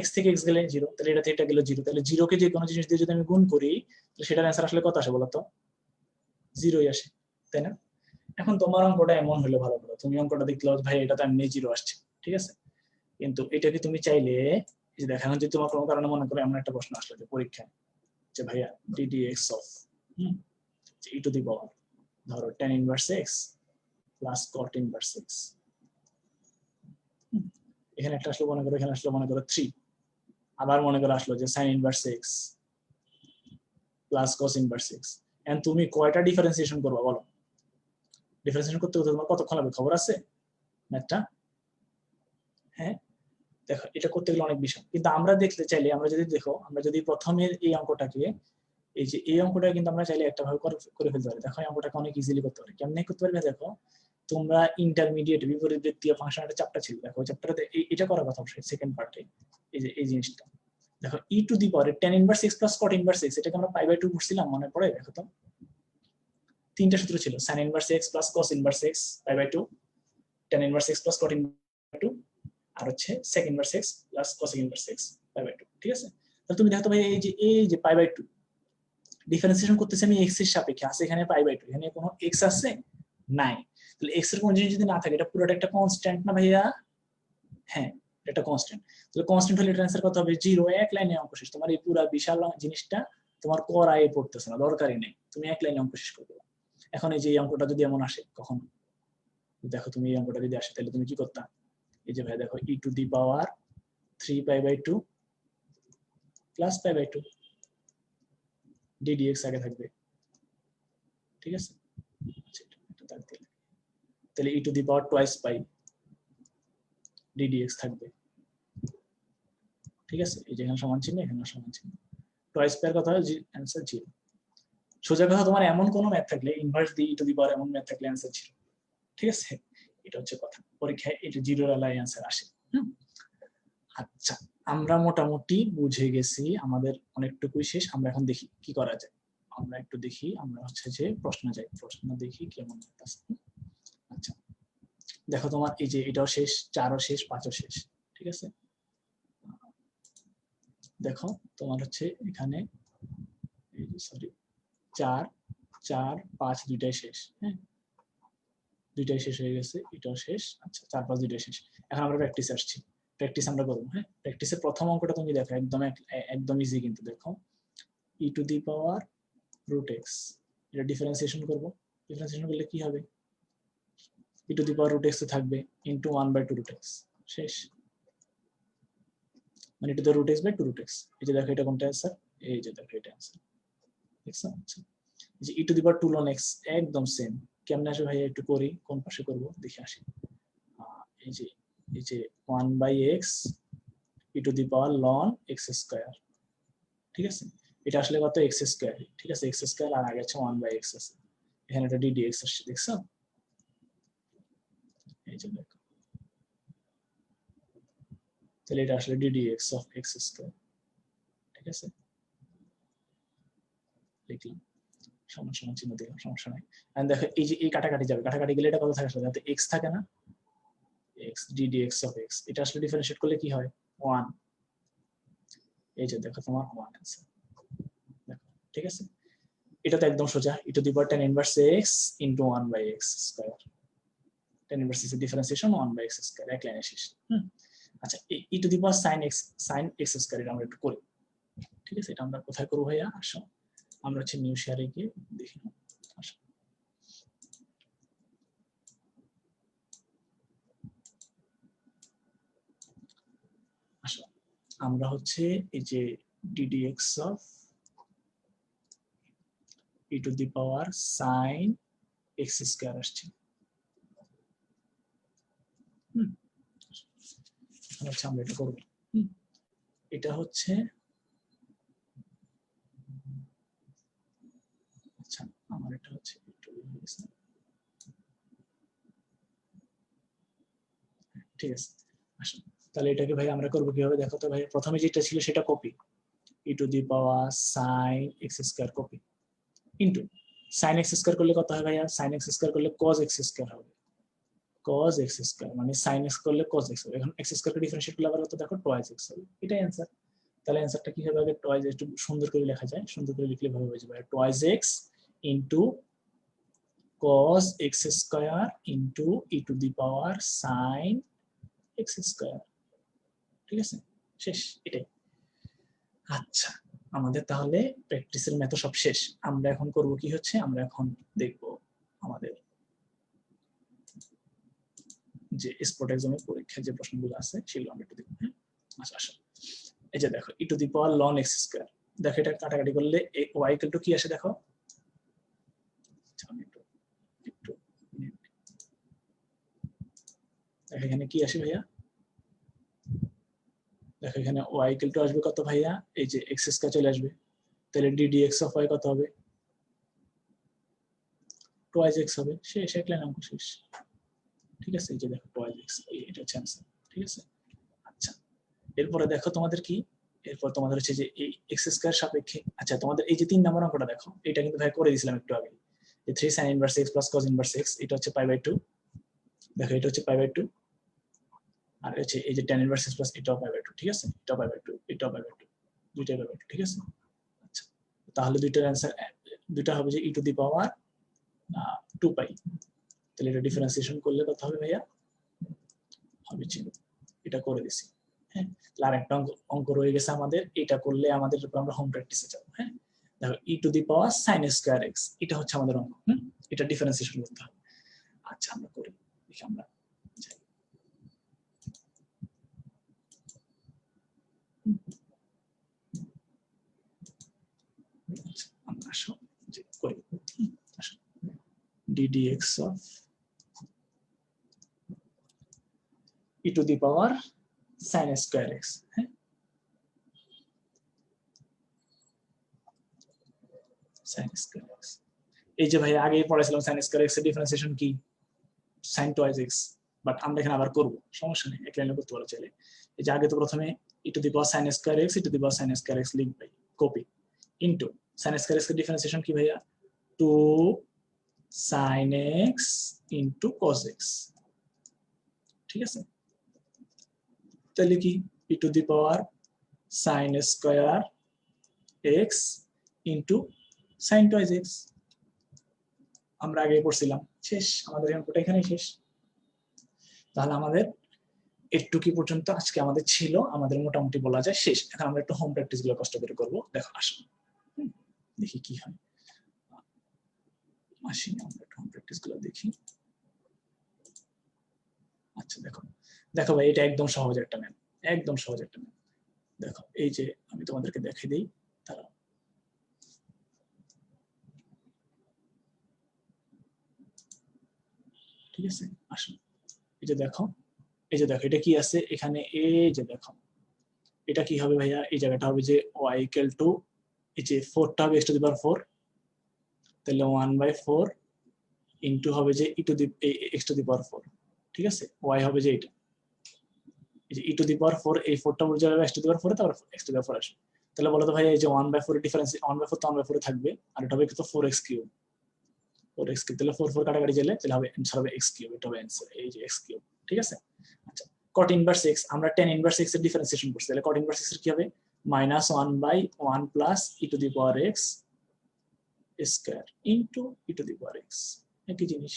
x থেকে x গেলে 0, তাহলে এটা থেকে এটা গেল 0, তাহলে 0 কে যে কোনো জিনিস দিয়ে যদি আমি গুণ করি তাহলে সেটার অ্যানসার আসলে কত আসে বলো তো? 0ই আসে, তাই না? এখন তোমার অঙ্কটা এমন হলো, ভালো করে তুমি অঙ্কটা দেখলে ভাই এটা তো এমনি 0 আসছে, ঠিক আছে, কিন্তু এটা কি তুমি চাইলে এই যে দেখো, যদি তোমার কোনো কারণে মনে করো এমন একটা প্রশ্ন আসলো যে পরীক্ষায় যে ভাইয়া ddx of e to the power ধরো tan inverse x plus cot inverse x, এখানে একটা আসলো মনে করো, এখানে আসলো মনে করো 3, আবার মনে করো আসলো যে sin inverse x plus cos inverse x। And তুমি কয়টা ডিফারেন্সিয়েশন করবা বলো? ডিফারেন্সিয়েশন করতে তোমার কতক্ষণ লাগবে খবর আছে ম্যাথটা? হ্যাঁ দেখো এটা করতে গেলে অনেক বিষয়, কিন্তু আমরা দেখতে চাইলে আমরা যদি দেখো, আমরা যদি প্রথমে এই অঙ্কটাকে, এই যে এই অঙ্কটা কিন্তু আমরা চাইলে একটা ভাবে করে ফেলতে পারি। দেখো এই অঙ্কটাকে অনেক ইজিলি করতে পারি। কেমনে করতে পারবে দেখো, তোমরা ইন্টারমিডিয়েট বিপরীতবৃত্তীয় ফাংশন একটা চ্যাপ্টার ছিল, দেখো ওই চ্যাপ্টারে এটা করার কথা অবশ্যই সেকেন্ড পার্টে। এই যে এই জিনিসটা দেখো, e to the power tan inverse x plus cot inverse x, এটাকে আমরা পাই বাই 2 পড়ছিলাম, মনে পড়ে? দেখো তো তিনটা সূত্র ছিল, sin inverse x plus cos inverse x pi by 2, tan inverse x plus cot inverse 2, আর হচ্ছে sec inverse x plus cosec inverse x pi by 2, ঠিক আছে? তাহলে তুমি দেখো ভাই এই যে পাই বাই 2 ডিফারেন্সিয়েশন করতেছি আমি x এর সাপেক্ষে, আছে এখানে পাই বাই 2, এখানে কোনো x আছে নাই, তাহলে x এর কোন জিনিস যদি না থাকে এটা পুরোটা একটা কনস্ট্যান্ট না ভাইয়া? হ্যাঁ এটা কনস্ট্যান্ট, তাহলে কনস্ট্যান্ট হলে এটার অ্যানসার কত হবে? 0, এক লাইনে অঙ্ক শেষ। তোমার এই পুরো বিশাল জিনিসটা তোমার করাই পড়তেছে না, দরকারই নেই, তুমি এক লাইনে অঙ্ক শেষ করে দেবে। এখন এই যে এই অঙ্কটা যদি এমন আসে কখন, দেখো তুমি এই অঙ্কটা যদি আসে তাহলে তুমি কি করতা, এই যে ভাই দেখো e to the power 3 pi by 2 plus pi by 2 ddx আগে থাকবে, ঠিক আছে, তাহলে e to the power twice pi ddx থাকবে, ঠিক আছে, এই যে এখানে সমান চিহ্ন, এখানে সমান চিহ্ন, টয়েস পেয়ার কথা হয় অ্যান্সার 0। সোজা কথা, তোমার এমন কোনো ম্যাথ থাকলে ইনভার্স দি টু দি পাওয়ার এমন ম্যাথ থাকলে অ্যান্সার 0। ঠিক আছে, এটা হচ্ছে কথা। পরীক্ষায় এটা 0 এর অ্যান্সার আসে। আচ্ছা, আমরা মোটামুটি বুঝে গেছি, আমাদের অনেকটুকুই শেষ। আমরা এখন দেখি কি করা যায়। আমরা একটু দেখি, আমরা হচ্ছে যে প্রশ্ন যাই, প্রশ্ন দেখি কেমন আছে। আচ্ছা দেখো, তোমার এই যে এটাও শেষ, 4ও শেষ, 5ও শেষ। ঠিক আছে, দেখো তোমার হচ্ছে এখানে সরি 4, 4, 5 দুইটাই শেষ। হ্যাঁ, দুইটাই শেষ হয়ে গেছে, এটাও শেষ। আচ্ছা 4, 5 দুইটাই শেষ। এখন আমরা প্র্যাকটিস আসছি, প্র্যাকটিস আমরা করবো। হ্যাঁ, প্র্যাকটিসের প্রথম অঙ্কটা তুমি দেখো, একদম ইজি কিন্তু। দেখো e to the power root x, এটা ডিফারেন্সিয়েশন করবো। ডিফারেন্সিয়েশন করলে কি হবে? E to the power root x থাকবে ইন্টু 1/2 রুট এক্স, শেষ। মানে এটা root x by 2 root x. এই যে দেখো এটা কোনটা অ্যান্সার, এই যে দেখো এটা অ্যান্সার। দেখছো? আচ্ছা, যে e to the power 2 ln x একদম সেম। কেমনে আসবে ভাই, একটু করি, কোন পাশে করব দেখে আসি। এই যে 1/x E to the power ln x square. ঠিক আছে, এটা আসলে কত, x স্কয়ার। ঠিক আছে, x স্কয়ার আর আগে আছে 1/x আছে, এখানে এটা ddx আসছে। দেখছো? এই যে দেখো, তাহলে এটা আসলে ddx অফ x স্কয়ার। ঠিক আছে, লিখলাম, সমান সমান চিহ্ন দিলাম, সমস্যা নাই। এন্ড দেখো এই যে এই কাটাকাটি যাবে, কাটাকাটি গেলে এটা কত থাকে আসলে, যাতে x থাকে না, x ddx অফ x, এটা আসলে ডিফারেন্সিয়েট করলে কি হয়, 1। এই যে দেখো তোমার 1 আছে। দেখো ঠিক আছে, এটা তো একদম সোজা, e to the power tan inverse x into 1/x square. tan inverse এর ডিফারেন্সিয়েশন 1/x স্কয়ার, এক লাইনে শেষ। আচ্ছা, e to the power sin x square এটা আমরা একটু করি। ঠিক আছে, এটা আমরা কোথায় করব ভাইয়া, আসো আমরা হচ্ছে নিউ শেয়ারে গিয়ে দেখি। আসো, আসো আমরা হচ্ছে এই যে ddx of E to the power sin x square আসছে। আচ্ছা, আমরা এটা করব। এটা হচ্ছে, আচ্ছা আমার এটা হচ্ছে একটু ঠিক আছে। আসো তাহলে এটাকে ভাই আমরা করবো কিভাবে, দেখো তো ভাই, প্রথমে যেটা ছিল সেটা copy, E to the power sin x square copy into sin x square করলে কত হয় ভাইয়া, sin x স্কয়ার করলে cos x স্কয়ার হবে। cos x স্কয়ার মানে sin x করলে cos x হবে। এখন x স্কয়ারকে ডিফারেন্সিয়েট করলে আবার কত দেখো, twice x হবে। এটাই অ্যানসার। তাহলে অ্যানসারটা কি হবে, আগে twice, একটু সুন্দর করে লেখা যায়, সুন্দর করে লিখলে ভাবে হয়ে যাবে, twice x into cos x square into E to the power sin x square. ঠিক আছে, শেষ, এটাই। আচ্ছা, আমাদের তাহলে প্র্যাকটিসের মেথড সব শেষ। আমরা এখন করব কি হচ্ছে, আমরা এখন দেখব আমাদের যে স্পট এক্সামের পরীক্ষায় যে প্রশ্নগুলো আছে সেগুলো আমরা একটু দেখব। হ্যাঁ, আচ্ছা আসো, এই যে দেখো e to the power ln x square. দেখো এটা কাটাকাটি করলে y ইকুয়াল টু কি আসে দেখো, আমি একটু একটু দেখো এখানে কি আসে ভাইয়া, দেখো এখানে y ইকুয়াল টু আসবে কত ভাইয়া, এই যে x স্কয়ার চলে আসবে। তাহলে ddx অফ y কত হবে, twice x হবে। শেষ, এক লাইন অঙ্ক শেষ। ঠিক আছে, এই যে দেখো twice x, এটা হচ্ছে आंसर। ঠিক আছে, আচ্ছা এরপরে দেখো তোমাদের কি, এরপর তোমাদের হচ্ছে যে এই x স্কয়ার সাপেক্ষে, আচ্ছা তোমাদের এই যে 3 নম্বর অঙ্কটা দেখো, এটা কিন্তু ভাই করে দিয়েছিলাম একটু আগে, যে 3 sin inverse x plus cos inverse x, এটা হচ্ছে π/2। দেখো এটা হচ্ছে π/2, আর হচ্ছে এই যে tan ইনভার্স x প্লাস এটাও π/2। ঠিক আছে, এটাও π/2, এটাও π/2, দুইটাই π/2। ঠিক আছে, আচ্ছা তাহলে দুইটার অ্যানসার, দুইটা হবে যে ই টু দি পাওয়ার 2π। তাহলে এটা ডিফারেন্সিয়েশন করলে কত হবে ভাইয়া, হবে 0। এটা করে দিছি। হ্যাঁ, আর একটা অঙ্ক রয়ে গেছে আমাদের, এটা করলে আমাদের আমরা হোম প্র্যাকটিসে যাব। হ্যাঁ, দেখো e to the power sin square x, এটা হচ্ছে আমাদের অঙ্ক। এটা ডিফারেন্সিয়েশন করতে হবে। আচ্ছা আমরা করি, দেখি আমরা যাই। আমরা আসো যে করি, আসো ddx of E to the power sin square x। হ্যাঁ, sin স্কয়ার x এই যে ভাই আগেই পড়াছিলাম sin স্কয়ার x এর ডিফারেন্সিয়েশন কি sin twice x বাট আমরা এখানে আবার করব সমস্যা নেই এক লাইনে করতে পারো চাইলে এই যে আগে তো প্রথমে e to the power sin square x e to the power sin square x লিখব ভাই copy into sin square x এর ডিফারেন্সিয়েশন কি ভাইয়া 2 sin x into cos x ঠিক আছে তাহলে কি e to the power sin square x into sin twice x আমরা আগে পড়ছিলাম শেষ আমাদের অঙ্কটা এখানেই শেষ তাহলে আমাদের একটু কি পর্যন্ত আজকে আমাদের ছিল আমাদের মোটামুটি বলা যায় শেষ এখন আমরা একটু হোম প্র্যাকটিস গুলো কষ্ট করে করব দেখো আসুন দেখি কি হয় আসি আমরা একটু হোম প্র্যাকটিস গুলো দেখি আচ্ছা দেখো দেখো ভাই এটা একদম সহজ একটা ম্যাথ একদম সহজ একটা ম্যাথ দেখো এই যে আমি তোমাদেরকে দেখিয়ে দেই তারা ঠিক আছে আসুন এই যে দেখো এটা কি আছে এখানে এই যে দেখো এটা কি হবে ভাইয়া এই জায়গাটা হবে যে y equal to এই যে 4 টা হবে x to the power 4 তাহলে 1/4 ইনটু হবে যে e to the x to the power 4 ঠিক আছে y হবে যে এটা এই যে e to the power 4 এই 4 টা বলে যাবে x to the power 4 তারপর x to the power 4 আসবে তাহলে বলো তো ভাই এই যে 1/4 এর ডিফারেন্স 1/4 তো 1/4 থাকবে আর এটা হবে কত 4x কিউব 4x কিউব তাহলে 4 4 কাটাকাটি গেলে তাহলে হবে आंसर হবে x কিউব এটা হবে आंसर এই যে x কিউব ঠিক আছে আচ্ছা cot inverse x আমরা tan inverse x এর ডিফারেন্সিয়েশন করছি তাহলে cot inverse x এর কি হবে -1/1 plus e to the power x square into e to the power x একই জিনিস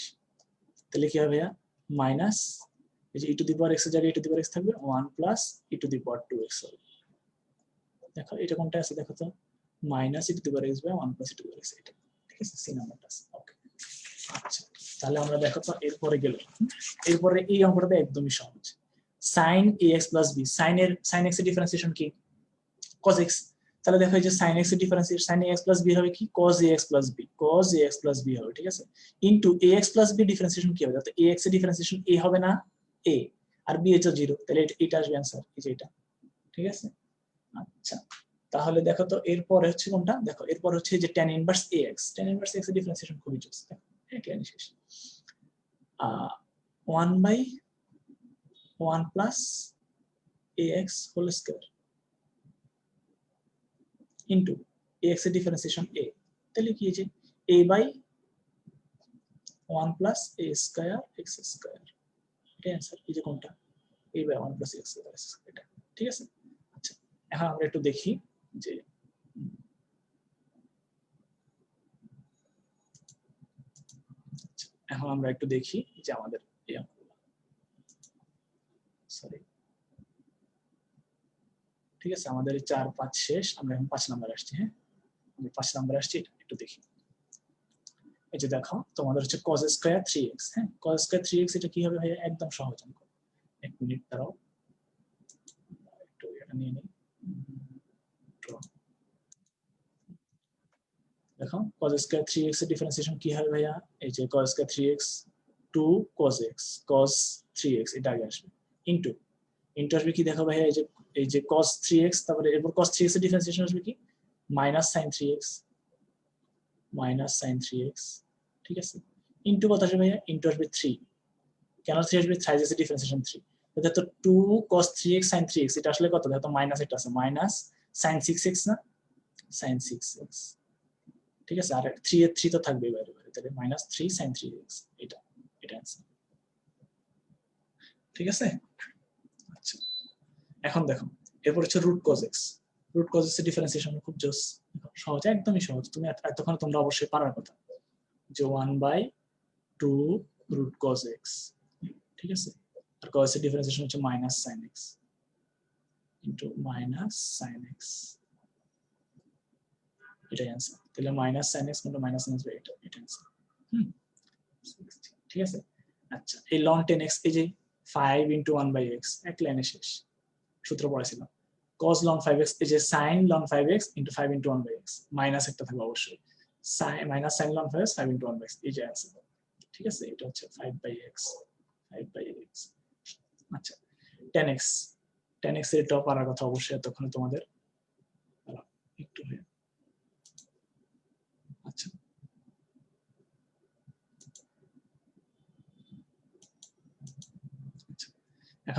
তাহলে কি হবে ভাইয়া মাইনাস এই যে e to the power x এর জায়গায় e to the power x থাকবে 1 plus e to the power 2x হবে দেখো এটা কোনটা আছে দেখো তো minus e to the power x by 1 plus e to the power x এটা ঠিক আছে সি নাম্বারটা আছে ওকে আচ্ছা তাহলে আমরা দেখো তো এরপরে গেল এরপরে এই অঙ্কটা একদমই সহজ sin ax plus b sin x এর ডিফারেন্সিয়েশন কি cos x তাহলে দেখো এই যে sin x এর differentiation sin ax plus b হবে কি cos ax plus b cos ax plus b হবে ঠিক আছে into ax plus b differentiation কি হবে তাহলে ax এর ডিফারেন্সিয়েশন a হবে না a আর b এর 0 তাহলে এটা আসবে आंसर এই যে এটা ঠিক আছে আচ্ছা তাহলে দেখো তো এরপর হচ্ছে কোনটা দেখো এরপর হচ্ছে যে tan inverse ax tan inverse x এর ডিফারেন্সিয়েশন খুবই জোস দেখো এটা লাইন শেষ 1/1 plus ax whole square into ax এর ডিফারেন্সিয়েশন a তাহলে কি যে a by 1 plus a square x square এটা आंसर এই যে কোনটা a by 1 plus x square এটা ঠিক আছে আচ্ছা এখন আমরা একটু দেখি যে এখন আমরা একটু দেখি যে আমাদের এই অঙ্কগুলো সরি ঠিক আছে আমাদের 4 5 শেষ আমরা এখন 5 নাম্বার আসছি হ্যাঁ আমি 5 নাম্বার আসছি একটু দেখি এই যে দেখো তোমাদের হচ্ছে cos স্কয়ার 3x হ্যাঁ cos স্কয়ার 3x এটা কি হবে ভাই একদম সহজ অঙ্ক এক মিনিট দাঁড়াও একটু এটা নিয়ে নিই দেখো cos স্কয়ার 3x এর ডিফারেন্সিয়েশন কি হবে ভাইয়া এই যে cos square 3x 2 cos x cos 3x এটা আগে আসবে ইনটু আসবে কি দেখো ভাইয়া এই যে cos 3x তারপরে এরপর cos 3x এর ডিফারেন্সিয়েশন আসবে কি sin 3x sin 3x ঠিক আছে ইনটু কত আসবে ভাইয়া ইনটু আসবে 3 কেন 3 আসবে 3 এর ডিফারেন্সিয়েশন 3 এটা তো 2 cos 3x sin 3x এটা আসলে কত দেখো মাইনাস এটা আছে মাইনাস sin 6x না sin 6x ঠিক আছে আর 3 এর 3 তো থাকবে বাইরে তাহলে -3 sin 3x এটা आंसर ঠিক আছে আচ্ছা এখন দেখো এরপর হচ্ছে √cos x √cos x এর ডিফারেন্সিয়েশন খুব জোস সহজ একদমই সহজ তুমি এতক্ষণ তোমরা অবশ্যই পারার কথা যে 1/2 √cos x ঠিক আছে আর cos এর ডিফারেন্সিয়েশন হচ্ছে -sin x -sin x এটা आंसर তাহলে -sin x -sin x এটা आंसर ঠিক আছে আচ্ছা এই ln 10x এই যে 5 * 1/x এক লাইনে শেষ সূত্র পড়াছিলাম cos ln 5x এই যে sin ln 5x * 5 * 1/x minus একটা থাকবে অবশ্যই sin ln 5x 5 * 1/x এই যে आंसर ঠিক আছে এটা হচ্ছে 5/x আচ্ছা 10x এর টপ পারার কথা অবশ্যই তখন তোমাদের একটু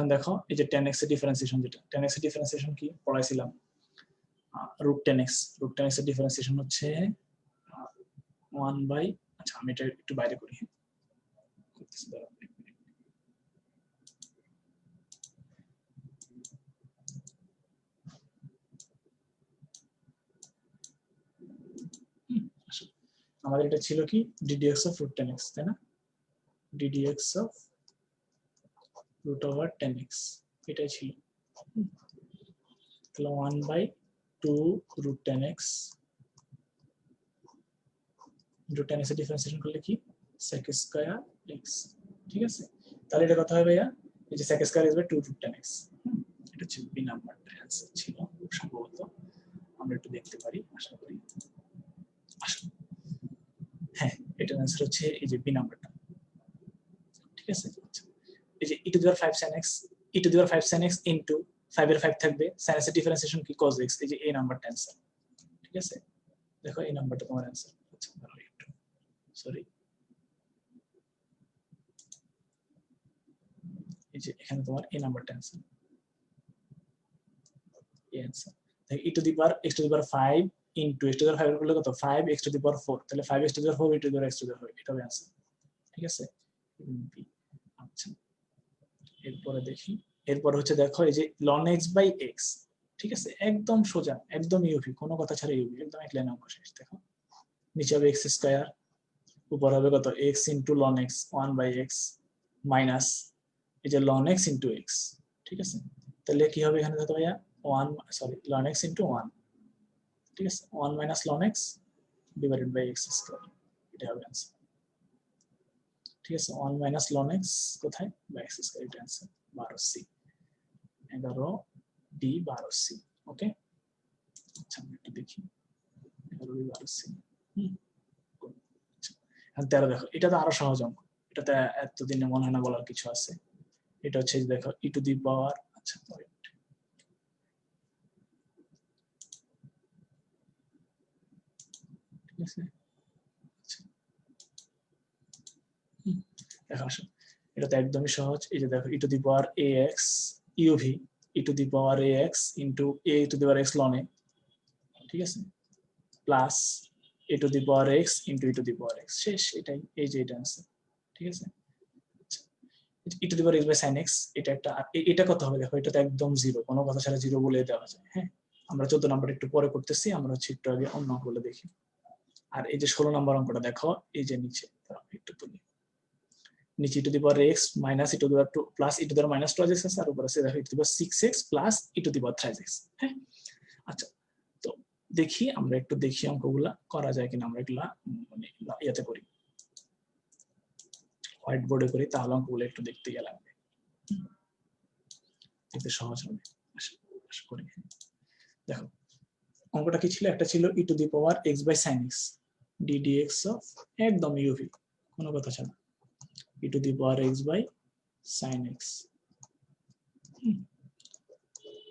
এখন দেখো এই যে 10x এর ডিফারেন্সিয়েশন, যেটা 10x এর ডিফারেন্সিয়েশন কি পড়াইছিলাম, √10x এর ডিফারেন্সিয়েশন হচ্ছে 1 বাই, আচ্ছা আমি এটা একটু বাইরে করি, আমাদের এটা ছিল কি ddx of √10x, তাই না, ddx of √10x এটাই ছিল, তাহলে 1/2 √10x, √10x এর ডিফারেন্সিয়েশন করলে কি sec স্কয়ার x, ঠিক আছে, তাহলে এটা কথা হবে ভাইয়া এই যে sec স্কয়ার x/2 √10x, এটা ছিল বি নাম্বারটা অ্যানসার ছিল সম্ভবত, আমরা একটু দেখতে পারি আশা করি, হ্যাঁ এটার অ্যানসার হচ্ছে এই যে বি নাম্বারটা, ঠিক আছে, এই যে e⁵ sin x, e⁵ sin x into 5 এর 5 থাকবে, sin x এর ডিফারেন্সিয়েশন কি cos x, এই যে এই নাম্বারটা অ্যানসার, ঠিক আছে, দেখো এই নাম্বারটা তোমার অ্যানসার, আচ্ছা একটু সরি, এই যে এখানে তোমার এই নাম্বারটা অ্যানসার, এই অ্যানসার, তাহলে e⁵ ইনটু x⁵ এর করলে কত 5x⁴, তাহলে 5x⁴ e⁵x⁴, এটা হবে অ্যানসার, ঠিক আছে, আচ্ছা এরপরে দেখি, এরপর হচ্ছে দেখো এই যে ln x/x, ঠিক আছে, একদম সোজা, একদম ইউভি, কোনো কথা ছাড়া ইউভি, একদম এক লাইনে অঙ্ক শেষ, দেখো নিচে হবে x স্কয়ার, উপর হবে কত x into ln x 1/x minus এই যে ln x ইনটু x, ঠিক আছে, তাহলে কি হবে এখানে দেখো ভাইয়া 1 সরি ln x ইনটু 1, ঠিক আছে, 1 minus ln x divided by x square, এটা হবে অ্যানসার, ঠিক আছে, 1 মাইনাস ln x কোথায় বাই x স্কয়ার, এটা answer 12c, 11d 12c, okay, আচ্ছা আমরা একটু দেখি 11d 12c, এখন 13 দেখো, এটা তো আরো সহজ অঙ্ক, এটাতে এতদিনে মনে হয় না বলার কিছু আছে, এটা হচ্ছে দেখো e⁵, আচ্ছা ঠিক আছে, দেখো আসো এটা তো একদমই সহজ, এই যে দেখো e⁵ax uv e⁵ax into a⁵x ln a, ঠিক আছে, প্লাস e⁵x ইনটু e⁵x, শেষ, এটাই, এই যে এটা অ্যানসার, ঠিক আছে, e⁵x sin x, এটা একটা, এটা কত হবে দেখো, এটা তো একদম জিরো, কোনো কথা ছাড়া জিরো বলে দেওয়া যায়, হ্যাঁ আমরা 14 নাম্বার একটু পরে করতেছি, আমরা হচ্ছে একটু আগে অন্য অঙ্কগুলো দেখি, আর এই যে 16 নম্বর অঙ্কটা দেখো, এই যে নিচে একটু তুলি, নিচে e⁵x minus e⁵2 plus e⁻² আছে, আর উপরে আছে দেখো e⁵6x প্লাস e⁵3x, হ্যাঁ, আচ্ছা তো দেখি আমরা একটু দেখি অঙ্কগুলা করা যায় কিনা, আমরা এগুলা মানে ইয়াতে করি, হোয়াইট বোর্ডে করি, তাহলে অঙ্কগুলো একটু দেখতে গিয়ে লাগবে, দেখতে সহজ হবে আশা করি, দেখো অঙ্কটা কি ছিল, একটা ছিল e⁵x/sin x ddx অফ একদম ইউভি, কোনো কথা ছাড়া e⁵x/sin x,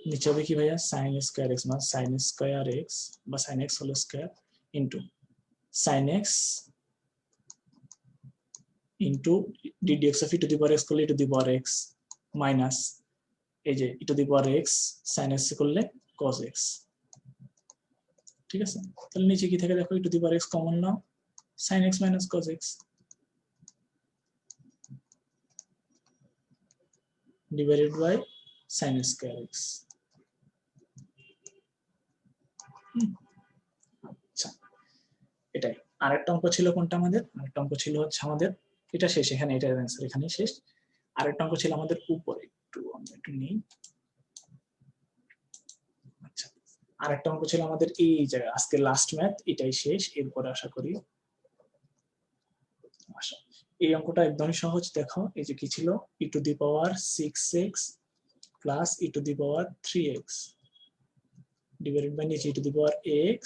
নিচে হবে কি ভাইয়া sin স্কয়ার x মানে sin স্কয়ার x বা sin x whole square into sin x into ddx of e⁵x করলে e⁵x মাইনাস এই যে e⁵x sin x করলে cos x, ঠিক আছে, তাহলে নিচে কি থাকে দেখো e⁵x কমন নাও, sin x minus cos x divided by sin square x, আচ্ছা এটাই, আরেকটা অঙ্ক ছিল কোনটা আমাদের, আরেকটা অঙ্ক ছিল হচ্ছে আমাদের, এটা শেষ, এখানে এটার অ্যানসার এখানে শেষ, আরেকটা অঙ্ক ছিল আমাদের উপরে, একটু আমরা একটু নেই, আচ্ছা আরেকটা অঙ্ক ছিল আমাদের এই জায়গায়, আজকে লাস্ট ম্যাথ, এটাই শেষ, এরপরে আশা করি আশা, এই অঙ্কটা একদমই সহজ, দেখো এই যে কি ছিল e⁵6x plus e⁵3x divided by নিচে e⁵x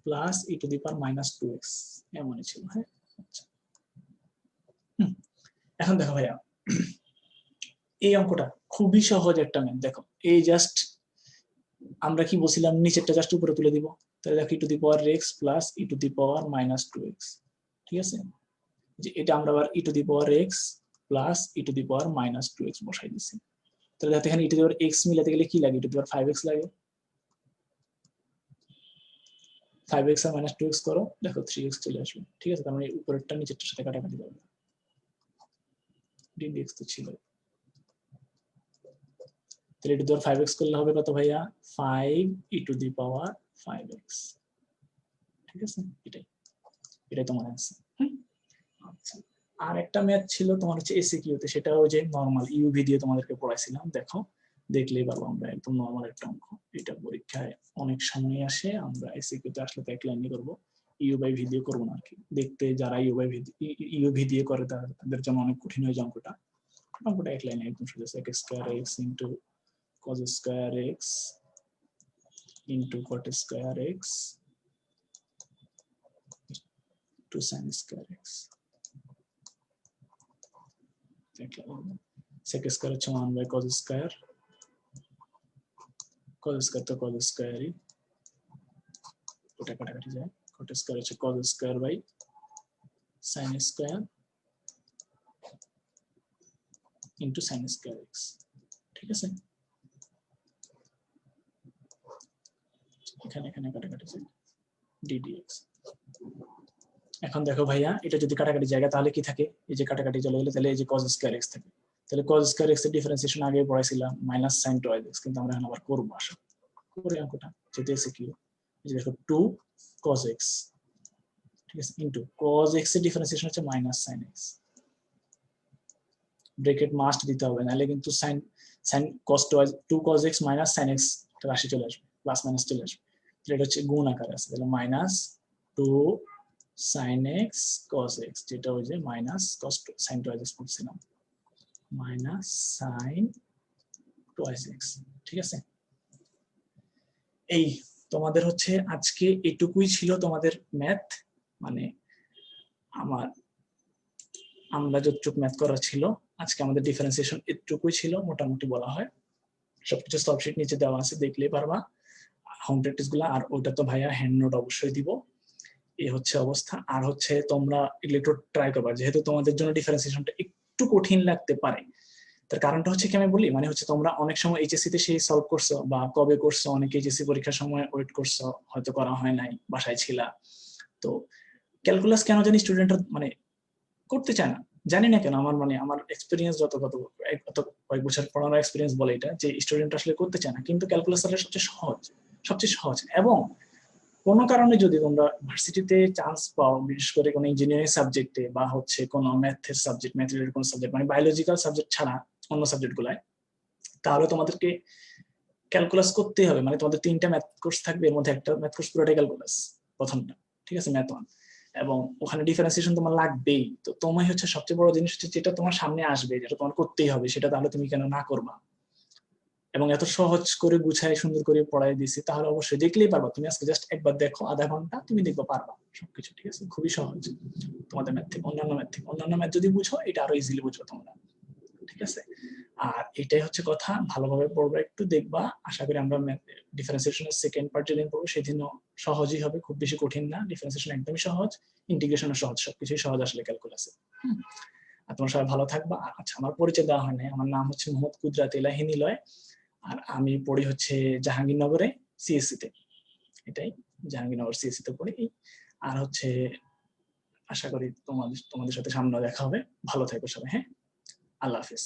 প্লাস e⁻²x, এমনই ছিল, হ্যাঁ, আচ্ছা এখন দেখো ভাইয়া এই অঙ্কটা খুবই সহজ একটা ম্যাথ, দেখো এই জাস্ট আমরা কি বলছিলাম নিচেরটা জাস্ট উপরে তুলে দিব, তাহলে দেখো e⁵x প্লাস e⁻²x, ঠিক আছে, যে এটা আমরা আবার e⁵x plus E to the power minus 2x বসাই দিছি। তাহলে দেখো এখানে ই টু দি পাওয়ার x মিলাতে গেলে কি লাগে, ই টু দি পাওয়ার 5x লাগে। 5x আর মাইনাস 2x করো, দেখো 3x চলে আসবে। ঠিক আছে, তার মানে উপরেরটা নিচেরটার সাথে কাটাকাটি যাবে। dx তো ছিল, তাহলে ই টু দি পাওয়ার 5x করলে হবে কত ভাইয়া, 5 ই টু দি পাওয়ার 5x। ঠিক আছে, এটাই তোমার অ্যান্সার। আচ্ছা, আর একটা ম্যাথ ছিল তোমার হচ্ছে এসিকিউ তে, সেটা ওই যে নরমাল ইউভি দিয়ে তোমাদেরকে পড়াইছিলাম। দেখো দেখলেই পারবো, আমরা একদম নরমাল একটা অঙ্ক, এটা পরীক্ষায় অনেক সময় আসে। আমরা এসিকিউ তে আসলে তো এক লাইনই করবো, ইউ বাই ভি দিয়ে করবো না আর কি। দেখতে যারা ইউভি দিয়ে করে তাদের জন্য অনেক কঠিন হয়ে যায় অঙ্কটা। অঙ্কটা এক লাইনে একদম সোজা, sec square x into cos square x into cot square x to sine square x. sec square হচ্ছে 1 by cos square, cos square তো cos স্কয়ারই, ওটা কাটাকাটি যায়। cot স্কয়ার হচ্ছে cos square by sin square into sin square x। ঠিক আছে, এখানে কাটাকাটি যায় ddx। এখন দেখো ভাইয়া, এটা যদি কাটাকাটি জায়গা তাহলে কি থাকে, এই যে কাটাকাটি চলে গেলে তাহলে এই যে cos স্কয়ার x থাকে। তাহলে cos স্কয়ার x এর ডিফারেন্সিয়েশন আগে পড়াইছিলাম মাইনাস sin 2x, কিন্তু আমরা এখন আবার করব। আসো করে অঙ্কটা যেতে এসে কি, এই যে দেখো 2 cos x, ঠিক আছে, ইনটু cos x এর ডিফারেন্সিয়েশন হচ্ছে minus sin x। Bracket must দিতে হবে, নাহলে কিন্তু sin cos 2 cos x minus sin x এটা রাশি চলে আসবে, প্লাস মাইনাস চলে আসবে। তাহলে এটা হচ্ছে গুণ আকারে আছে, তাহলে minus 2 sin x cos x, যেটা ওই যে মাইনাস cos sin 2x করছিলাম, মাইনাস sin 2x। ঠিক আছে, এই তোমাদের হচ্ছে আজকে এটুকুই ছিল তোমাদের ম্যাথ। মানে আমরা যতটুকু ম্যাথ করা ছিল আজকে, আমাদের ডিফারেন্সিয়েশন এটুকুই ছিল মোটামুটি বলা হয়। সবকিছু সলভশিট নিচে দেওয়া আছে, দেখলেই পারবা হোম প্র্যাকটিস গুলা। আর ওইটা তো ভাইয়া হ্যান্ড নোট অবশ্যই দিব। এই হচ্ছে অবস্থা। আর হচ্ছে তোমরা এগুলো একটু ট্রাই করবা, যেহেতু তোমাদের জন্য ডিফারেন্সিয়েশনটা একটু কঠিন লাগতে পারে। তার কারণটা হচ্ছে কি আমি বলি, মানে হচ্ছে তোমরা অনেক সময় এইচএসসি তে সেই সলভ করছো বা কবে করছো, অনেকে এইচএসসি পরীক্ষার সময় ওয়েট করছো, হয়তো করা হয় নাই, বাসায় ছিলা। তো ক্যালকুলাস কেন জানি স্টুডেন্টরা মানে করতে চায় না, জানি না কেন। আমার এক্সপিরিয়েন্স যত কয়েক বছর পড়ানোর এক্সপিরিয়েন্স বলে এটা, যে স্টুডেন্ট আসলে করতে চায় না। কিন্তু ক্যালকুলাসটা সবচেয়ে সহজ। এবং কোনো কারণে যদি তোমরা ভার্সিটিতে চান্স পাও, বিশেষ করে কোনো ইঞ্জিনিয়ারিং সাবজেক্টে বা হচ্ছে কোনো ম্যাথের সাবজেক্ট, ম্যাথের কোনো সাবজেক্ট মানে বায়োলজিক্যাল সাবজেক্ট ছাড়া অন্য সাবজেক্ট গুলায়, তাহলে তোমাদেরকে ক্যালকুলাস করতেই হবে। মানে তোমাদের 3টা ম্যাথ কোর্স থাকবে, এর মধ্যে একটা ম্যাথ কোর্স পুরোটাই ক্যালকুলাস, প্রথমটা। ঠিক আছে, ম্যাথ 1, এবং ওখানে ডিফারেন্সিয়েশন তোমার লাগবেই। তো তোমার হচ্ছে সবচেয়ে বড় জিনিস হচ্ছে যেটা তোমার সামনে আসবে, যেটা তোমার করতেই হবে, সেটা তাহলে তুমি কেন না করবা। এবং এত সহজ করে গুছায় সুন্দর করে পড়াই দিছি, তাহলে অবশ্যই দেখলেই পারবা। তুমি আজকে জাস্ট একবার দেখো, আধা ঘন্টা, তুমি দেখবা পারবা সবকিছু। ঠিক আছে, খুবই সহজ তোমাদের ম্যাথ থেকে, অন্যান্য ম্যাথ যদি বুঝো এটা আরো ইজিলি বুঝবে তোমরা। ঠিক আছে, আর এটাই হচ্ছে কথা। ভালোভাবে পড়বা, একটু দেখবা। আশা করি আমরা ডিফারেন্সিয়েশনের সেকেন্ড পার্ট যেদিন পড়বো সেদিনও সহজই হবে, খুব বেশি কঠিন না। ডিফারেন্সিয়েশন একদমই সহজ, ইন্টিগ্রেশনও সহজ, সবকিছুই সহজ আসলে ক্যালকুলাসে। আর তোমরা সবাই ভালো থাকবা। আচ্ছা, আমার পরিচয় দেওয়া হয় নাই, আমার নাম হচ্ছে মোহাম্মদ কুদরাত ইলাহি নিলয়, আর আমি পড়ি হচ্ছে জাহাঙ্গীরনগরে সিএসসি তে। এটাই, জাহাঙ্গীরনগর সিএসসি তে পড়ি। আর হচ্ছে আশা করি তোমাদের সাথে সামনে দেখা হবে। ভালো থেকো সবাই, হ্যাঁ, আল্লাহ হাফিজ।